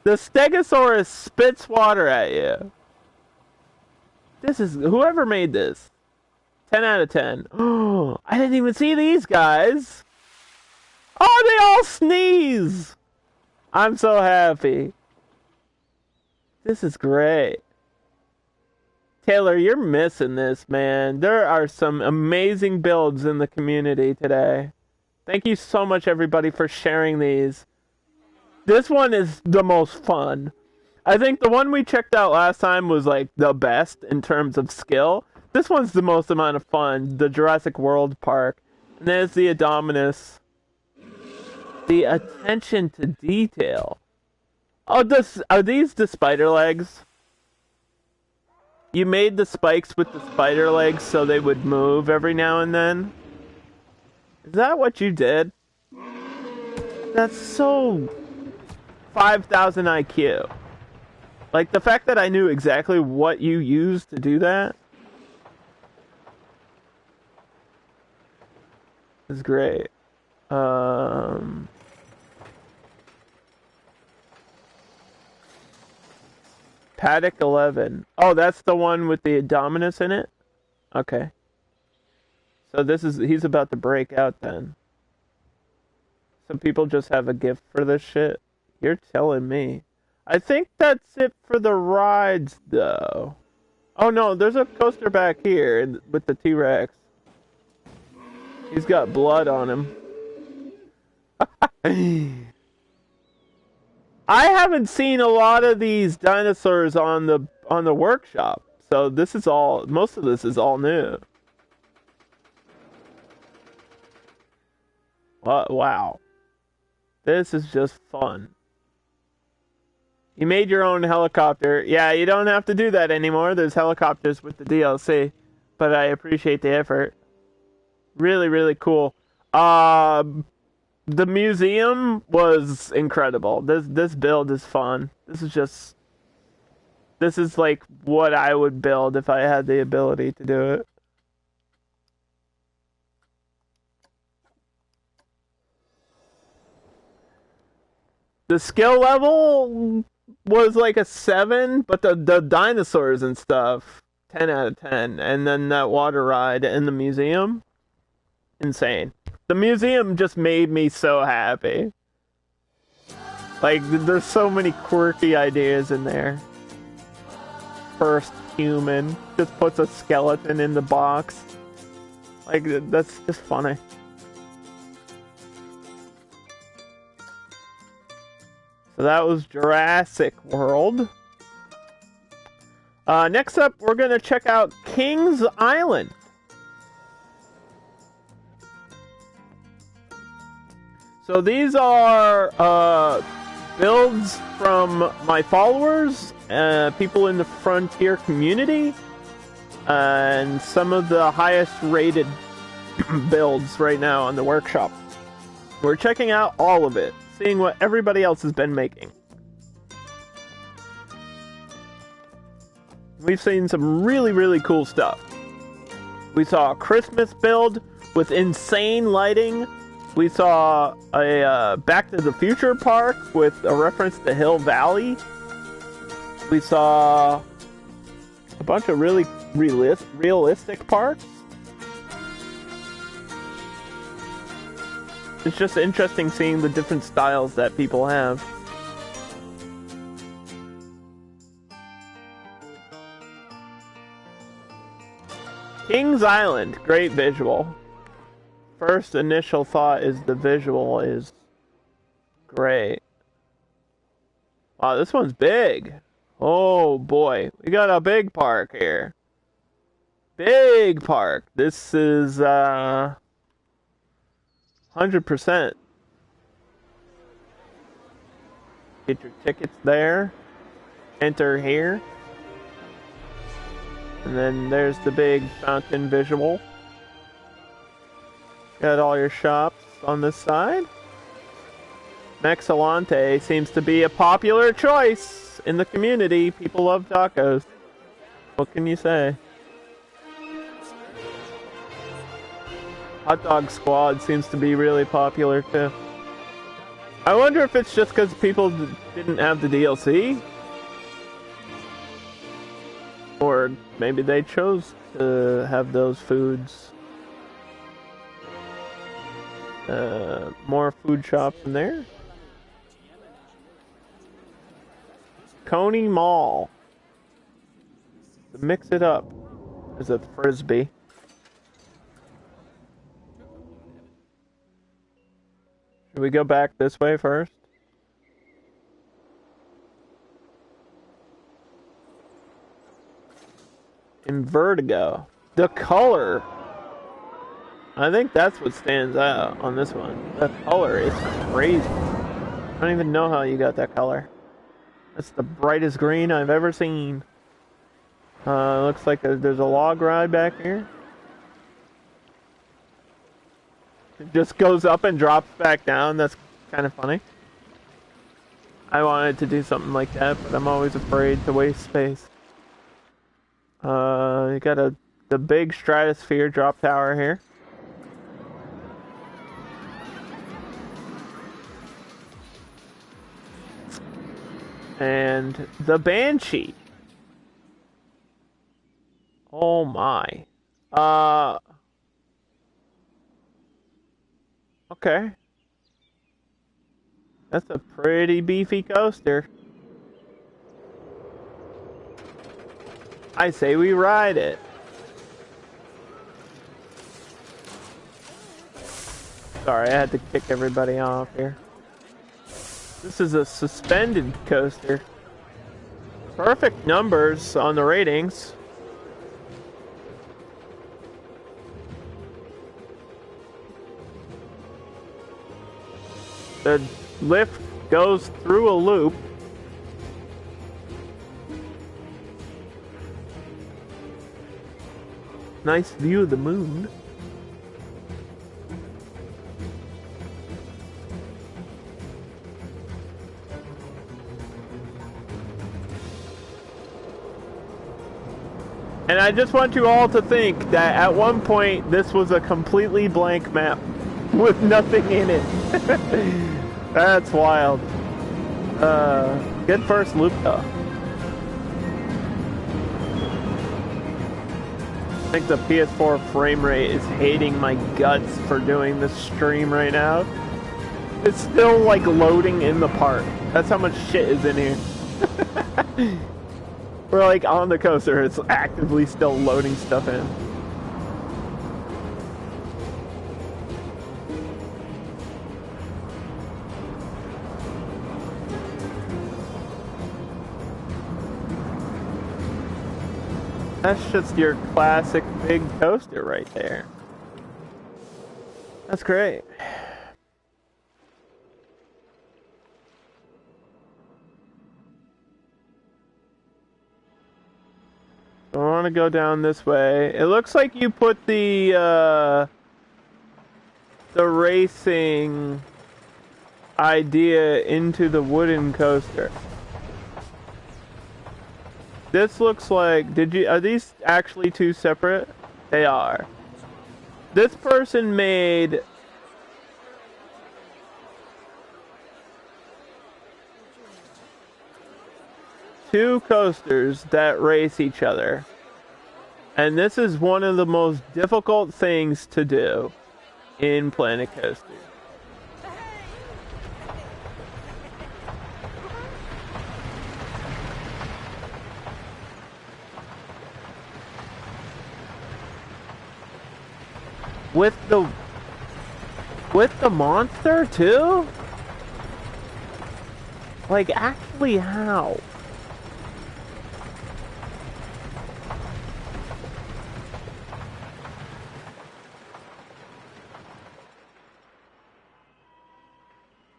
The Stegosaurus spits water at you. This is, whoever made this. 10 out of 10. Oh, I didn't even see these guys. Oh, they all sneeze! I'm so happy. This is great. Taylor, you're missing this, man. There are some amazing builds in the community today. Thank you so much, everybody, for sharing these. This one is the most fun. I think the one we checked out last time was, like, the best in terms of skill. This one's the most amount of fun. The Jurassic World Park. And there's the Indominus. The attention to detail. Oh, are these the spider legs? You made the spikes with the spider legs so they would move every now and then? Is that what you did? That's so 5,000 IQ. Like, the fact that I knew exactly what you used to do that is great. Paddock 11. Oh, that's the one with the Dominus in it? Okay. So he's about to break out then. Some people just have a gift for this shit. You're telling me. I think that's it for the rides, though. Oh no, there's a coaster back here with the T-Rex. He's got blood on him. I haven't seen a lot of these dinosaurs on the workshop, so most of this is all new. Wow. This is just fun. You made your own helicopter. Yeah, you don't have to do that anymore. There's helicopters with the DLC, but I appreciate the effort. Really, really cool. The museum was incredible. This build is fun. This is like what I would build if I had the ability to do it. The skill level was like a 7, but the dinosaurs and stuff, 10 out of 10. And then that water ride in the museum, insane. The museum just made me so happy. Like, there's so many quirky ideas in there. First human just puts a skeleton in the box. Like, that's just funny. So that was Jurassic World. Next up, we're going to check out Kings Island. So these are builds from my followers, people in the Frontier community, and some of the highest rated builds right now on the workshop. We're checking out all of it, seeing what everybody else has been making. We've seen some really, really cool stuff. We saw a Christmas build with insane lighting. We saw a Back to the Future park with a reference to Hill Valley. We saw a bunch of really realistic parks. It's just interesting seeing the different styles that people have. Kings Island, great visual. First initial thought is the visual is great. Wow, this one's big. Oh boy, we got a big park here. Big park. This is 100%. Get your tickets there. Enter here. And then there's the big fountain visual. Got all your shops on this side. Mexilante seems to be a popular choice in the community. People love tacos. What can you say? Hot Dog Squad seems to be really popular too. I wonder if it's just because people didn't have the DLC? Or maybe they chose to have those foods. More food shops in there. Coney Mall. To mix it up. There's a Frisbee. Should we go back this way first? In Vertigo. The color. I think that's what stands out on this one. The color is crazy. I don't even know how you got that color. That's the brightest green I've ever seen. Looks like there's a log ride back here. It just goes up and drops back down. That's kind of funny. I wanted to do something like that, but I'm always afraid to waste space. You got the big stratosphere drop tower here. And the Banshee. Oh my. Okay. That's a pretty beefy coaster. I say we ride it. Sorry, I had to kick everybody off here. This is a suspended coaster. Perfect numbers on the ratings. The lift goes through a loop. Nice view of the moon. And I just want you all to think that at one point this was a completely blank map with nothing in it. That's wild. Good first loop though. I think the PS4 frame rate is hating my guts for doing this stream right now. It's still like loading in the park. That's how much shit is in here. We're like on the coaster, it's actively still loading stuff in. That's just your classic big coaster right there. That's great. I want to go down this way. It looks like you put the racing idea into the wooden coaster. This looks like, are these actually two separate? They are. This person made two coasters that race each other. And this is one of the most difficult things to do in Planet Coaster. With the monster too? Like, actually how?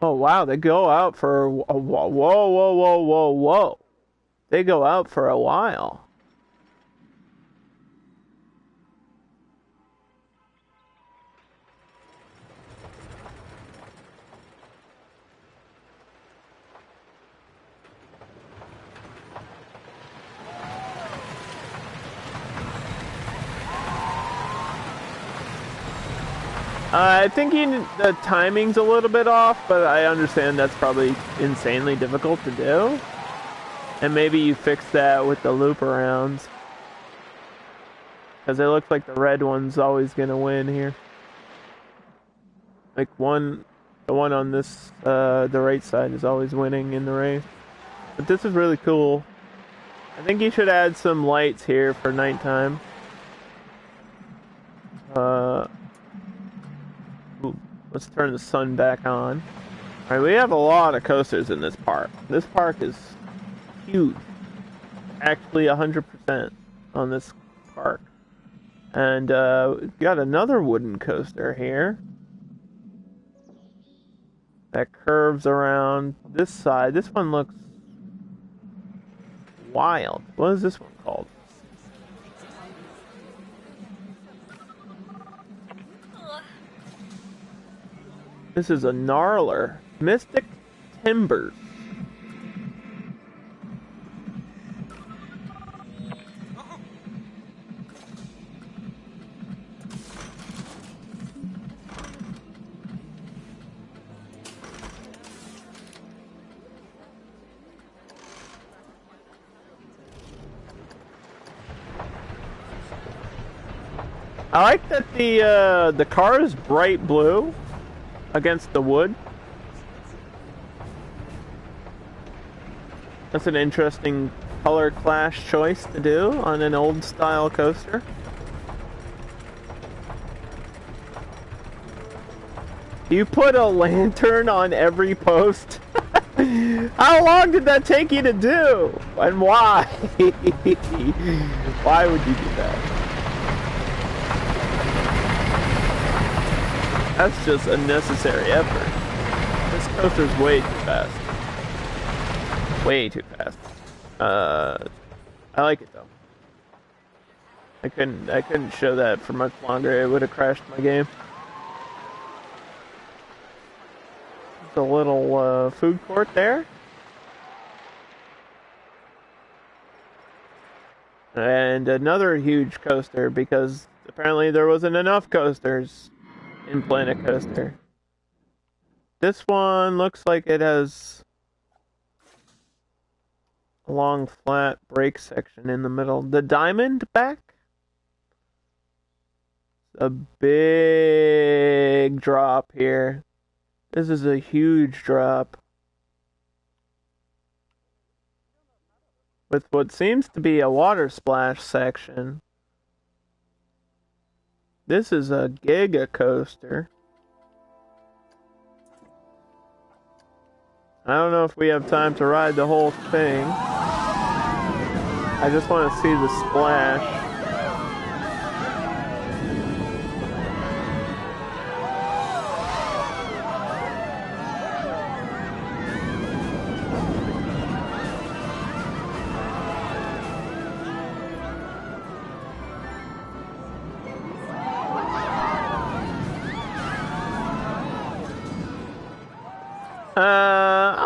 Oh wow, they go out for a whoa. They go out for a while. I think the timing's a little bit off, but I understand that's probably insanely difficult to do. And maybe you fix that with the loop arounds. Because it looks like the red one's always going to win here. Like the one on this, the right side is always winning in the race. But this is really cool. I think you should add some lights here for nighttime. Let's turn the sun back on. Alright, we have a lot of coasters in this park. This park is huge. Actually 100% on this park. And we've got another wooden coaster here that curves around this side. This one looks wild. What is this one called? This is a gnarler. Mystic Timbers. I like that the car is bright blue against the wood. That's an interesting color clash choice to do on an old style coaster. You put a lantern on every post? How long did that take you to do? And why? Why would you do that? That's just unnecessary effort. This coaster's way too fast. Way too fast. I like it though. I couldn't show that for much longer. It would have crashed my game. There's a little food court there. And another huge coaster because apparently there wasn't enough coasters in Planet Coaster. This one looks like it has a long flat brake section in the middle. The Diamondback? A big drop here. This is a huge drop. With what seems to be a water splash section. This is a Giga Coaster. I don't know if we have time to ride the whole thing. I just want to see the splash.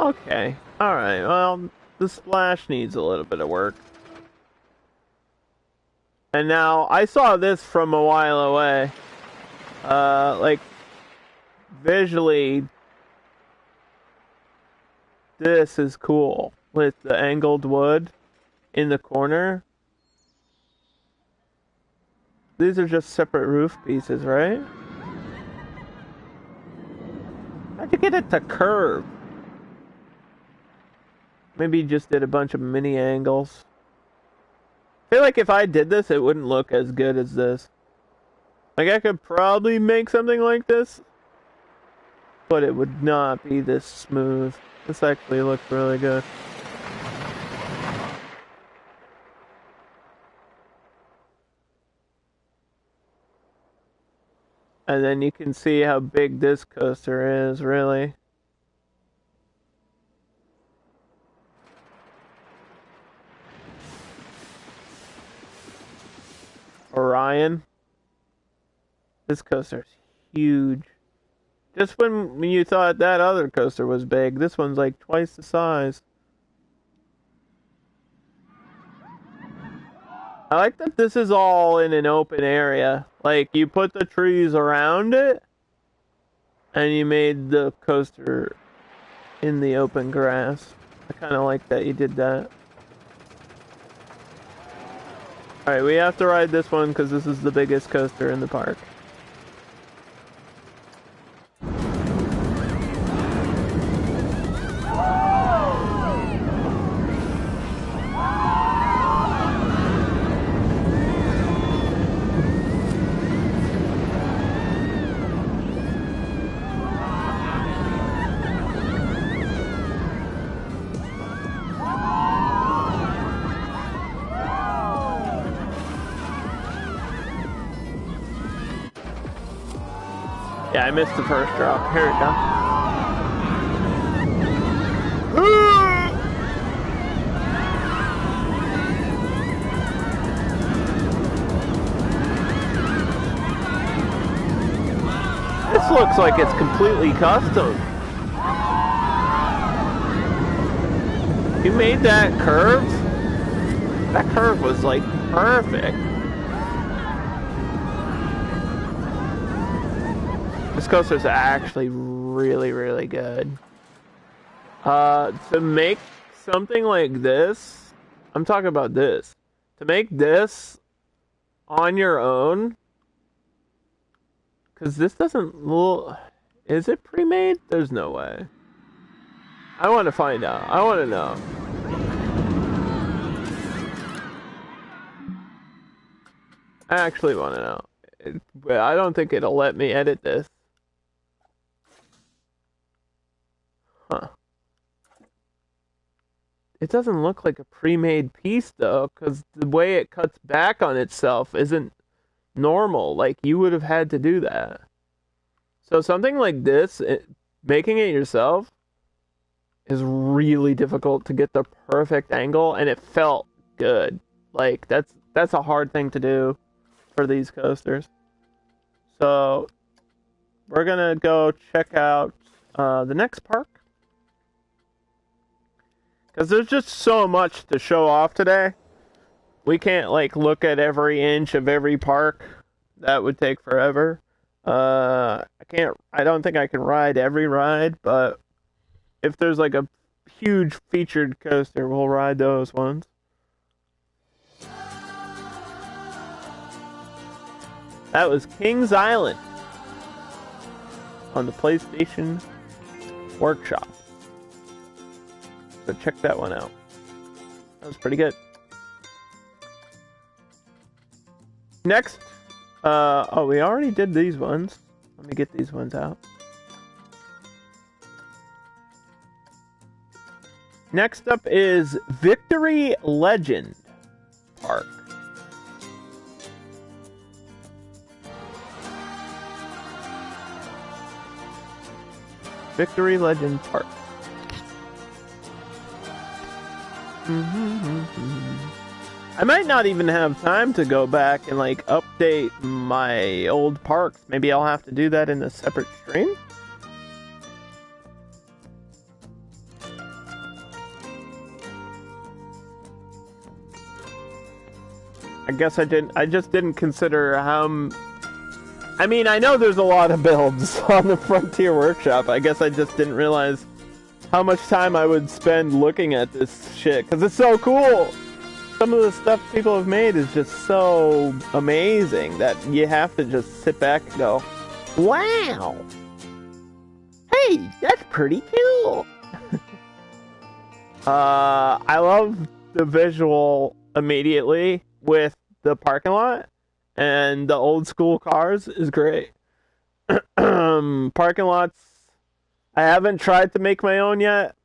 Okay. Alright, well, the splash needs a little bit of work. And now, I saw this from a while away. Like, visually, this is cool. With the angled wood in the corner. These are just separate roof pieces, right? How'd you get it to curve? Maybe you just did a bunch of mini angles. I feel like if I did this, it wouldn't look as good as this. Like, I could probably make something like this, but it would not be this smooth. This actually looks really good. And then you can see how big this coaster is, really. Orion. This coaster's huge. Just when you thought that other coaster was big, this one's like twice the size. I like that this is all in an open area. Like, you put the trees around it, and you made the coaster in the open grass. I kind of like that you did that. Alright, we have to ride this one because this is the biggest coaster in the park. Yeah, I missed the first drop. Here we go. This looks looks like it's completely custom. You made that curve? That curve was like perfect. This coaster's actually really, really good. To make something like this, I'm talking about this. To make this on your own, because this doesn't look... Is it pre-made? There's no way. I want to find out. I want to know. I actually want to know. But I don't think it'll let me edit this. Huh. It doesn't look like a pre-made piece, though, because the way it cuts back on itself isn't normal. Like, you would have had to do that. So something like this, making it yourself, is really difficult to get the perfect angle, and it felt good. Like, that's a hard thing to do for these coasters. So, we're gonna go check out the next park. Because there's just so much to show off today. We can't, like, look at every inch of every park. That would take forever. I don't think I can ride every ride, but if there's, like, a huge featured coaster, we'll ride those ones. That was Kings Island on the PlayStation Workshop. So check that one out. That was pretty good. Next, oh, we already did these ones. Let me get these ones out. Next up is Victory Legend Park. Victory Legend Park. I might not even have time to go back and like update my old parks. Maybe I'll have to do that in a separate stream. I guess I just didn't consider how... I mean, I know there's a lot of builds on the Frontier Workshop. I guess I just didn't realize how much time I would spend looking at this shit, because it's so cool. Some of the stuff people have made is just so amazing that you have to just sit back and go, wow! Hey, that's pretty cool! I love the visual immediately with the parking lot, and the old school cars is great. Parking lots, I haven't tried to make my own yet.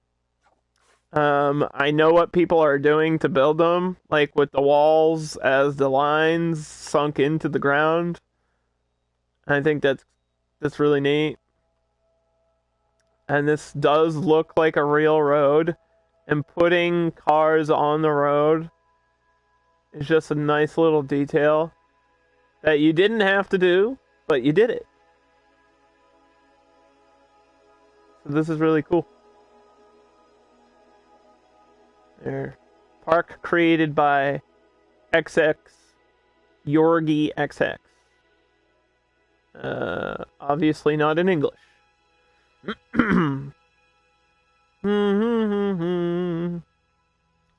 I know what people are doing to build them, like with the walls as the lines sunk into the ground. I think that's really neat. And this does look like a real road, and putting cars on the road is just a nice little detail that you didn't have to do, but you did it. So this is really cool. There. Park created by XX Yorgi XX. Obviously not in English.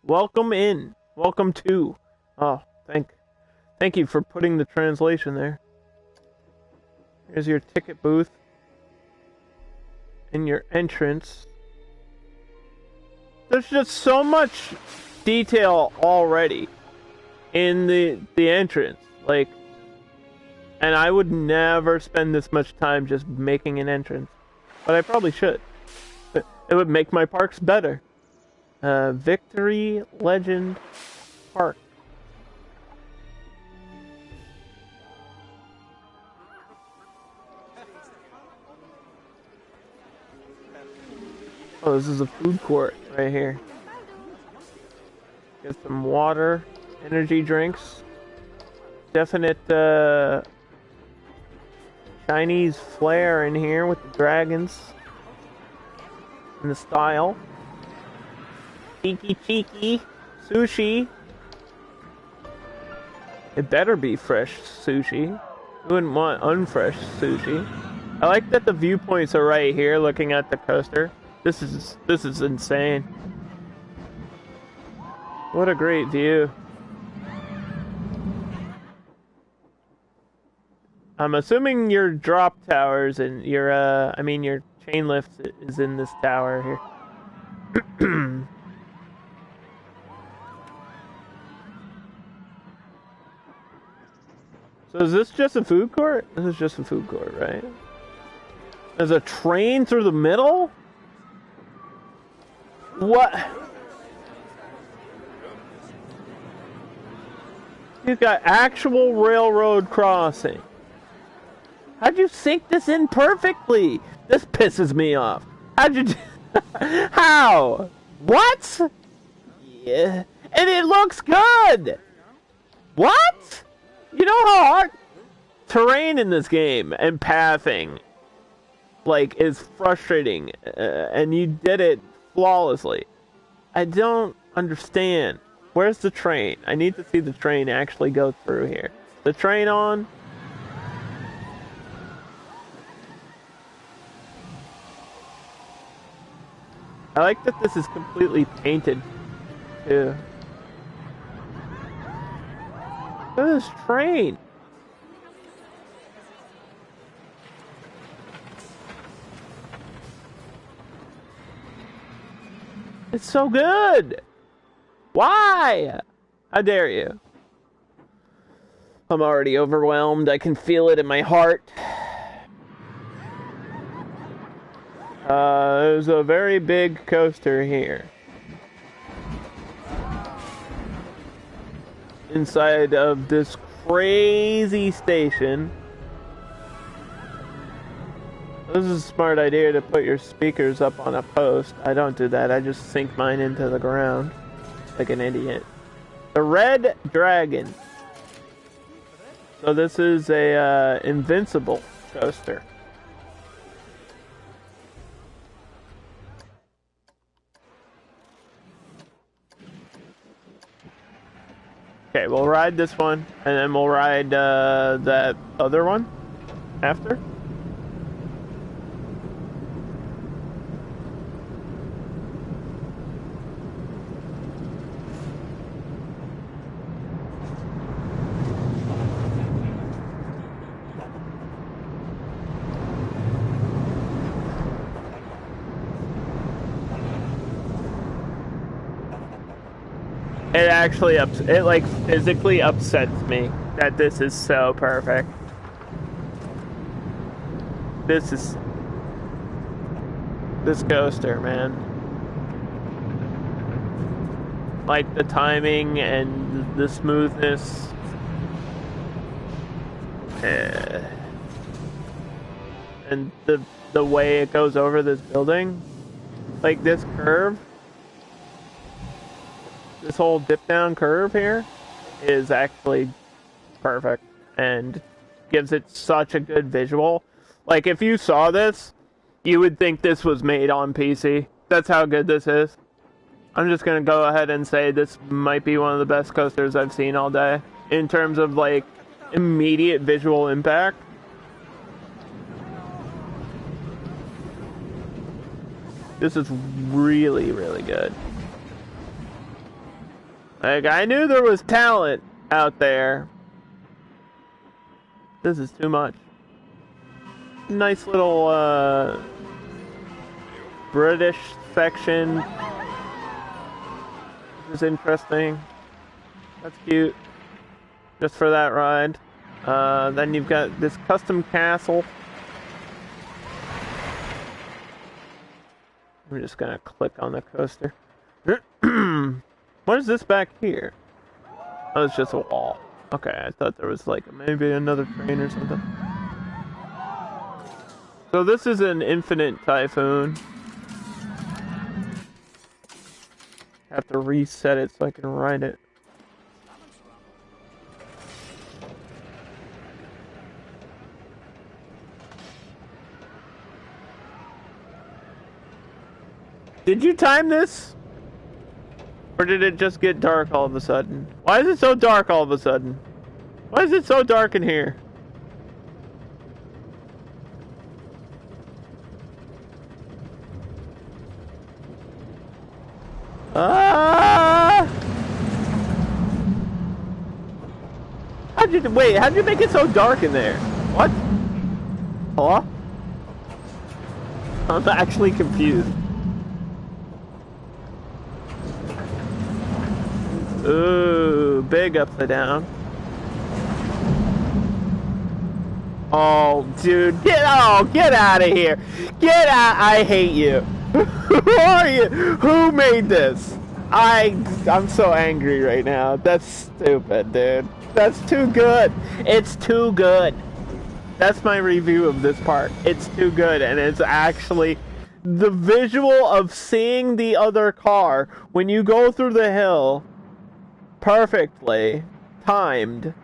Welcome in. Welcome to. Oh, thank you for putting the translation there. Here's your ticket booth and your entrance. There's just so much detail already in the entrance, like, and I would never spend this much time just making an entrance, but I probably should. It would make my parks better. Victory Legend Park. Oh, this is a food court right here. Get some water, energy drinks. Definite Chinese flair in here with the dragons. And the style. Cheeky cheeky. Sushi. It better be fresh sushi. You wouldn't want unfresh sushi. I like that the viewpoints are right here looking at the coaster. This is insane. What a great view. I'm assuming your drop towers and your your chain lift is in this tower here. So is this just a food court? This is just a food court, right? There's a train through the middle? What? You've got actual railroad crossing. How'd you sink this in perfectly? This pisses me off. How'd you do... How? What? Yeah. And it looks good! What? You know how hard terrain in this game and pathing like is frustrating, and you did it flawlessly. I don't understand. Where's the train? I need to see the train actually go through here. The train on? I like that this is completely painted too. Look at this train. It's so good. Why? How dare you? I'm already overwhelmed. I can feel it in my heart. There's a very big coaster here. Inside of this crazy station. This is a smart idea to put your speakers up on a post. I don't do that. I just sink mine into the ground like an idiot. The Red Dragon. So this is a invincible coaster. Okay, we'll ride this one, and then we'll ride that other one after. It actually it like physically upsets me that this is so perfect. This coaster, man. Like the timing and the smoothness. And the way it goes over this building. Like this curve. This whole dip down curve here is actually perfect and gives it such a good visual. Like if you saw this, you would think this was made on PC. That's how good this is. I'm just gonna go ahead and say this might be one of the best coasters I've seen all day in terms of like immediate visual impact. This is really, really good. Like, I knew there was talent out there. This is too much. Nice little, British section. This is interesting. That's cute. Just for that ride. Then you've got this custom castle. I'm just gonna click on the coaster. What is this back here? Oh, it's just a wall. Okay, I thought there was like maybe another train or something. So this is an infinite typhoon. Have to reset it so I can ride it. Did you time this? Or did it just get dark all of a sudden? Why is it so dark all of a sudden? Why is it so dark in here? Ah! How'd you make it so dark in there? What? Hello? I'm actually confused. Ooh, big upside down. Oh, dude, get out of here. Get out. I hate you. Who are you? Who made this? I'm so angry right now. That's stupid, dude. That's too good. It's too good. That's my review of this part. It's too good, and it's actually the visual of seeing the other car when you go through the hill, perfectly timed.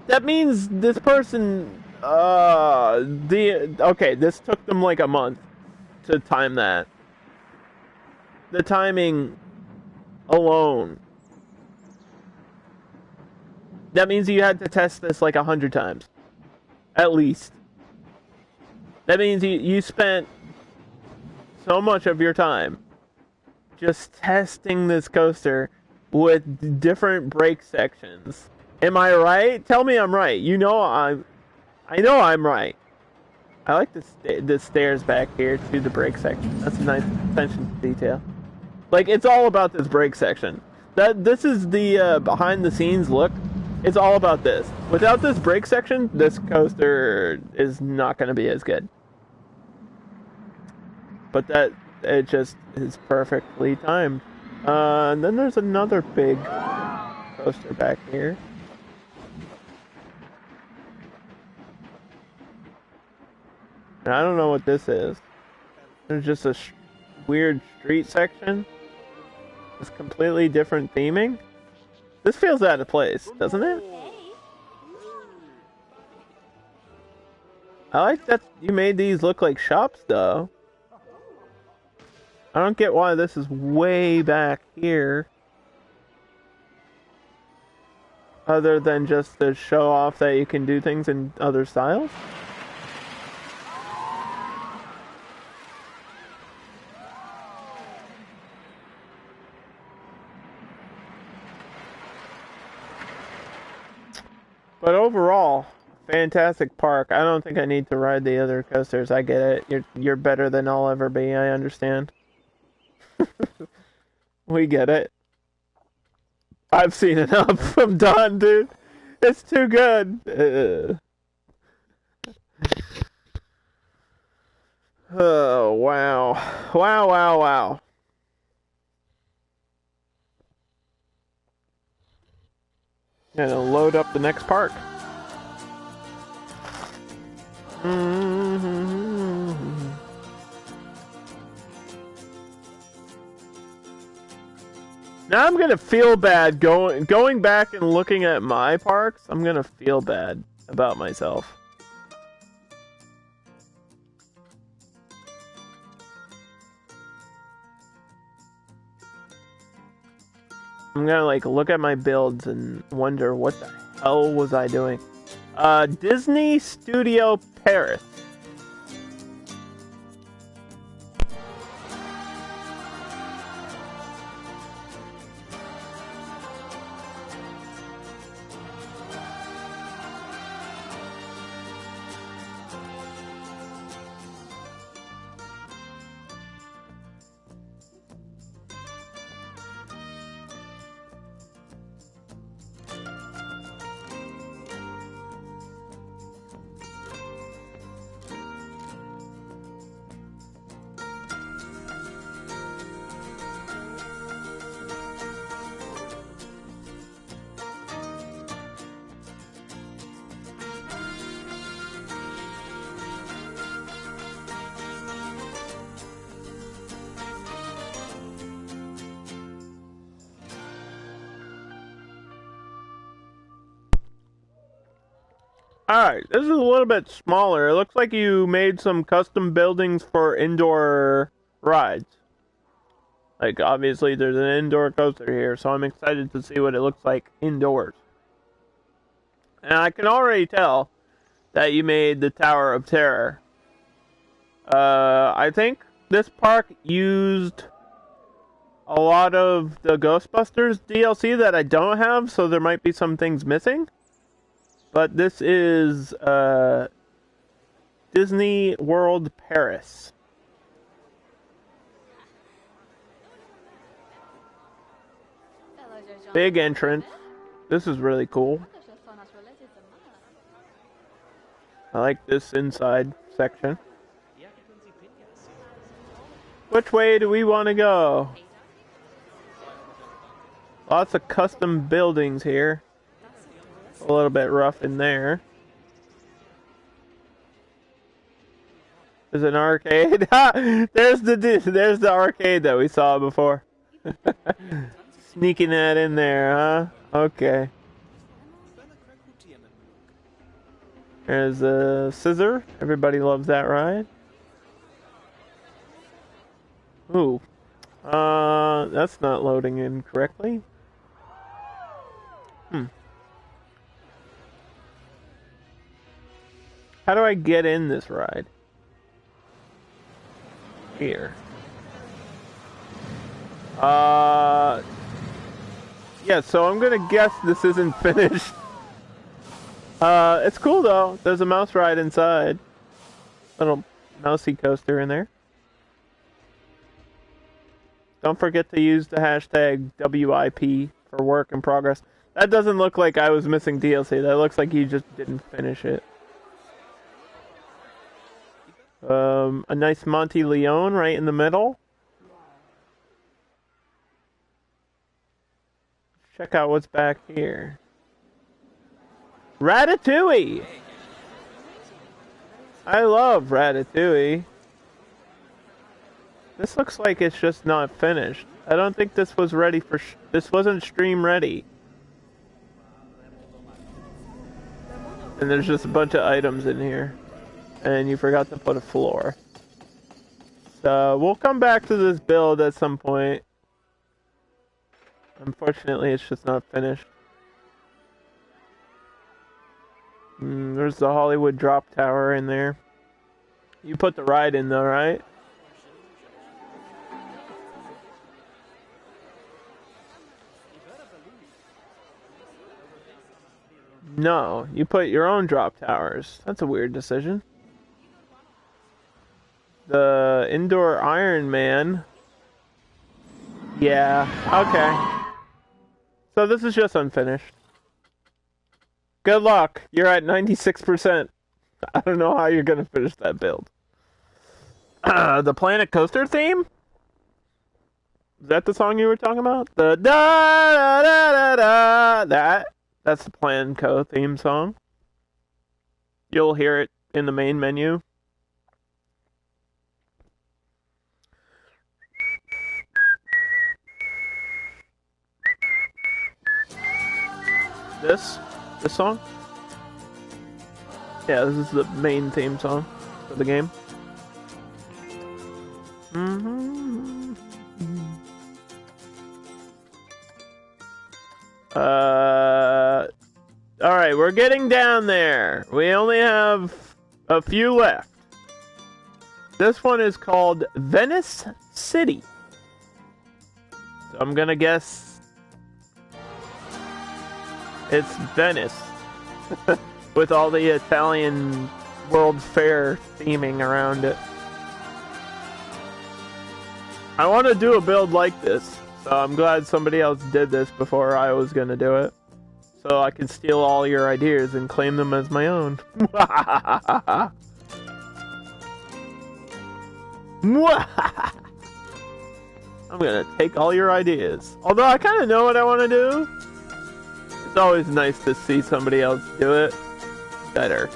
That means this person, okay, this took them like a month to time that. The timing alone. That means you had to test this like 100 times. At least. That means you spent so much of your time just testing this coaster with different brake sections. Am I right? Tell me I'm right. I know I'm right. I like the stairs back here to the brake section. That's a nice attention to detail. Like, it's all about this brake section. This is the behind the scenes look. It's all about this. Without this brake section, this coaster is not going to be as good. But it just is perfectly timed. And then there's another big coaster back here. And I don't know what this is. There's just a weird street section. It's completely different theming. This feels out of place, doesn't it? I like that you made these look like shops, though. I don't get why this is way back here. Other than just to show off that you can do things in other styles. But overall, fantastic park. I don't think I need to ride the other coasters. I get it. You're better than I'll ever be. I understand. We get it. I've seen enough. I'm done, dude. It's too good. Oh, wow. Wow, wow, wow. Gonna load up the next park. Now I'm gonna feel bad going back and looking at my parks. I'm gonna feel bad about myself. I'm gonna like look at my builds and wonder what the hell was I doing. Disney Studio Paris. Alright, this is a little bit smaller. It looks like you made some custom buildings for indoor rides. Like, obviously, there's an indoor coaster here, so I'm excited to see what it looks like indoors. And I can already tell that you made the Tower of Terror. I think this park used a lot of the Ghostbusters DLC that I don't have, so there might be some things missing. But this is Disney World Paris. Big entrance. This is really cool. I like this inside section. Which way do we want to go? Lots of custom buildings here. A little bit rough in there. There's an arcade. there's the arcade that we saw before. Sneaking that in there, huh? Okay. There's a scissor. Everybody loves that ride. Ooh. That's not loading in correctly. How do I get in this ride? Here. Yeah, so I'm gonna guess this isn't finished. It's cool though. There's a mouse ride inside. Little mousy coaster in there. Don't forget to use the hashtag WIP for work in progress. That doesn't look like I was missing DLC. That looks like you just didn't finish it. A nice Monty Leone right in the middle. Check out what's back here. Ratatouille! I love Ratatouille. This looks like it's just not finished. I don't think this was ready for... this wasn't stream ready. And there's just a bunch of items in here. And you forgot to put a floor. So, we'll come back to this build at some point. Unfortunately, it's just not finished. There's the Hollywood Drop Tower in there. You put the ride in though, right? No, you put your own drop towers. That's a weird decision. The indoor Iron Man. Yeah, okay. So this is just unfinished. Good luck. You're at 96%. I don't know how you're gonna finish that build. The Planet Coaster theme? Is that the song you were talking about? The da da da da da. That's the Planet Co theme song. You'll hear it in the main menu. This song? Yeah, this is the main theme song for the game. Alright, we're getting down there. We only have a few left. This one is called Venice City. So I'm gonna guess it's Venice. With all the Italian World Fair theming around it. I want to do a build like this, so I'm glad somebody else did this before I was going to do it. So I can steal all your ideas and claim them as my own. I'm going to take all your ideas. Although I kind of know what I want to do. It's always nice to see somebody else do it better.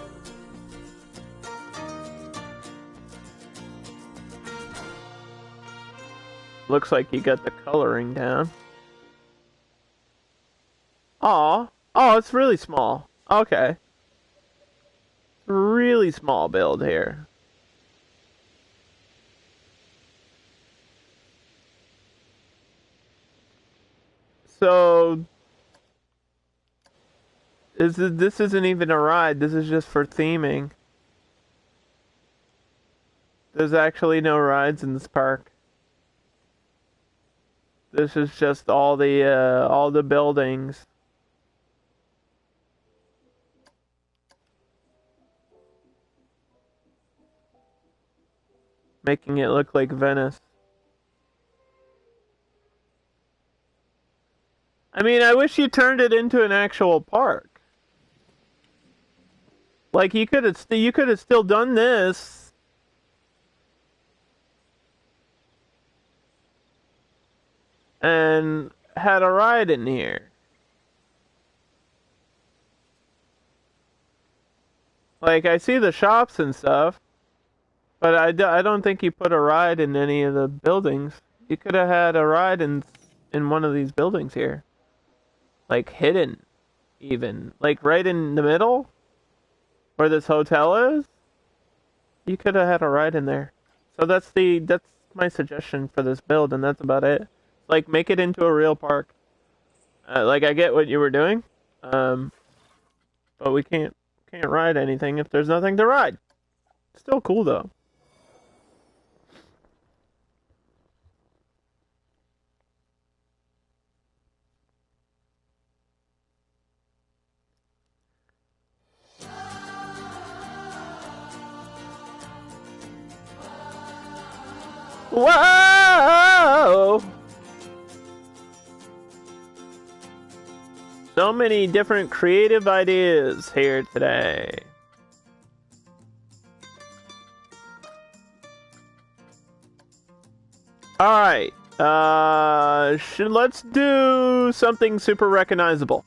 Looks like you got the coloring down. Aw. Oh, it's really small. Okay. really small build here. So this isn't even a ride. This is just for theming. There's actually no rides in this park. This is just all the buildings. Making it look like Venice. I mean, I wish you turned it into an actual park. Like you could have still done this. And had a ride in here. Like, I see the shops and stuff, but I don't think you put a ride in any of the buildings. You could have had a ride in one of these buildings here. Like, hidden, even. Like, right in the middle, where this hotel is, you could have had a ride in there. So that's my suggestion for this build, and that's about it. Like, make it into a real park. Like, I get what you were doing, but we can't ride anything if there's nothing to ride. Still cool though. Whoa! So many different creative ideas here today. Alright, let's do something super recognizable.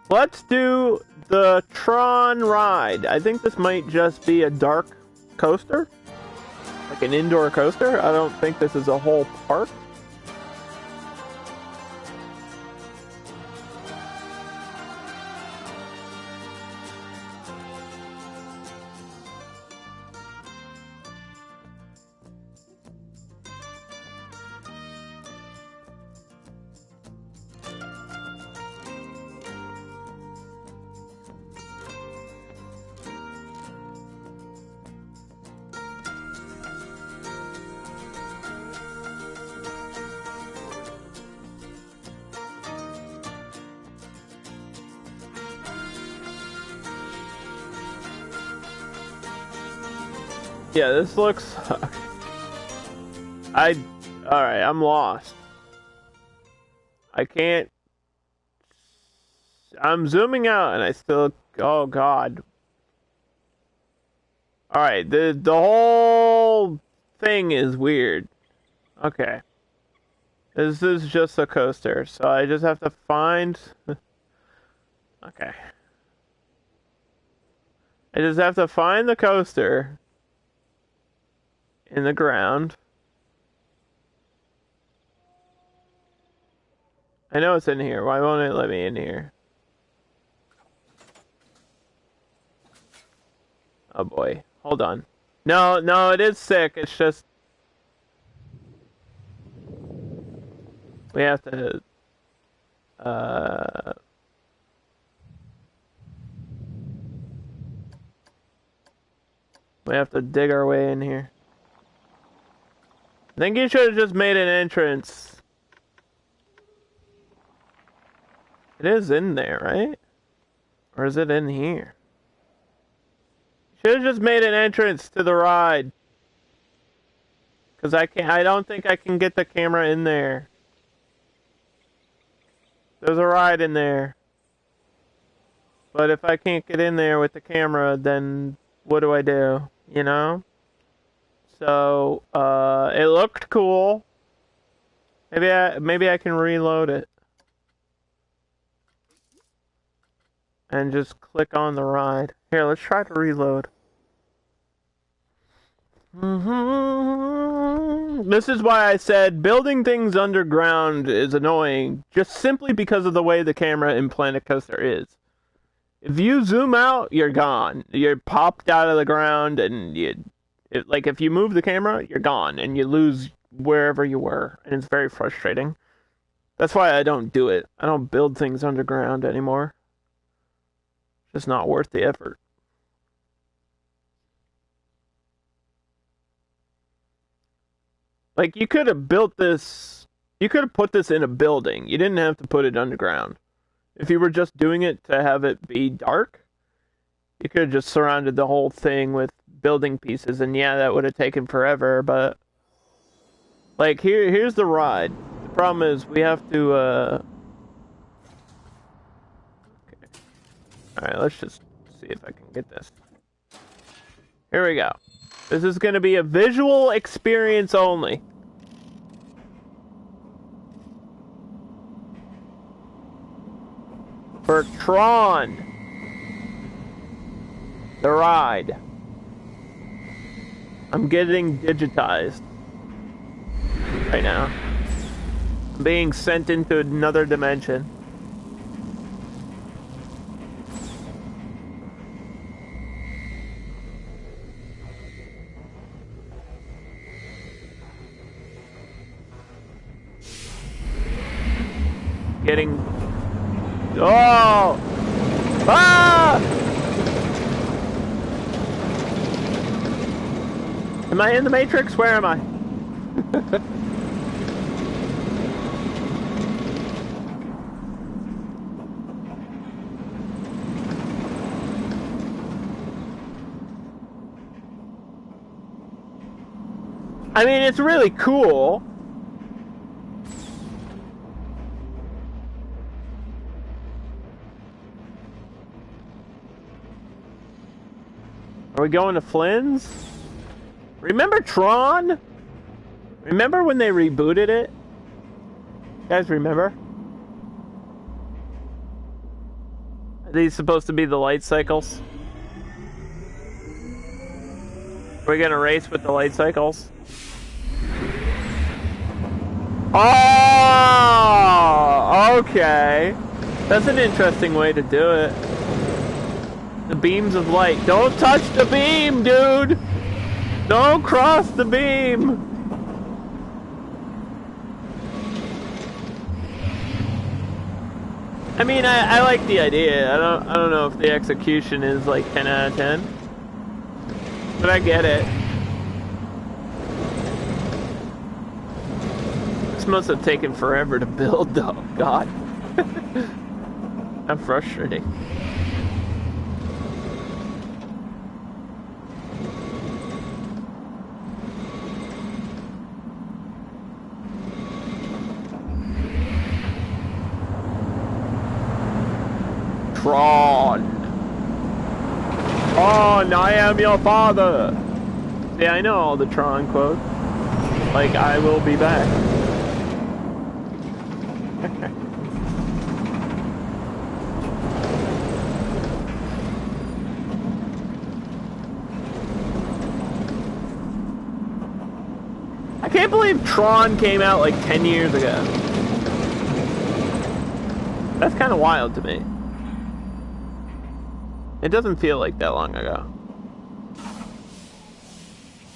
Let's do the Tron ride. I think this might just be a dark coaster. Like an indoor coaster. I don't think this is a whole park. Yeah, this looks... Alright, I'm lost. I can't... I'm zooming out and I still... Oh, God. Alright, the whole thing is weird. Okay. This is just a coaster, so I just have to find... Okay. I just have to find the coaster in the ground. I know it's in here. Why won't it let me in here? Oh boy. Hold on. No, it is sick. It's just... We have to... We have to dig our way in here. I think you should have just made an entrance. It is in there, right? Or is it in here? Should have just made an entrance to the ride. Cause I don't think I can get the camera in there. There's a ride in there. But if I can't get in there with the camera, then what do I do? You know? So, it looked cool. Maybe I can reload it. And just click on the ride. Here, let's try to reload. This is why I said building things underground is annoying, just simply because of the way the camera in Planet Coaster is. If you zoom out, you're gone. You're popped out of the ground, and if you move the camera, you're gone, and you lose wherever you were, and it's very frustrating. That's why I don't do it. I don't build things underground anymore. It's just not worth the effort. Like, you could have built this... You could have put this in a building. You didn't have to put it underground. If you were just doing it to have it be dark, you could have just surrounded the whole thing with building pieces, and yeah, that would have taken forever, but... Like, here's the ride. The problem is, we have to, Okay. Alright, let's just see if I can get this. Here we go. This is going to be a visual experience only. For Tron. The ride. I'm getting digitized right now. I'm being sent into another dimension. Getting... Oh! Ah! Am I in the Matrix? Where am I? I mean, it's really cool. Are we going to Flynn's? Remember Tron? Remember when they rebooted it? You guys remember? Are these supposed to be the light cycles? Are we gonna race with the light cycles? Oh, okay. That's an interesting way to do it. The beams of light. Don't touch the beam, dude! Don't cross the beam! I mean, I like the idea. I don't know if the execution is like 10 out of 10. But I get it. This must have taken forever to build, though. God. I'm frustrating. Tron. On, I am your father. See, I know all the Tron quotes. Like, I will be back. I can't believe Tron came out like 10 years ago. That's kind of wild to me. It doesn't feel like that long ago.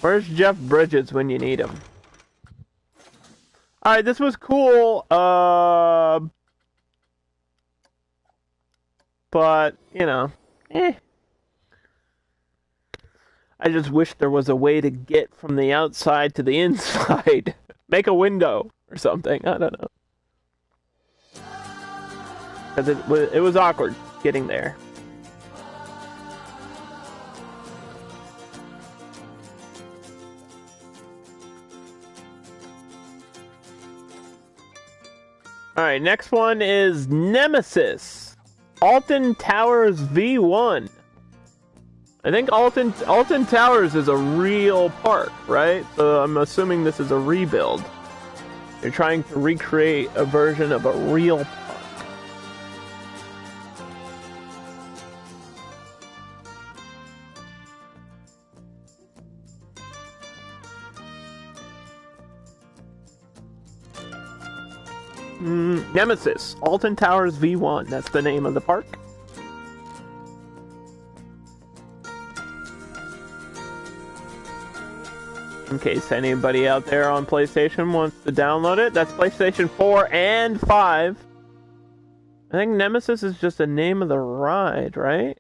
Where's Jeff Bridges when you need him? Alright, this was cool. But, you know, I just wish there was a way to get from the outside to the inside. Make a window or something. I don't know. Because it was awkward getting there. Alright, next one is Nemesis. Alton Towers V1. I think Alton Towers is a real park, right? So I'm assuming this is a rebuild. You're trying to recreate a version of a real park. Nemesis, Alton Towers V1, that's the name of the park. in case anybody out there on PlayStation wants to download it. That's PlayStation 4 and 5. I think Nemesis is just the name of the ride, right?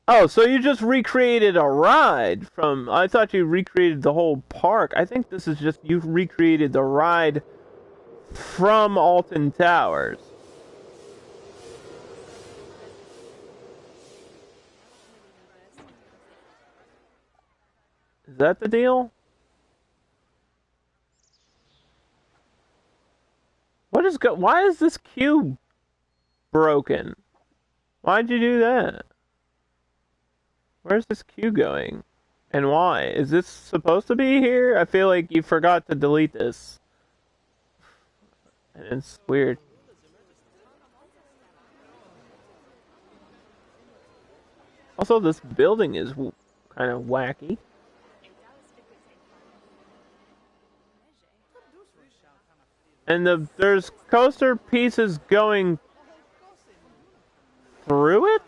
Oh, so you just recreated a ride from... I thought you recreated the whole park. I think this is just you recreated the ride from Alton Towers. Is that the deal? Why is this cube broken? Why'd you do that? Where's this queue going? And why? Is this supposed to be here? I feel like you forgot to delete this. And it's weird. Also, this building is kind of wacky. And there's coaster pieces going through it?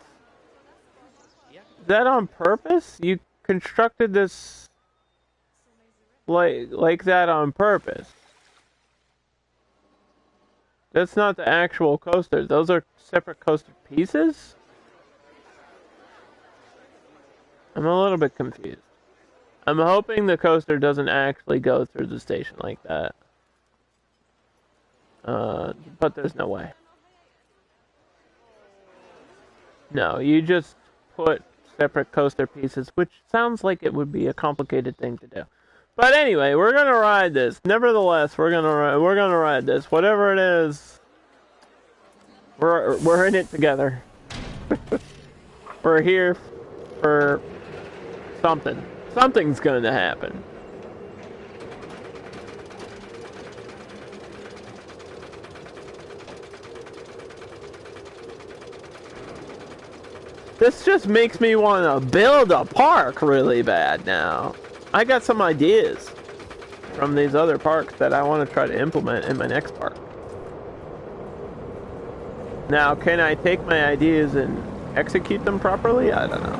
Is that on purpose? You constructed this like that on purpose. That's not the actual coaster. Those are separate coaster pieces? I'm a little bit confused. I'm hoping the coaster doesn't actually go through the station like that. But there's no way. No, you just put separate coaster pieces, which sounds like it would be a complicated thing to do. But anyway, we're gonna ride this. Nevertheless, we're gonna ride this. Whatever it is, we're in it together. We're here for something. Something's gonna happen. This just makes me want to build a park really bad now. I got some ideas from these other parks that I want to try to implement in my next park. Now, can I take my ideas and execute them properly? I don't know.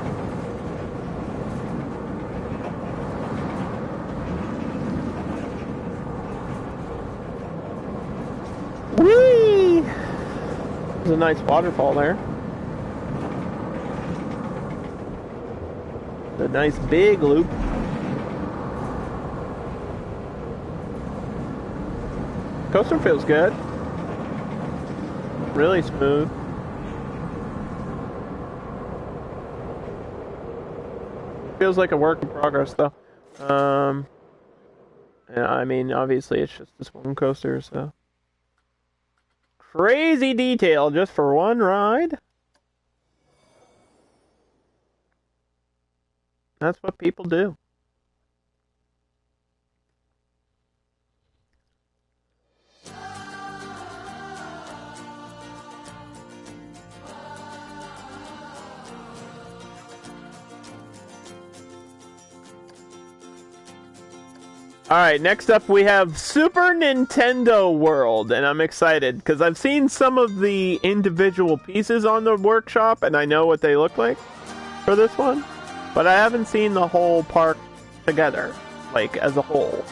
Whee! There's a nice waterfall there. A nice big loop. Coaster feels good. Really smooth. Feels like a work in progress though. Yeah, I mean, obviously it's just this one coaster, so. Crazy detail just for one ride. That's what people do. Alright, next up we have Super Nintendo World, and I'm excited because I've seen some of the individual pieces on the workshop and I know what they look like for this one. But I haven't seen the whole park together, like, as a whole.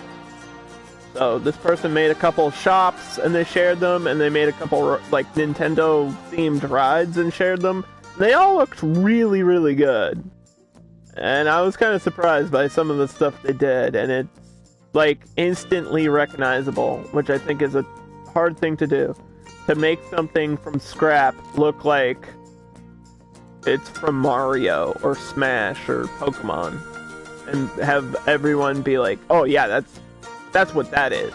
So, this person made a couple shops, and they shared them, and they made a couple, like, Nintendo-themed rides and shared them. They all looked really, really good. And I was kind of surprised by some of the stuff they did, and it's, like, instantly recognizable, which I think is a hard thing to do. To make something from scrap look like it's from Mario or Smash or Pokemon, and have everyone be like, oh yeah, that's what that is,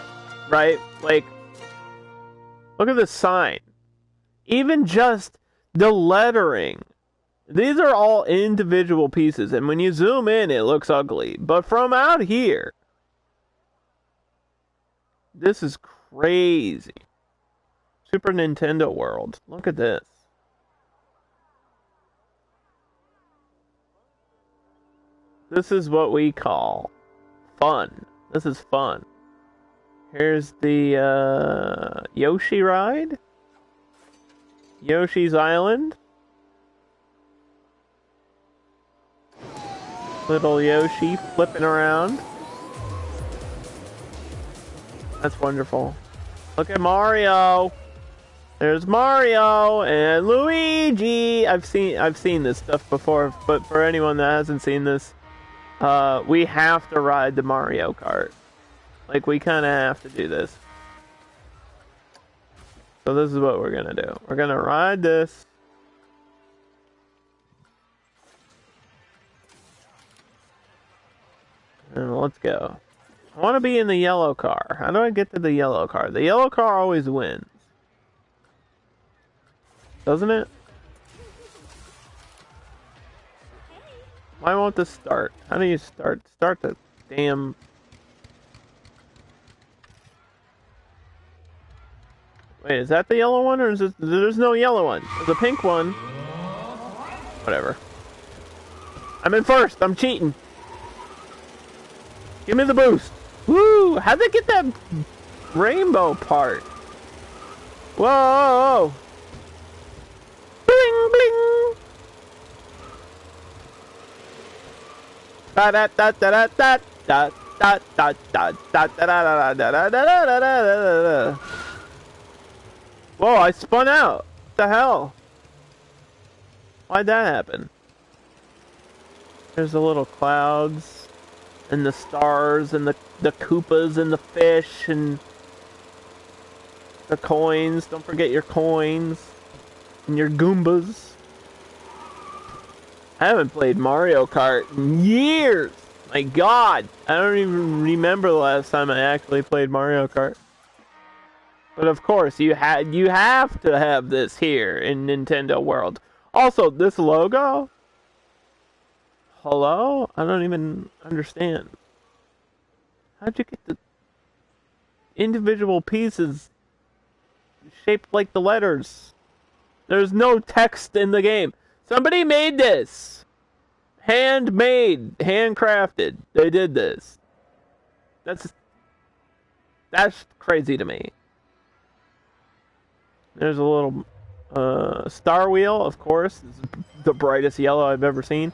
right? Like, look at the sign. Even just the lettering. These are all individual pieces, and when you zoom in, it looks ugly. But from out here, this is crazy. Super Nintendo World. Look at this. This is what we call fun. This is fun. Here's the Yoshi ride. Yoshi's Island. Little Yoshi flipping around. That's wonderful. Look at Mario. There's Mario and Luigi. I've seen this stuff before, but for anyone that hasn't seen this, we have to ride the Mario Kart. Like, we kind of have to do this. So this is what we're gonna do. We're gonna ride this. And let's go. I want to be in the yellow car. How do I get to the yellow car? The yellow car always wins. Doesn't it? Why won't this start? How do you start? Start the damn... Wait, is that the yellow one, or is it... There's no yellow one. There's a pink one. Whatever. I'm in first. I'm cheating. Give me the boost. Woo! How'd they get that rainbow part? Whoa! Bling, bling! Da da da da da da da da da da da da da da da da da. Whoa, I spun out. What the hell? Why'd that happen? There's the little clouds, and the stars, and the Koopas, and the fish, and the coins. Don't forget your coins. And your Goombas. I haven't played Mario Kart in years! My god! I don't even remember the last time I actually played Mario Kart. But of course, you have to have this here in Nintendo World. Also, this logo? Hello? I don't even understand. How'd you get the individual pieces shaped like the letters? There's no text in the game. Somebody made this. Handmade. Handcrafted. They did this. That's crazy to me. There's a little star wheel, of course. This is the brightest yellow I've ever seen.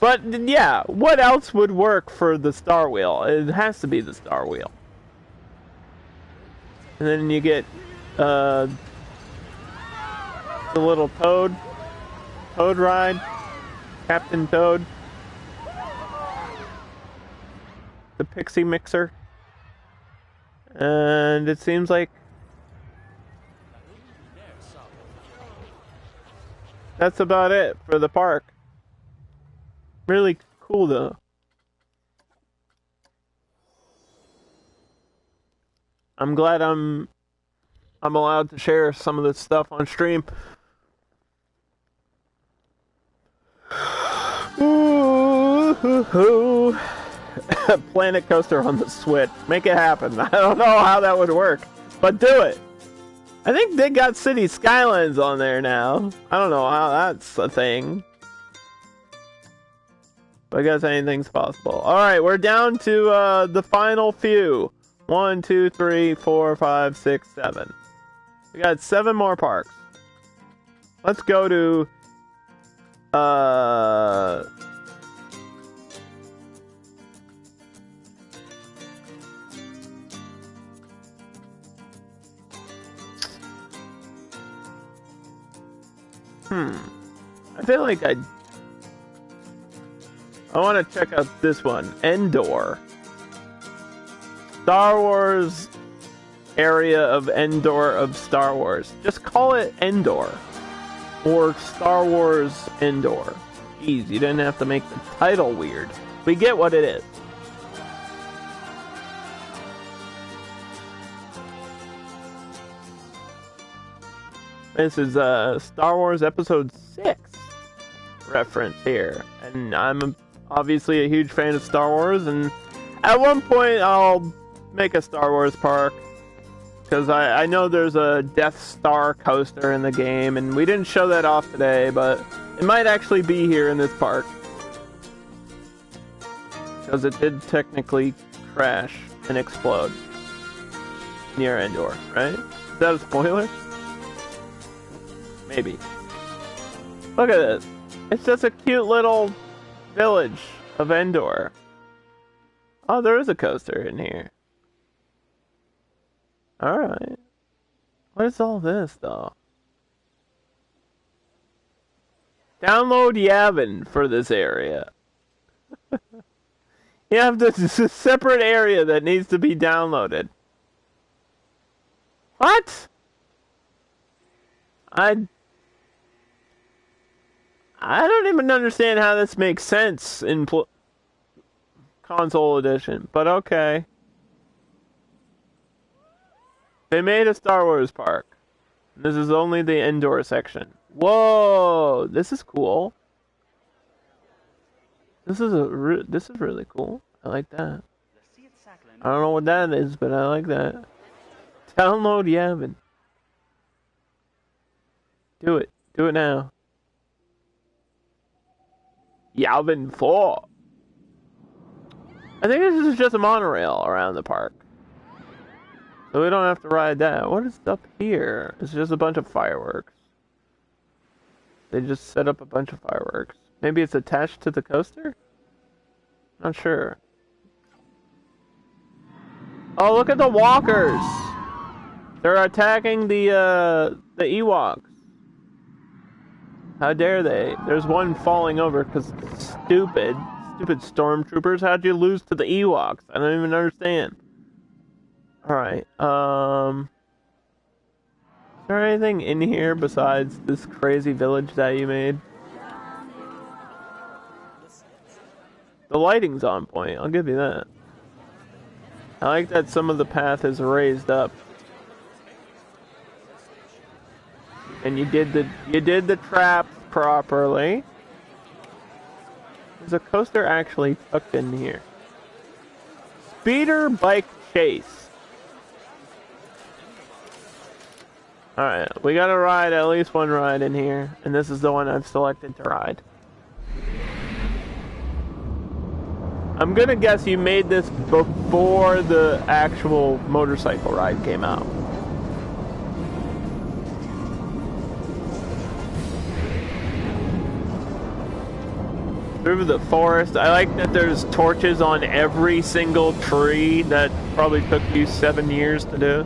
But yeah, what else would work for the star wheel? It has to be the star wheel. And then you get the little Toad ride, Captain Toad, the Pixie Mixer, and it seems like that's about it for the park. Really cool though. I'm glad I'm allowed to share some of this stuff on stream. Ooh, Planet Coaster on the Switch. Make it happen. I don't know how that would work, but do it. I think they got City Skylines on there now. I don't know how that's a thing. But I guess anything's possible. Alright, we're down to the final few. 1, 2, 3, 4, 5, 6, 7. We got 7 more parks. Let's go to I feel like I want to check out this one. Endor. Star Wars area of Endor of Star Wars. Just call it Endor. Or Star Wars Endor. Jeez, you didn't have to make the title weird. We get what it is. This is Star Wars Episode 6 reference here. And I'm obviously a huge fan of Star Wars, and at one point I'll make a Star Wars park. Because I know there's a Death Star coaster in the game, and we didn't show that off today, but it might actually be here in this park. Because it did technically crash and explode near Endor, right? Is that a spoiler? Maybe. Look at this. It's just a cute little village of Endor. Oh, there is a coaster in here. Alright. What is all this, though? Download Yavin for this area. You have this a separate area that needs to be downloaded. What? I don't even understand how this makes sense in console edition, but okay. They made a Star Wars park. This is only the Endor section. Whoa, this is cool. This is really cool. I like that. I don't know what that is, but I like that. Download Yavin. Do it. Do it now. Yavin 4. I think this is just a monorail around the park. So we don't have to ride that. What is up here? It's just a bunch of fireworks. They just set up a bunch of fireworks. Maybe it's attached to the coaster? Not sure. Oh, look at the walkers! They're attacking the Ewoks. How dare they? There's one falling over because stupid stormtroopers. How'd you lose to the Ewoks? I don't even understand. Alright, is there anything in here besides this crazy village that you made? The lighting's on point, I'll give you that. I like that some of the path is raised up. And you did the trap properly. There's a coaster actually tucked in here. Speeder bike chase. Alright, we gotta ride at least one ride in here, and this is the one I've selected to ride. I'm gonna guess you made this before the actual motorcycle ride came out. Through the forest. I like that there's torches on every single tree. That probably took you 7 years to do.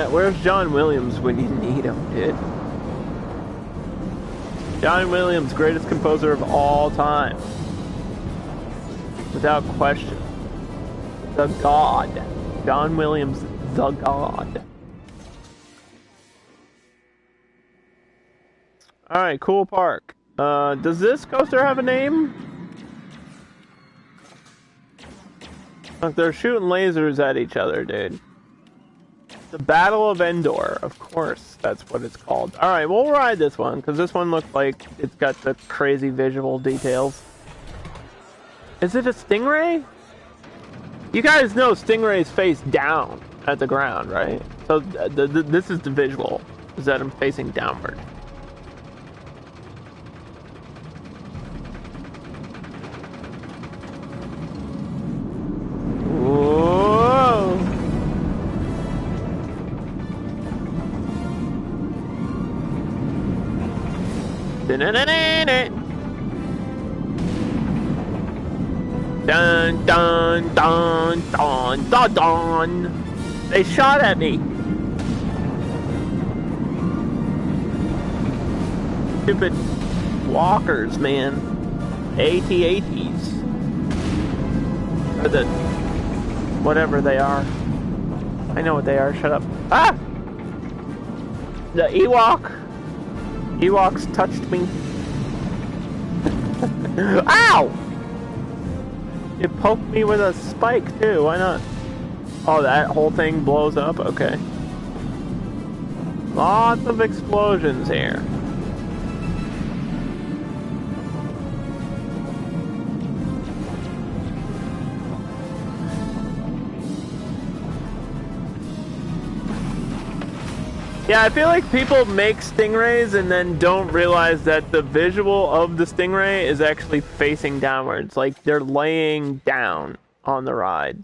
Where's John Williams when you need him, dude? John Williams, greatest composer of all time. Without question. The God. John Williams, the God. Alright, cool park. Does this coaster have a name? Look, they're shooting lasers at each other, dude. The Battle of Endor, of course, that's what it's called. Alright, we'll ride this one, because this one looks like it's got the crazy visual details. Is it a Stingray? You guys know Stingray's face down at the ground, right? So this is the visual, is that I'm facing downward. Whoa! Dun dun dun dun dun dun. They shot at me. Stupid walkers, man. AT-ATs. Or the whatever they are. I know what they are. Shut up. Ah! The Ewoks touched me. Ow! It poked me with a spike too. Why not? Oh, that whole thing blows up? Okay. Lots of explosions here. Yeah, I feel like people make stingrays and then don't realize that the visual of the stingray is actually facing downwards, like they're laying down on the ride.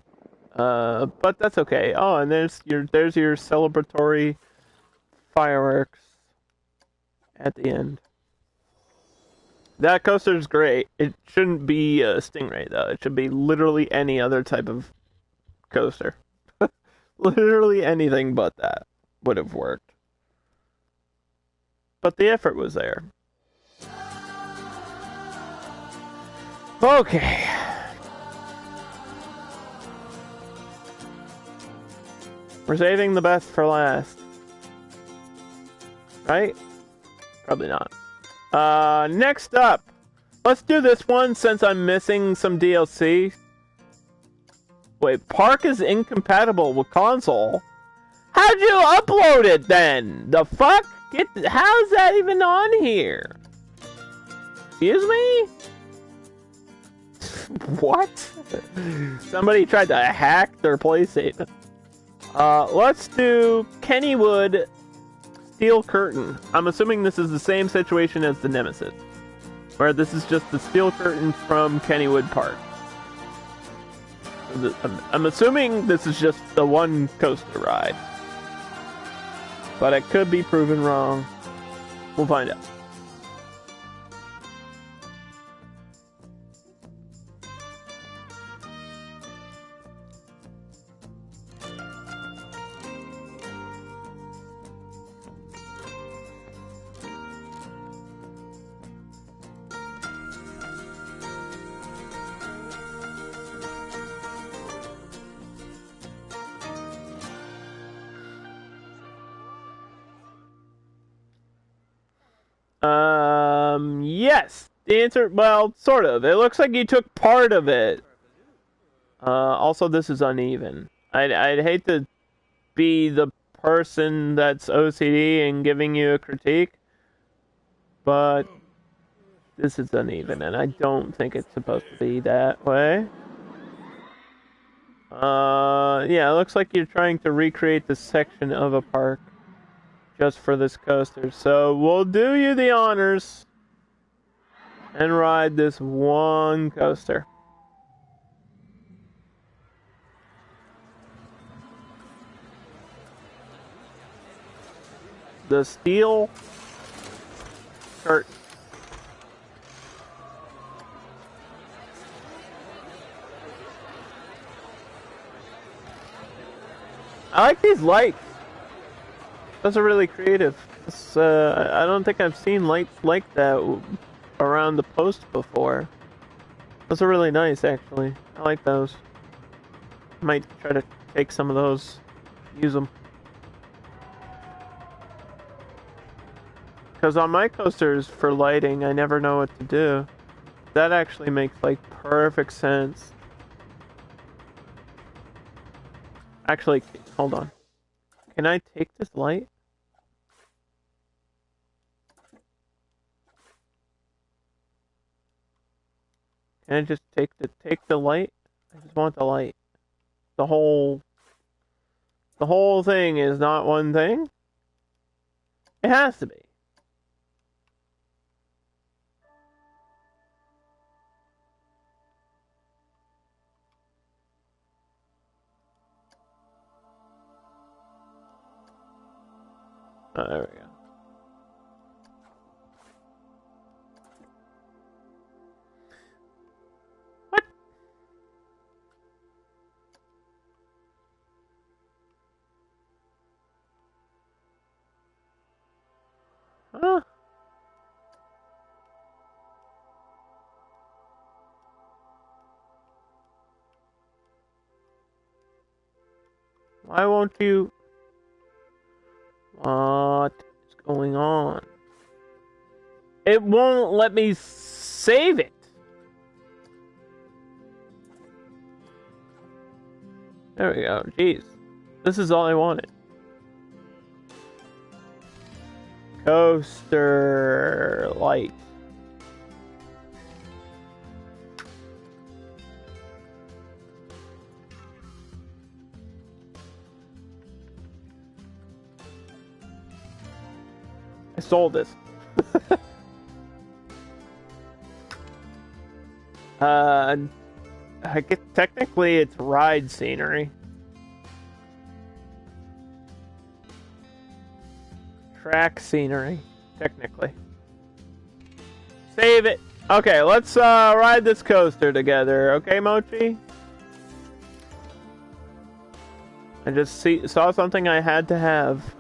But that's okay. Oh, and there's your celebratory fireworks at the end. That coaster's great. It shouldn't be a stingray though. It should be literally any other type of coaster. Literally anything but that would have worked. But the effort was there. Okay. We're saving the best for last. Right? Probably not. Next up. Let's do this one since I'm missing some DLC. Wait, Park is incompatible with console? How'd you upload it then? The fuck? How's that even on here? Excuse me? What? Somebody tried to hack their PlayStation. Let's do Kennywood Steel Curtain. I'm assuming this is the same situation as the Nemesis, where this is just the steel curtain from Kennywood Park. I'm assuming this is just the one coaster ride, but it could be proven wrong. We'll find out. Yes. The answer, well, sort of. It looks like you took part of it. Also, this is uneven. I'd hate to be the person that's OCD and giving you a critique, but this is uneven, and I don't think it's supposed to be that way. Yeah, it looks like you're trying to recreate the section of a park just for this coaster. So we'll do you the honors and ride this one coaster. The Steel Curtain. I like these lights. Those are really creative. I don't think I've seen lights like that around the post before. Those are really nice, actually. I like those. Might try to take some of those, use them. Because on my coasters for lighting, I never know what to do. That actually makes like perfect sense. Actually, hold on. Can I take this light? Can I just take the light? I just want the light. The whole thing is not one thing? It has to be. Oh, there we go. What? Huh? Why won't you? What is going on? It won't let me save it. There we go. Jeez. This is all I wanted. Coaster light. I sold this. I guess technically it's ride scenery. Track scenery, technically. Save it. Okay, let's ride this coaster together. Okay, Mochi? I just saw something I had to have.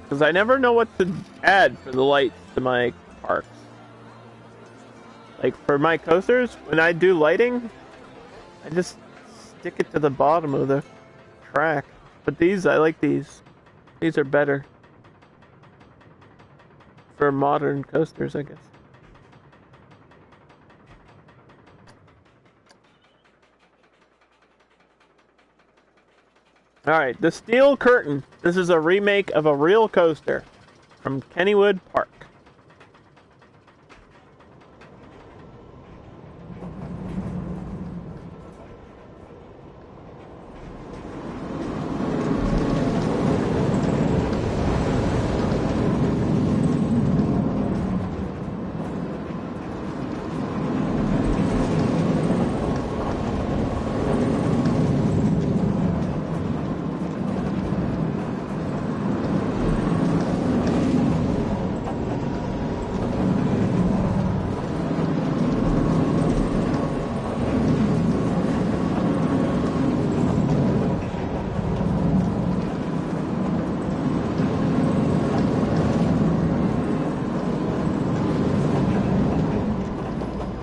Because I never know what to add for the lights to my parks. Like, for my coasters, when I do lighting, I just stick it to the bottom of the track. But these, I like these. These are better. For modern coasters, I guess. Alright, the Steel Curtain. This is a remake of a real coaster from Kennywood Park.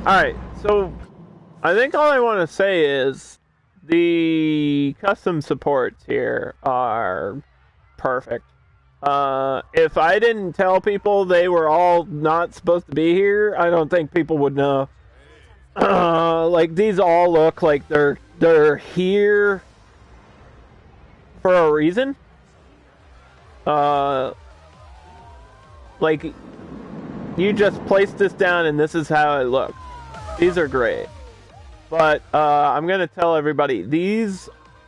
Alright, so I think all I want to say is the custom supports here are perfect. If I didn't tell people they were all not supposed to be here, I don't think people would know. Like, these all look like they're here for a reason. Like, you just place this down and this is how it looks. These are great. But I'm going to tell everybody,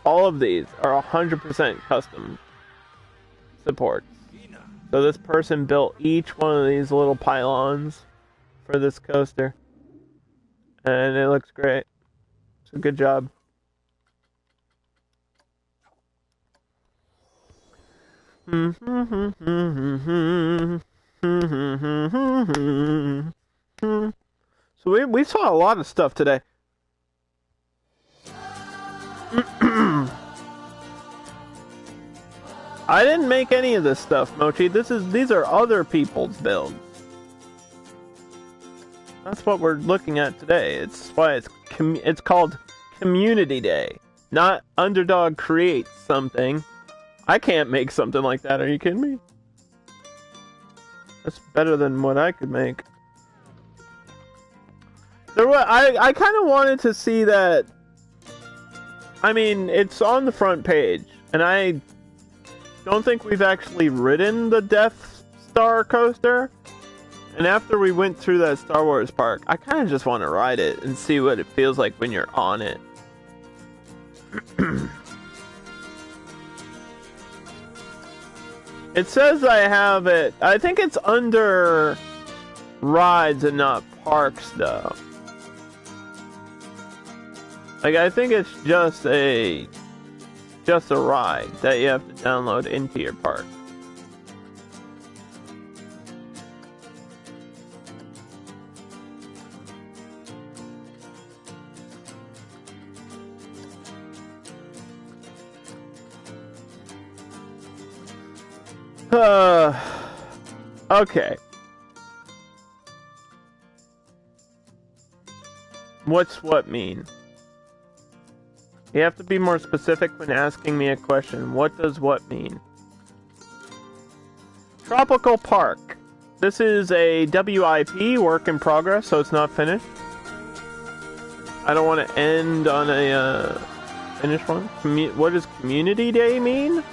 all of these are 100% custom supports. So this person built each one of these little pylons for this coaster. And it looks great. So good job. So we saw a lot of stuff today. I didn't make any of this stuff, Mochi. These are other people's builds. That's what we're looking at today. It's why it's called Community Day, not Underdog creates something. I can't make something like that. Are you kidding me? That's better than what I could make. I kind of wanted to see that. I mean, it's on the front page, and I don't think we've actually ridden the Death Star coaster. And after we went through that Star Wars park, I kind of just want to ride it and see what it feels like when you're on it. It says I have it. I think it's under rides and not parks, though. Like, I think it's just a ride that you have to download into your park. Okay. What's what mean? You have to be more specific when asking me a question. What does what mean? Tropical Park. This is a WIP, work in progress, so it's not finished. I don't want to end on a finished one. What does Community Day mean?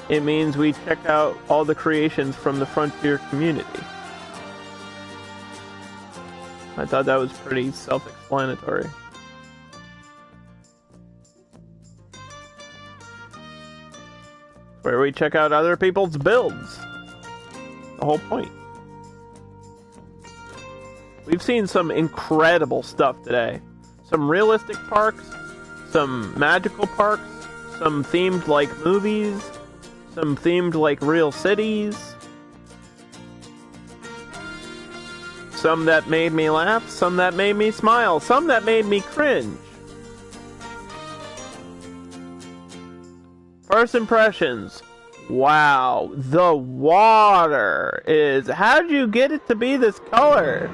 It means we check out all the creations from the Frontier community. I thought that was pretty self-explanatory. Where we check out other people's builds. the whole point. We've seen some incredible stuff today. Some realistic parks, some magical parks, some themed like movies, some themed like real cities, some that made me laugh, some that made me smile, some that made me cringe. First impressions. Wow, the water is... How'd you get it to be this color?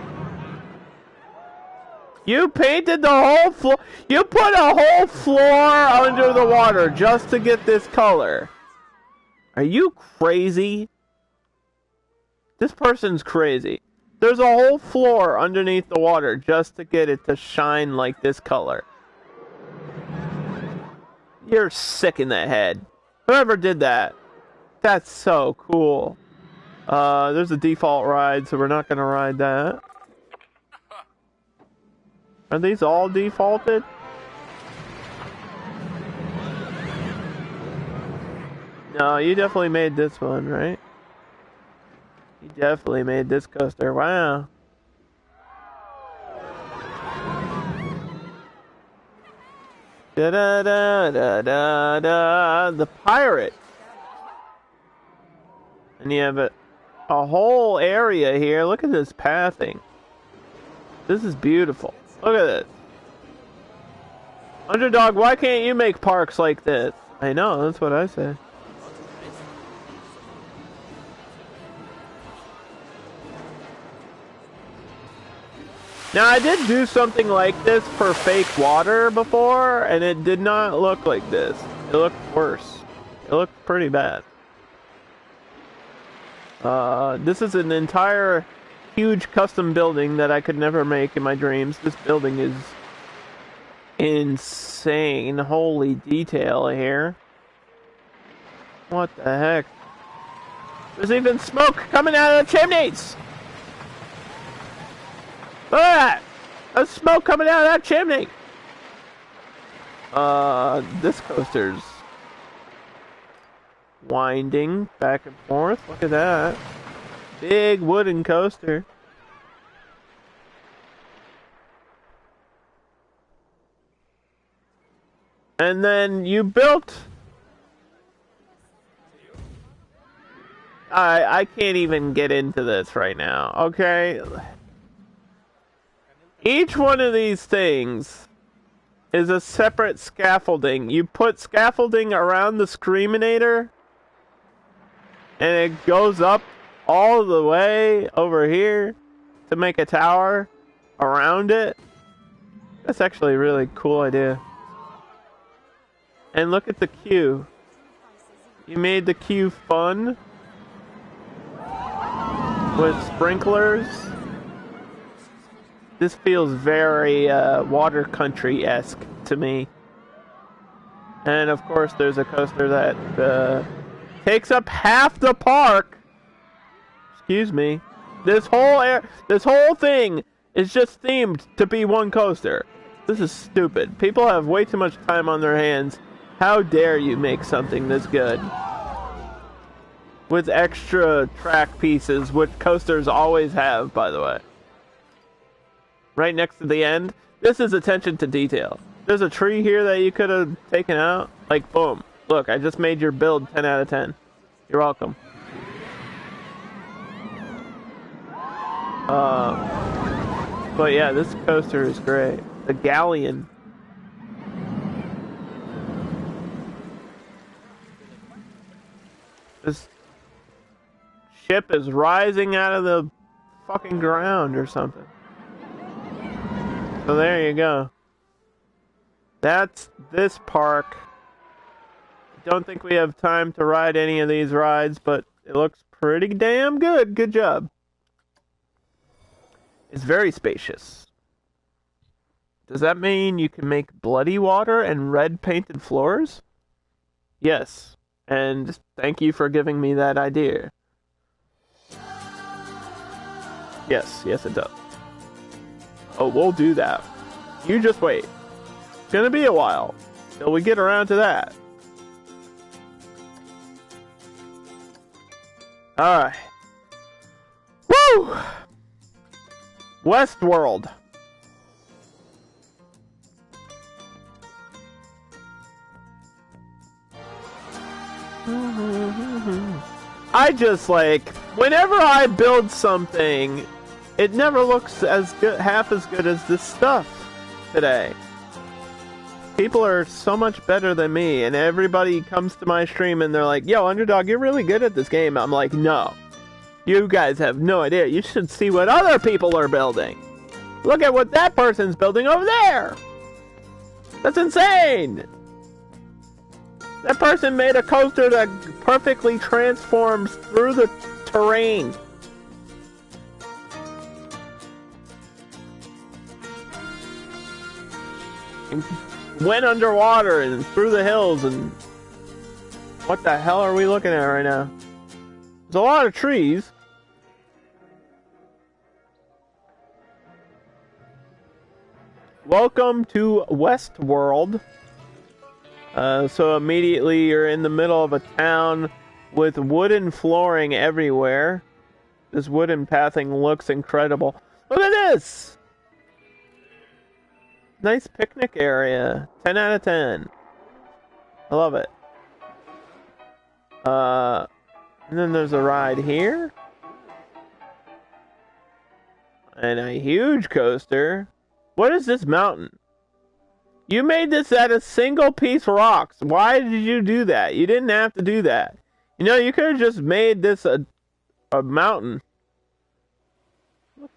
You painted the whole floor... You put a whole floor under the water just to get this color. Are you crazy? This person's crazy. There's a whole floor underneath the water just to get it to shine like this color. You're sick in the head. Whoever did that. That's so cool. There's a default ride, so we're not going to ride that. Are these all defaulted? No, you definitely made this one, right? You definitely made this coaster. Wow. Da da da da da da. The pirate. And you have a whole area here. Look at this pathing. This is beautiful. Look at this. Underdog, why can't you make parks like this? I know, that's what I said. Now, I did do something like this for fake water before, and it did not look like this. It looked worse. It looked pretty bad. This is an entire huge custom building that I could never make in my dreams. This building is insane. Holy detail here. What the heck? There's even smoke coming out of the chimneys! Look at that! There's smoke coming out of that chimney! This coaster's winding back and forth. Look at that. Big wooden coaster. And then you built... I can't even get into this right now, okay? Each one of these things is a separate scaffolding. You put scaffolding around the Screaminator, and it goes up all the way over here to make a tower around it. That's actually a really cool idea. And look at the queue. You made the queue fun with sprinklers. This feels very water country-esque to me. And of course there's a coaster that takes up half the park. Excuse me. This whole thing is just themed to be one coaster. This is stupid. People have way too much time on their hands. How dare you make something this good? With extra track pieces, which coasters always have, by the way. Right next to the end. This is attention to detail. There's a tree here that you could have taken out. Like, boom. Look, I just made your build 10 out of 10. You're welcome. But yeah, this coaster is great. The Galleon. This ship is rising out of the fucking ground or something. So there you go. That's this park. I don't think we have time to ride any of these rides, but it looks pretty damn good. Good job. It's very spacious. Does that mean you can make bloody water and red painted floors? Yes. And thank you for giving me that idea. Yes, it does. Oh, we'll do that. You just wait. It's gonna be a while till we get around to that. Alright. Woo! Westworld. I just like, whenever I build something, it never looks as good, half as good as this stuff today. People are so much better than me, and everybody comes to my stream and they're like, yo, Underdog, you're really good at this game. I'm like, no. You guys have no idea. You should see what other people are building. Look at what that person's building over there. That's insane. That person made a coaster that perfectly transforms through the terrain. And went underwater and through the hills, and what the hell are we looking at right now? There's a lot of trees. Welcome to Westworld. So immediately you're in the middle of a town with wooden flooring everywhere. This wooden pathing looks incredible. Look at this! Nice picnic area. 10 out of 10. I love it. And then there's a ride here. And a huge coaster. What is this mountain? You made this out of single piece rocks. Why did you do that? You didn't have to do that. You know, you could have just made this a mountain.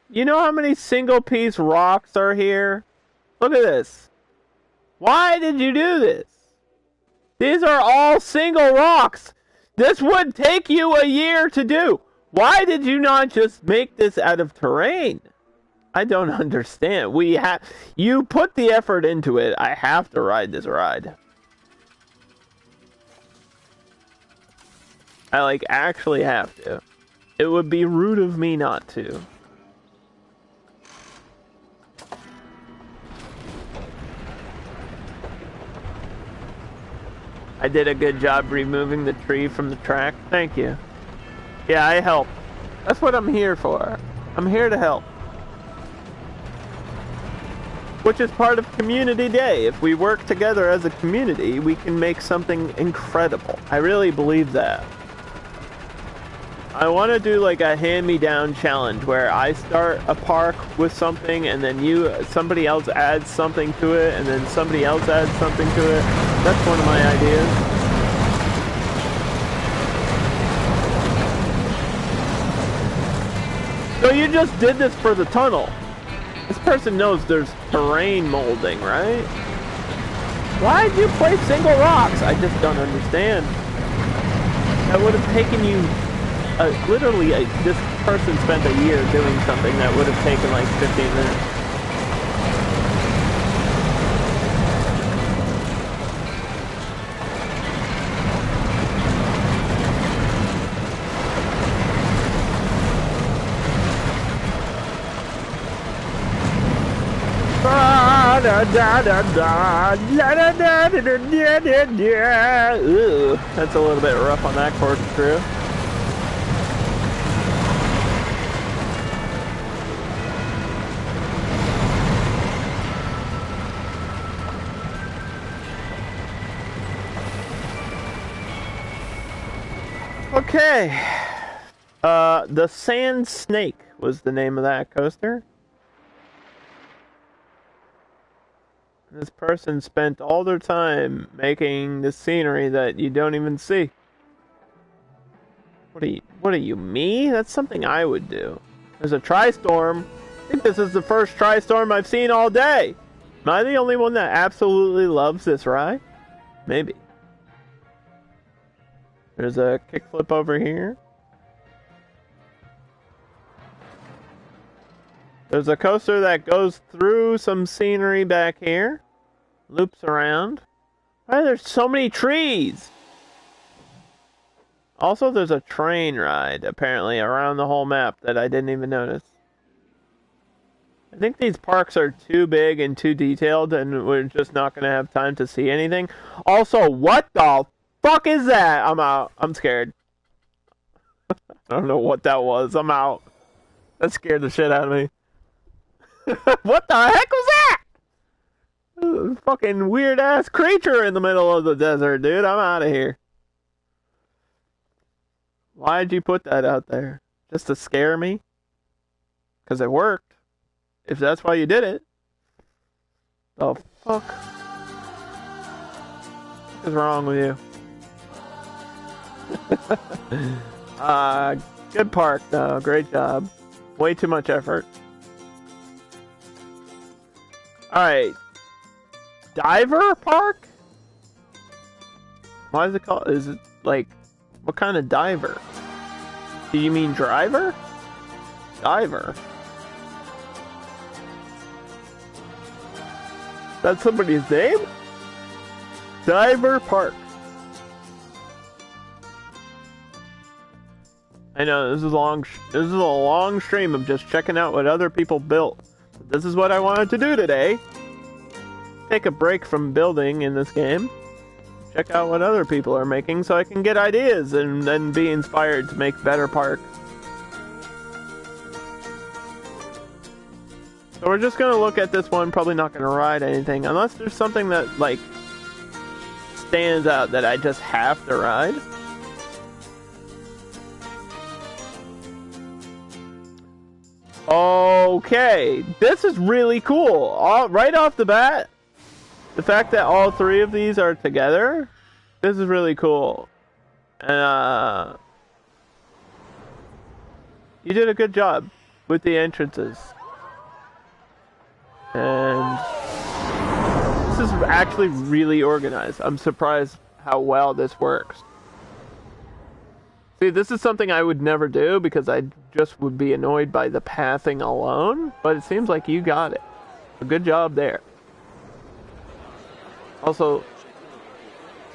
You know how many single piece rocks are here? Look at this. Why did you do this? These are all single rocks. This would take you a year to do. Why did you not just make this out of terrain? I don't understand. You put the effort into it. I have to ride this ride. I actually have to. It would be rude of me not to. I did a good job removing the tree from the track. Thank you. Yeah, I help. That's what I'm here for. I'm here to help. Which is part of Community Day. If we work together as a community, we can make something incredible. I really believe that. I want to do like a hand-me-down challenge where I start a park with something and then somebody else adds something to it and then somebody else adds something to it. That's one of my ideas. So you just did this for the tunnel. This person knows there's terrain molding, right? Why'd you place single rocks? I just don't understand. That would have taken you... literally, this person spent a year doing something that would have taken like 15 minutes. Ooh, that's a little bit rough on that corkscrew. Okay. The Sand Snake was the name of that coaster. This person spent all their time making the scenery that you don't even see. What are you, me? That's something I would do. There's a Tri-Storm. I think this is the first Tri-Storm I've seen all day. Am I the only one that absolutely loves this ride? Maybe. There's a kickflip over here. There's a coaster that goes through some scenery back here. Loops around. Why are there so many trees? Also, there's a train ride, apparently, around the whole map that I didn't even notice. I think these parks are too big and too detailed, and we're just not going to have time to see anything. Also, what the fuck is that? I'm out. I'm scared. I don't know what that was. I'm out. That scared the shit out of me. What the heck was that? A fucking weird ass creature in the middle of the desert, dude. I'm out of here. Why'd you put that out there? Just to scare me? Because it worked. If that's why you did it. Oh, fuck. What is wrong with you? Good park, though. Great job. Way too much effort. Alright. Diver Park? Why is it called? Is it like, what kind of diver? Do you mean driver? Diver. That's somebody's name? Diver Park. I know this is a long stream of just checking out what other people built. This is what I wanted to do today. Take a break from building in this game. Check out what other people are making so I can get ideas and then be inspired to make better parks. So we're just gonna look at this one, probably not gonna ride anything, unless there's something that, like, stands out that I just have to ride. Okay, this is really cool. Right off the bat, the fact that all three of these are together, this is really cool. And, you did a good job with the entrances. And this is actually really organized. I'm surprised how well this works. See, this is something I would never do because I just would be annoyed by the pathing alone, but it seems like you got it. A good job there. Also,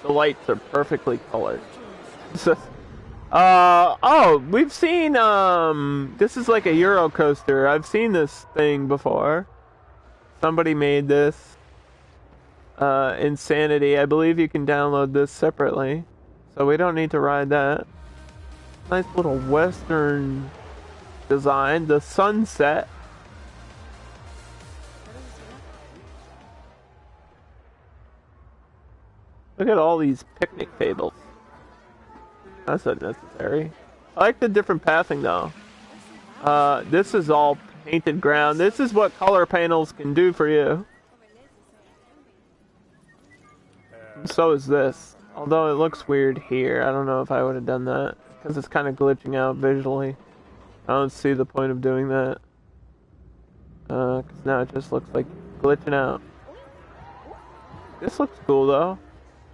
the lights are perfectly colored. Oh, we've seen, this is like a Euro coaster. I've seen this thing before. Somebody made this. Insanity. I believe you can download this separately. So we don't need to ride that. Nice little Western design. The sunset. Look at all these picnic tables. That's unnecessary. I like the different pathing though. This is all painted ground. This is what color panels can do for you. And so is this. Although it looks weird here. I don't know if I would have done that. Because it's kind of glitching out visually. I don't see the point of doing that. Because now it just looks like glitching out. This looks cool though.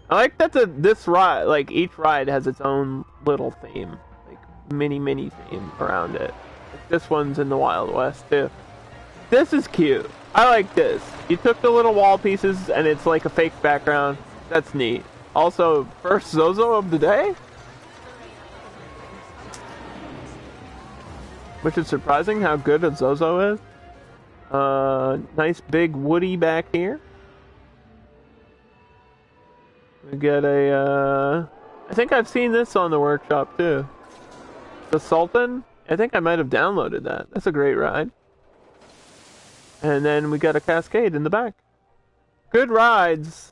I like that this ride, like each ride has its own little theme. Like mini theme around it. Like this one's in the Wild West too. This is cute. I like this. You took the little wall pieces and it's like a fake background. That's neat. Also, first Zozo of the day? Which is surprising how good a Zozo is. Nice big Woody back here. We got a, I think I've seen this on the workshop too. The Sultan? I think I might have downloaded that. That's a great ride. And then we got a Cascade in the back. Good rides.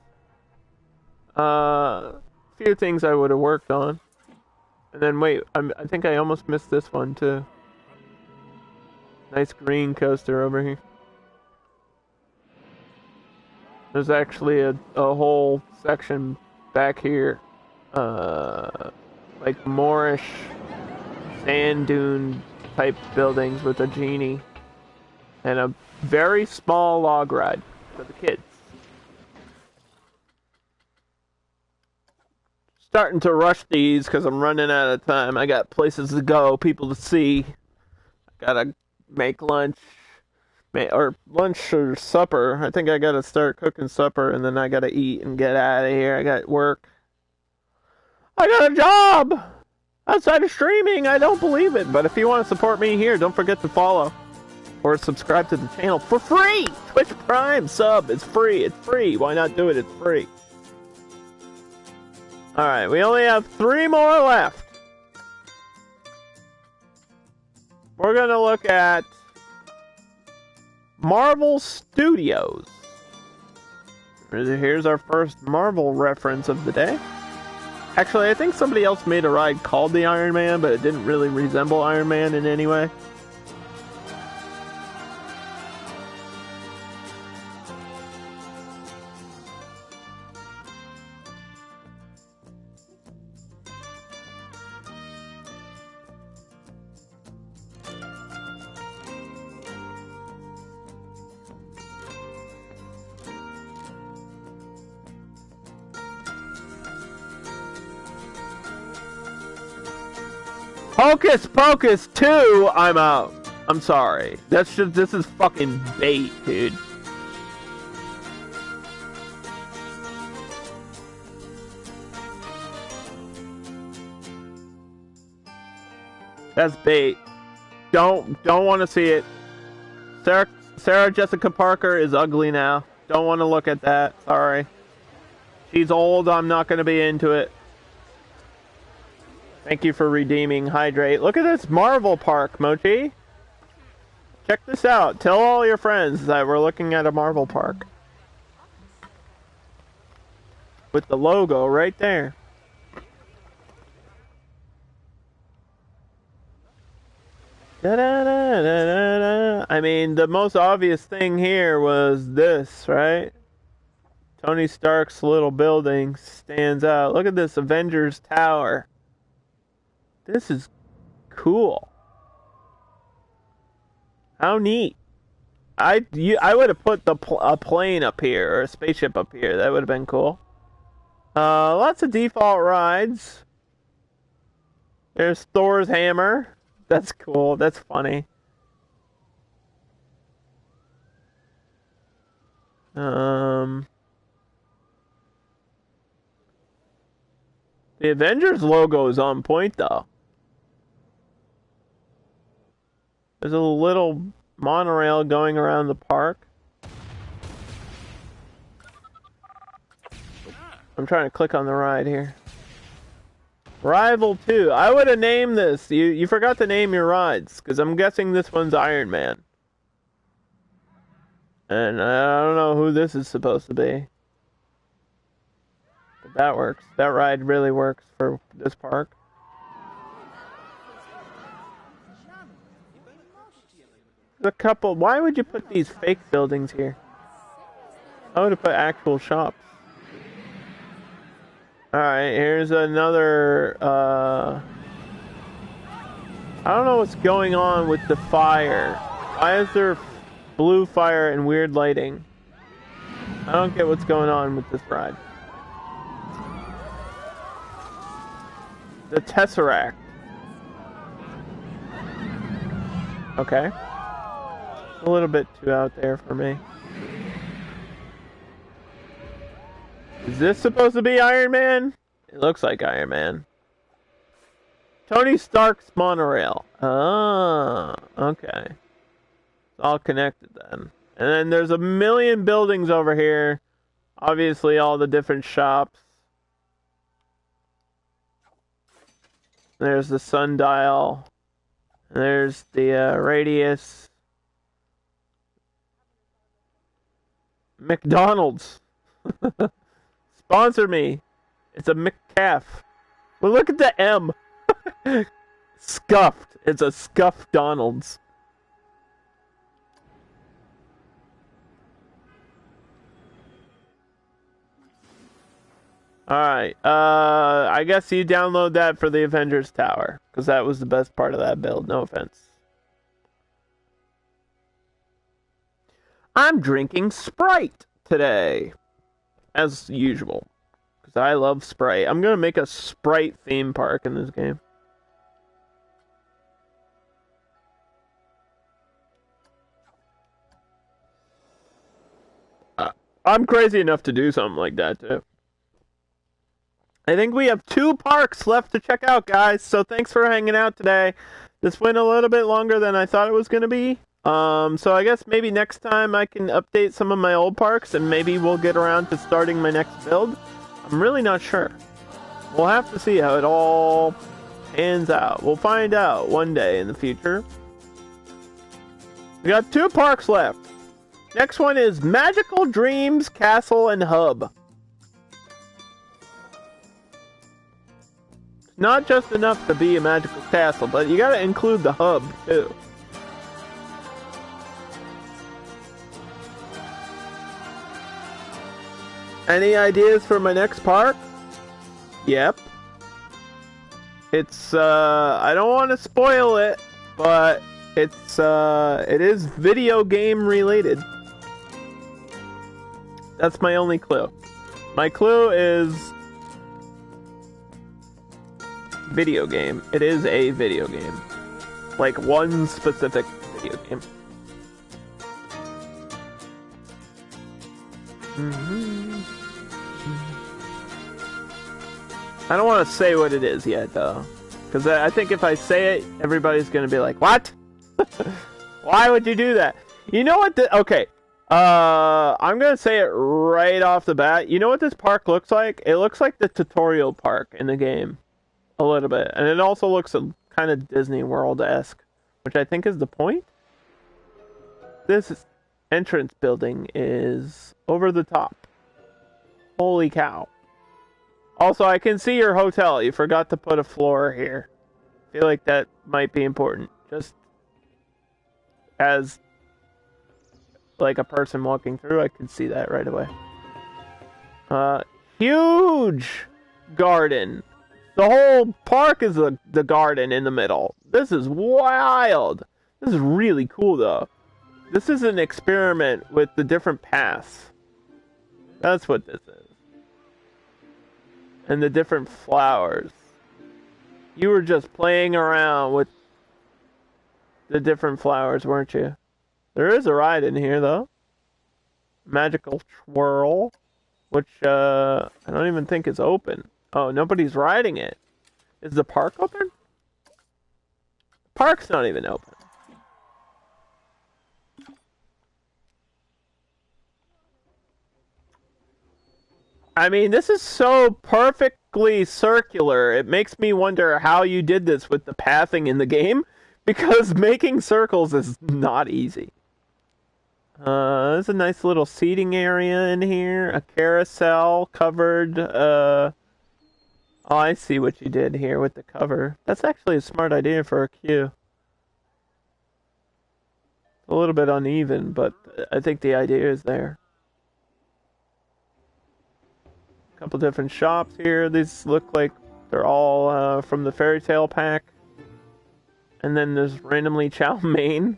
Few things I would have worked on. And then wait, I think I almost missed this one too. Nice green coaster over here. There's actually a whole section back here. Like Moorish sand dune type buildings with a genie. And a very small log ride for the kids. Starting to rush these because I'm running out of time. I got places to go, people to see. I gotta make lunch. Or lunch or supper. I think I gotta start cooking supper and then I gotta eat and get out of here. I got work. I got a job! Outside of streaming, I don't believe it. But if you want to support me here, don't forget to follow. Or subscribe to the channel for free! Twitch Prime sub, it's free, it's free. Why not do it? It's free. Alright, we only have 3 more left. we're gonna look at Marvel Studios. Here's our first Marvel reference of the day. Actually, I think somebody else made a ride called the Iron Man, but it didn't really resemble Iron Man in any way. Hocus Pocus 2, I'm out. I'm sorry. This is fucking bait, dude. That's bait. Don't want to see it. Sarah Jessica Parker is ugly now. Don't want to look at that. Sorry. She's old. I'm not going to be into it. Thank you for redeeming Hydrate. Look at this Marvel Park, Mochi. Check this out. Tell all your friends that we're looking at a Marvel Park. With the logo right there. Da-da-da-da-da-da. I mean, the most obvious thing here was this, right? Tony Stark's little building stands out. Look at this Avengers Tower. This is cool. How neat. I would have put a plane up here, or a spaceship up here. That would have been cool. Lots of default rides. There's Thor's hammer. That's cool. That's funny. The Avengers logo is on point, though. There's a little monorail going around the park. I'm trying to click on the ride here. Rival 2. I would have named this. You forgot to name your rides, because I'm guessing this one's Iron Man. And I don't know who this is supposed to be. But that works. That ride really works for this park. A couple. Why would you put these fake buildings here? I would have put actual shops. Alright, here's another, I don't know what's going on with the fire. Why is there blue fire and weird lighting? I don't get what's going on with this ride. The Tesseract. Okay. A little bit too out there for me. Is this supposed to be Iron Man? It looks like Iron Man. Tony Stark's monorail. Ah, okay. It's all connected then. And then there's a million buildings over here. Obviously all the different shops. There's the sundial. There's the radius. McDonald's. Sponsor me. It's a McCaff. Well, look at the M. Scuffed. It's a scuffed Donald's. Alright. I guess you download that for the Avengers Tower. Because that was the best part of that build. No offense. I'm drinking Sprite today. As usual. Because I love Sprite. I'm going to make a Sprite theme park in this game. I'm crazy enough to do something like that, too. I think we have 2 parks left to check out, guys. So thanks for hanging out today. This went a little bit longer than I thought it was going to be. So I guess maybe next time I can update some of my old parks and maybe we'll get around to starting my next build. I'm really not sure. We'll have to see how it all pans out. We'll find out one day in the future. We got 2 parks left. Next one is Magical Dreams Castle and Hub. Not just enough to be a magical castle, but you gotta include the hub, too. Any ideas for my next park? Yep. It's, I don't want to spoil it, but it is video game related. That's my only clue. My clue is video game. It is a video game. Like one specific video game. I don't want to say what it is yet, though. Because I think if I say it, everybody's going to be like, what? Why would you do that? You know what? Okay. I'm going to say it right off the bat. You know what this park looks like? It looks like the tutorial park in the game. A little bit. And it also looks kind of Disney World-esque. Which I think is the point. This entrance building is over the top. Holy cow. Also, I can see your hotel. You forgot to put a floor here. I feel like that might be important. Just as like a person walking through, I can see that right away. Huge garden. The whole park is the garden in the middle. This is wild. This is really cool, though. This is an experiment with the different paths. That's what this is. And the different flowers. You were just playing around with the different flowers, weren't you? There is a ride in here, though. Magical Twirl, which I don't even think is open. Oh, nobody's riding it. Is the park open? The park's not even open. I mean, this is so perfectly circular. It makes me wonder how you did this with the pathing in the game, because making circles is not easy. There's a nice little seating area in here. A carousel covered. Oh, I see what you did here with the cover. That's actually a smart idea for a queue. A little bit uneven, but I think the idea is there. A couple different shops here. These look like they're all from the Fairy Tale pack. And then there's randomly Chow Mein.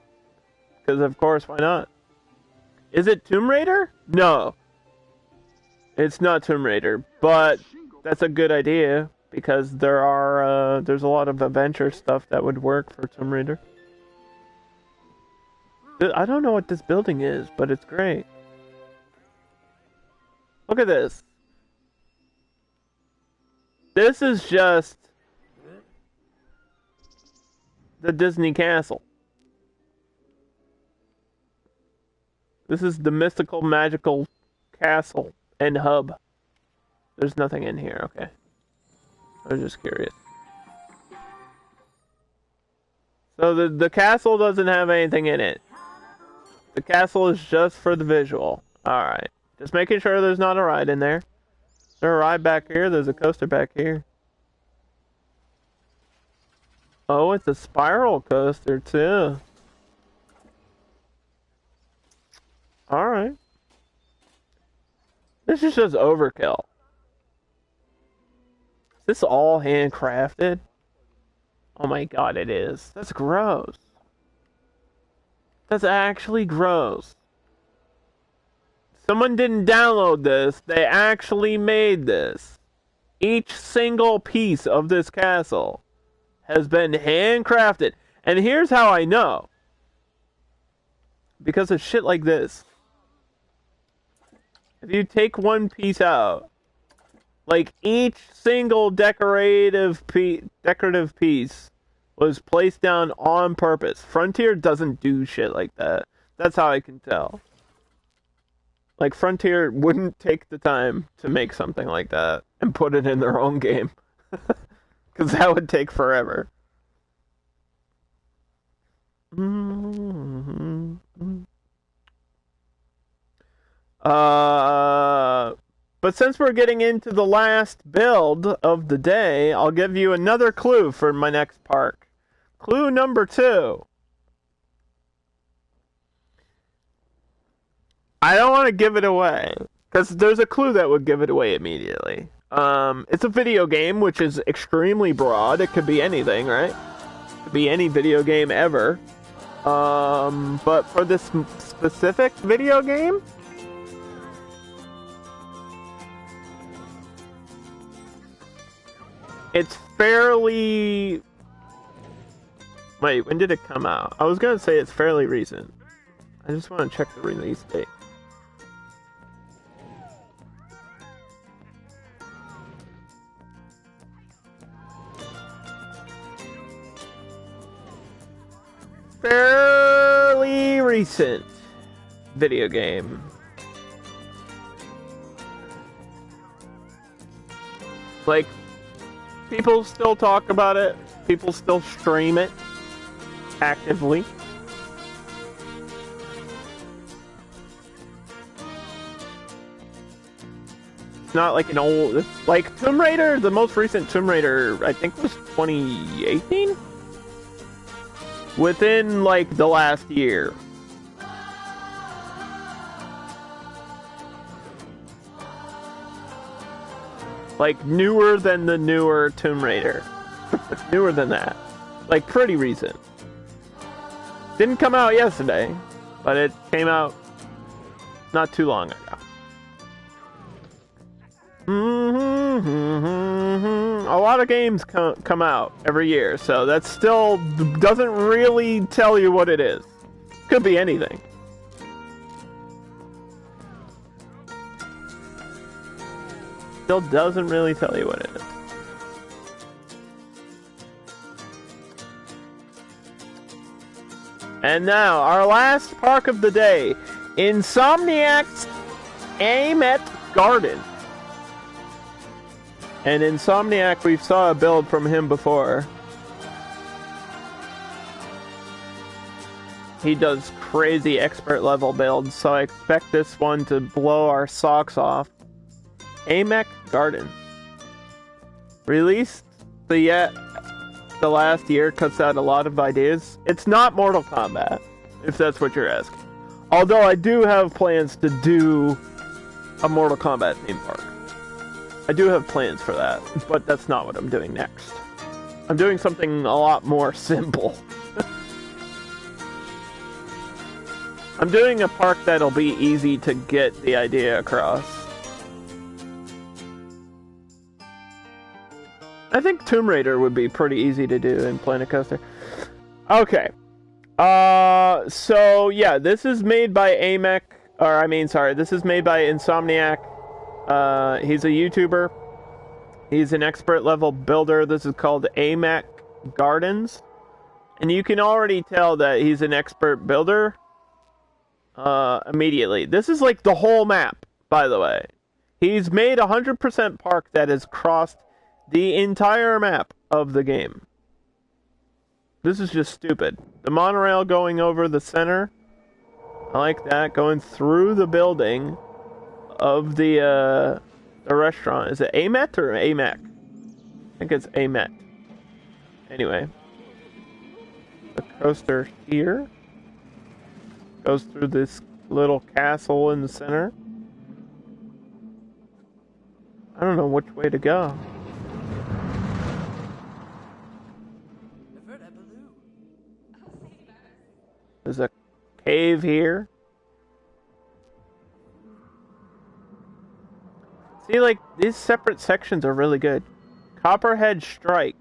Because of course, why not? Is it Tomb Raider? No. It's not Tomb Raider, but that's a good idea. Because there's a lot of adventure stuff that would work for Tomb Raider. I don't know what this building is, but it's great. Look at this. This is just the Disney Castle. This is the mystical, magical castle and hub. There's nothing in here, okay. I was just curious. So the castle doesn't have anything in it. The castle is just for the visual. Alright. Just making sure there's not a ride in there. Is there a ride back here? There's a coaster back here. Oh, it's a spiral coaster, too. Alright. This is just overkill. Is this all handcrafted? Oh my god, it is. That's gross. That's actually gross. Someone didn't download this. They actually made this. Each single piece of this castle has been handcrafted. And here's how I know. Because of shit like this. If you take one piece out, like each single decorative piece was placed down on purpose. Frontier doesn't do shit like that. That's how I can tell. Like, Frontier wouldn't take the time to make something like that and put it in their own game. Because that would take forever. But since we're getting into the last build of the day, I'll give you another clue for my next park. Clue number 2. I don't want to give it away, because there's a clue that would give it away immediately. It's a video game, which is extremely broad. It could be anything, right? It could be any video game ever. But for this specific video game, it's fairly... Wait, when did it come out? I was gonna say it's fairly recent. I just want to check the release date. Fairly recent video game. Like, people still talk about it. People still stream it actively. It's not like an old... It's like Tomb Raider, the most recent Tomb Raider, I think was 2018? Within, like, the last year. Like, newer than the newer Tomb Raider. Newer than that. Like, pretty recent. Didn't come out yesterday, but it came out not too long ago. A lot of games come out every year, so that still doesn't really tell you what it is. Could be anything. Still doesn't really tell you what it is. And now, our last park of the day, Insomniac's Amet Garden. And Insomniac, we saw a build from him before. He does crazy expert level builds, so I expect this one to blow our socks off. Amet Garden. Released the last year, cuts out a lot of ideas. It's not Mortal Kombat, if that's what you're asking. Although I do have plans to do a Mortal Kombat theme park. I do have plans for that, but that's not what I'm doing next. I'm doing something a lot more simple. I'm doing a park that'll be easy to get the idea across. I think Tomb Raider would be pretty easy to do in Planet Coaster. Okay. So yeah, this is made by this is made by Insomniac. He's a YouTuber. He's an expert level builder. This is called Amet Gardens. And you can already tell that he's an expert builder immediately. This is like the whole map, by the way. He's made 100% park that has crossed the entire map of the game. This is just stupid. The monorail going over the center. I like that. Going through the building of the restaurant. Is it Amet or Amek? I think it's Amet. Anyway. The coaster here goes through this little castle in the center. I don't know which way to go. There's a cave here. See, like, these separate sections are really good. Copperhead Strike.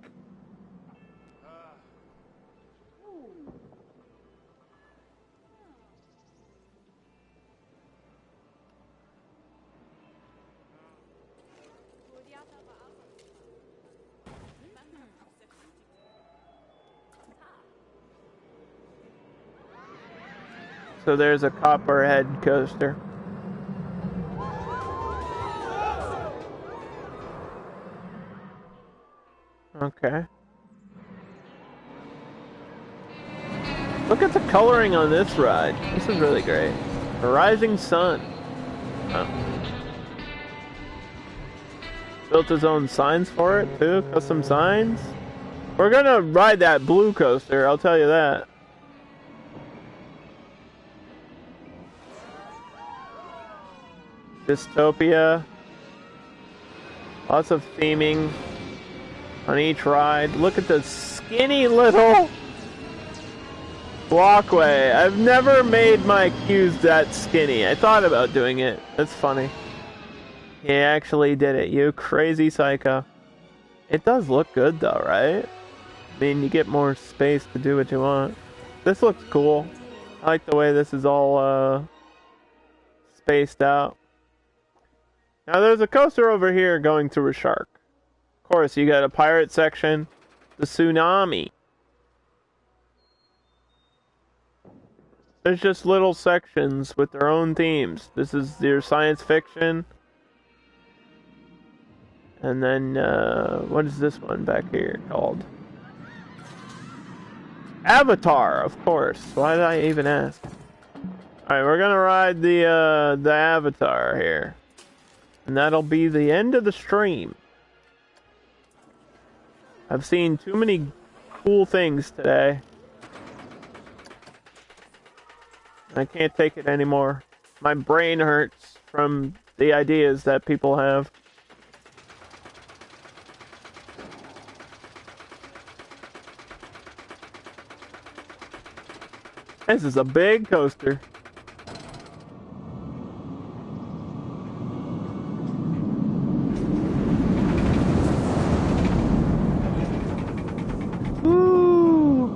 So there's a Copperhead coaster. Okay. Look at the coloring on this ride. This is really great. A rising sun. Built his own signs for it, too. Custom signs. We're gonna ride that blue coaster, I'll tell you that. Dystopia. Lots of theming on each ride. Look at the skinny little walkway. I've never made my queues that skinny. I thought about doing it. That's funny. He actually did it, you crazy psycho. It does look good though, right? I mean, you get more space to do what you want. This looks cool. I like the way this is all spaced out. Now there's a coaster over here going through a shark. Of course, you got a pirate section, the tsunami. There's just little sections with their own themes. This is your science fiction. And then, what is this one back here called? Avatar, of course. Why did I even ask? Alright, we're gonna ride the Avatar here. And that'll be the end of the stream. I've seen too many cool things today. I can't take it anymore. My brain hurts from the ideas that people have. This is a big coaster. Ooh.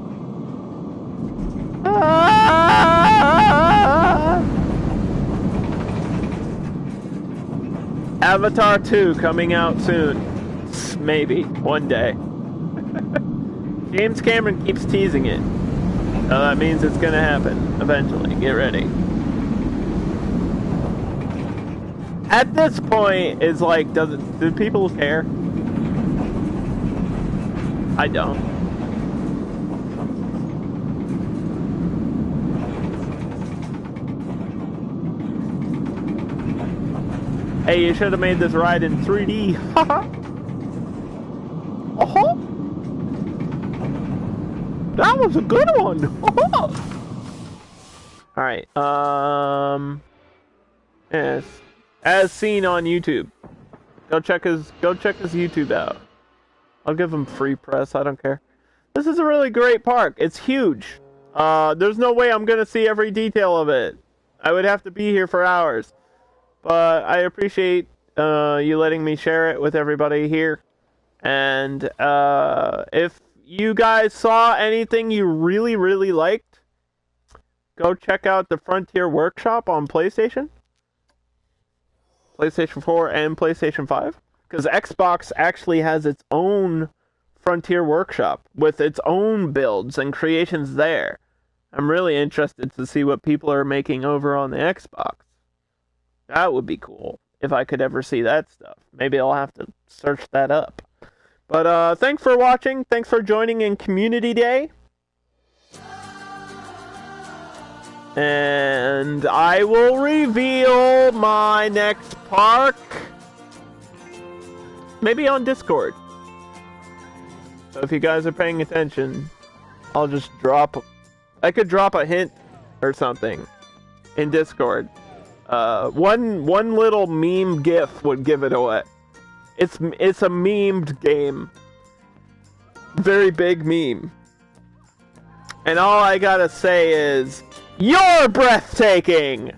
Ah! Avatar 2 coming out soon. Maybe. One day. James Cameron keeps teasing it. So that means it's gonna happen eventually. Get ready. At this point, it's like, do people care? I don't. Hey, you should have made this ride in 3D. Haha. Uh-huh. That was a good one. Alright, yes. As seen on YouTube. Go check his YouTube out. I'll give him free press, I don't care. This is a really great park. It's huge. There's no way I'm gonna see every detail of it. I would have to be here for hours. But I appreciate you letting me share it with everybody here. And if you guys saw anything you really, really liked, go check out the Frontier Workshop on PlayStation 4 and PlayStation 5. Because Xbox actually has its own Frontier Workshop with its own builds and creations there. I'm really interested to see what people are making over on the Xbox. That would be cool if I could ever see that stuff. Maybe I'll have to search that up. But thanks for watching. Thanks for joining in Community Day. And I will reveal my next park. Maybe on Discord. So if you guys are paying attention, I'll just I could drop a hint or something in Discord. One little meme GIF would give it away. It's a memed game. Very big meme. And all I gotta say is, you're breathtaking!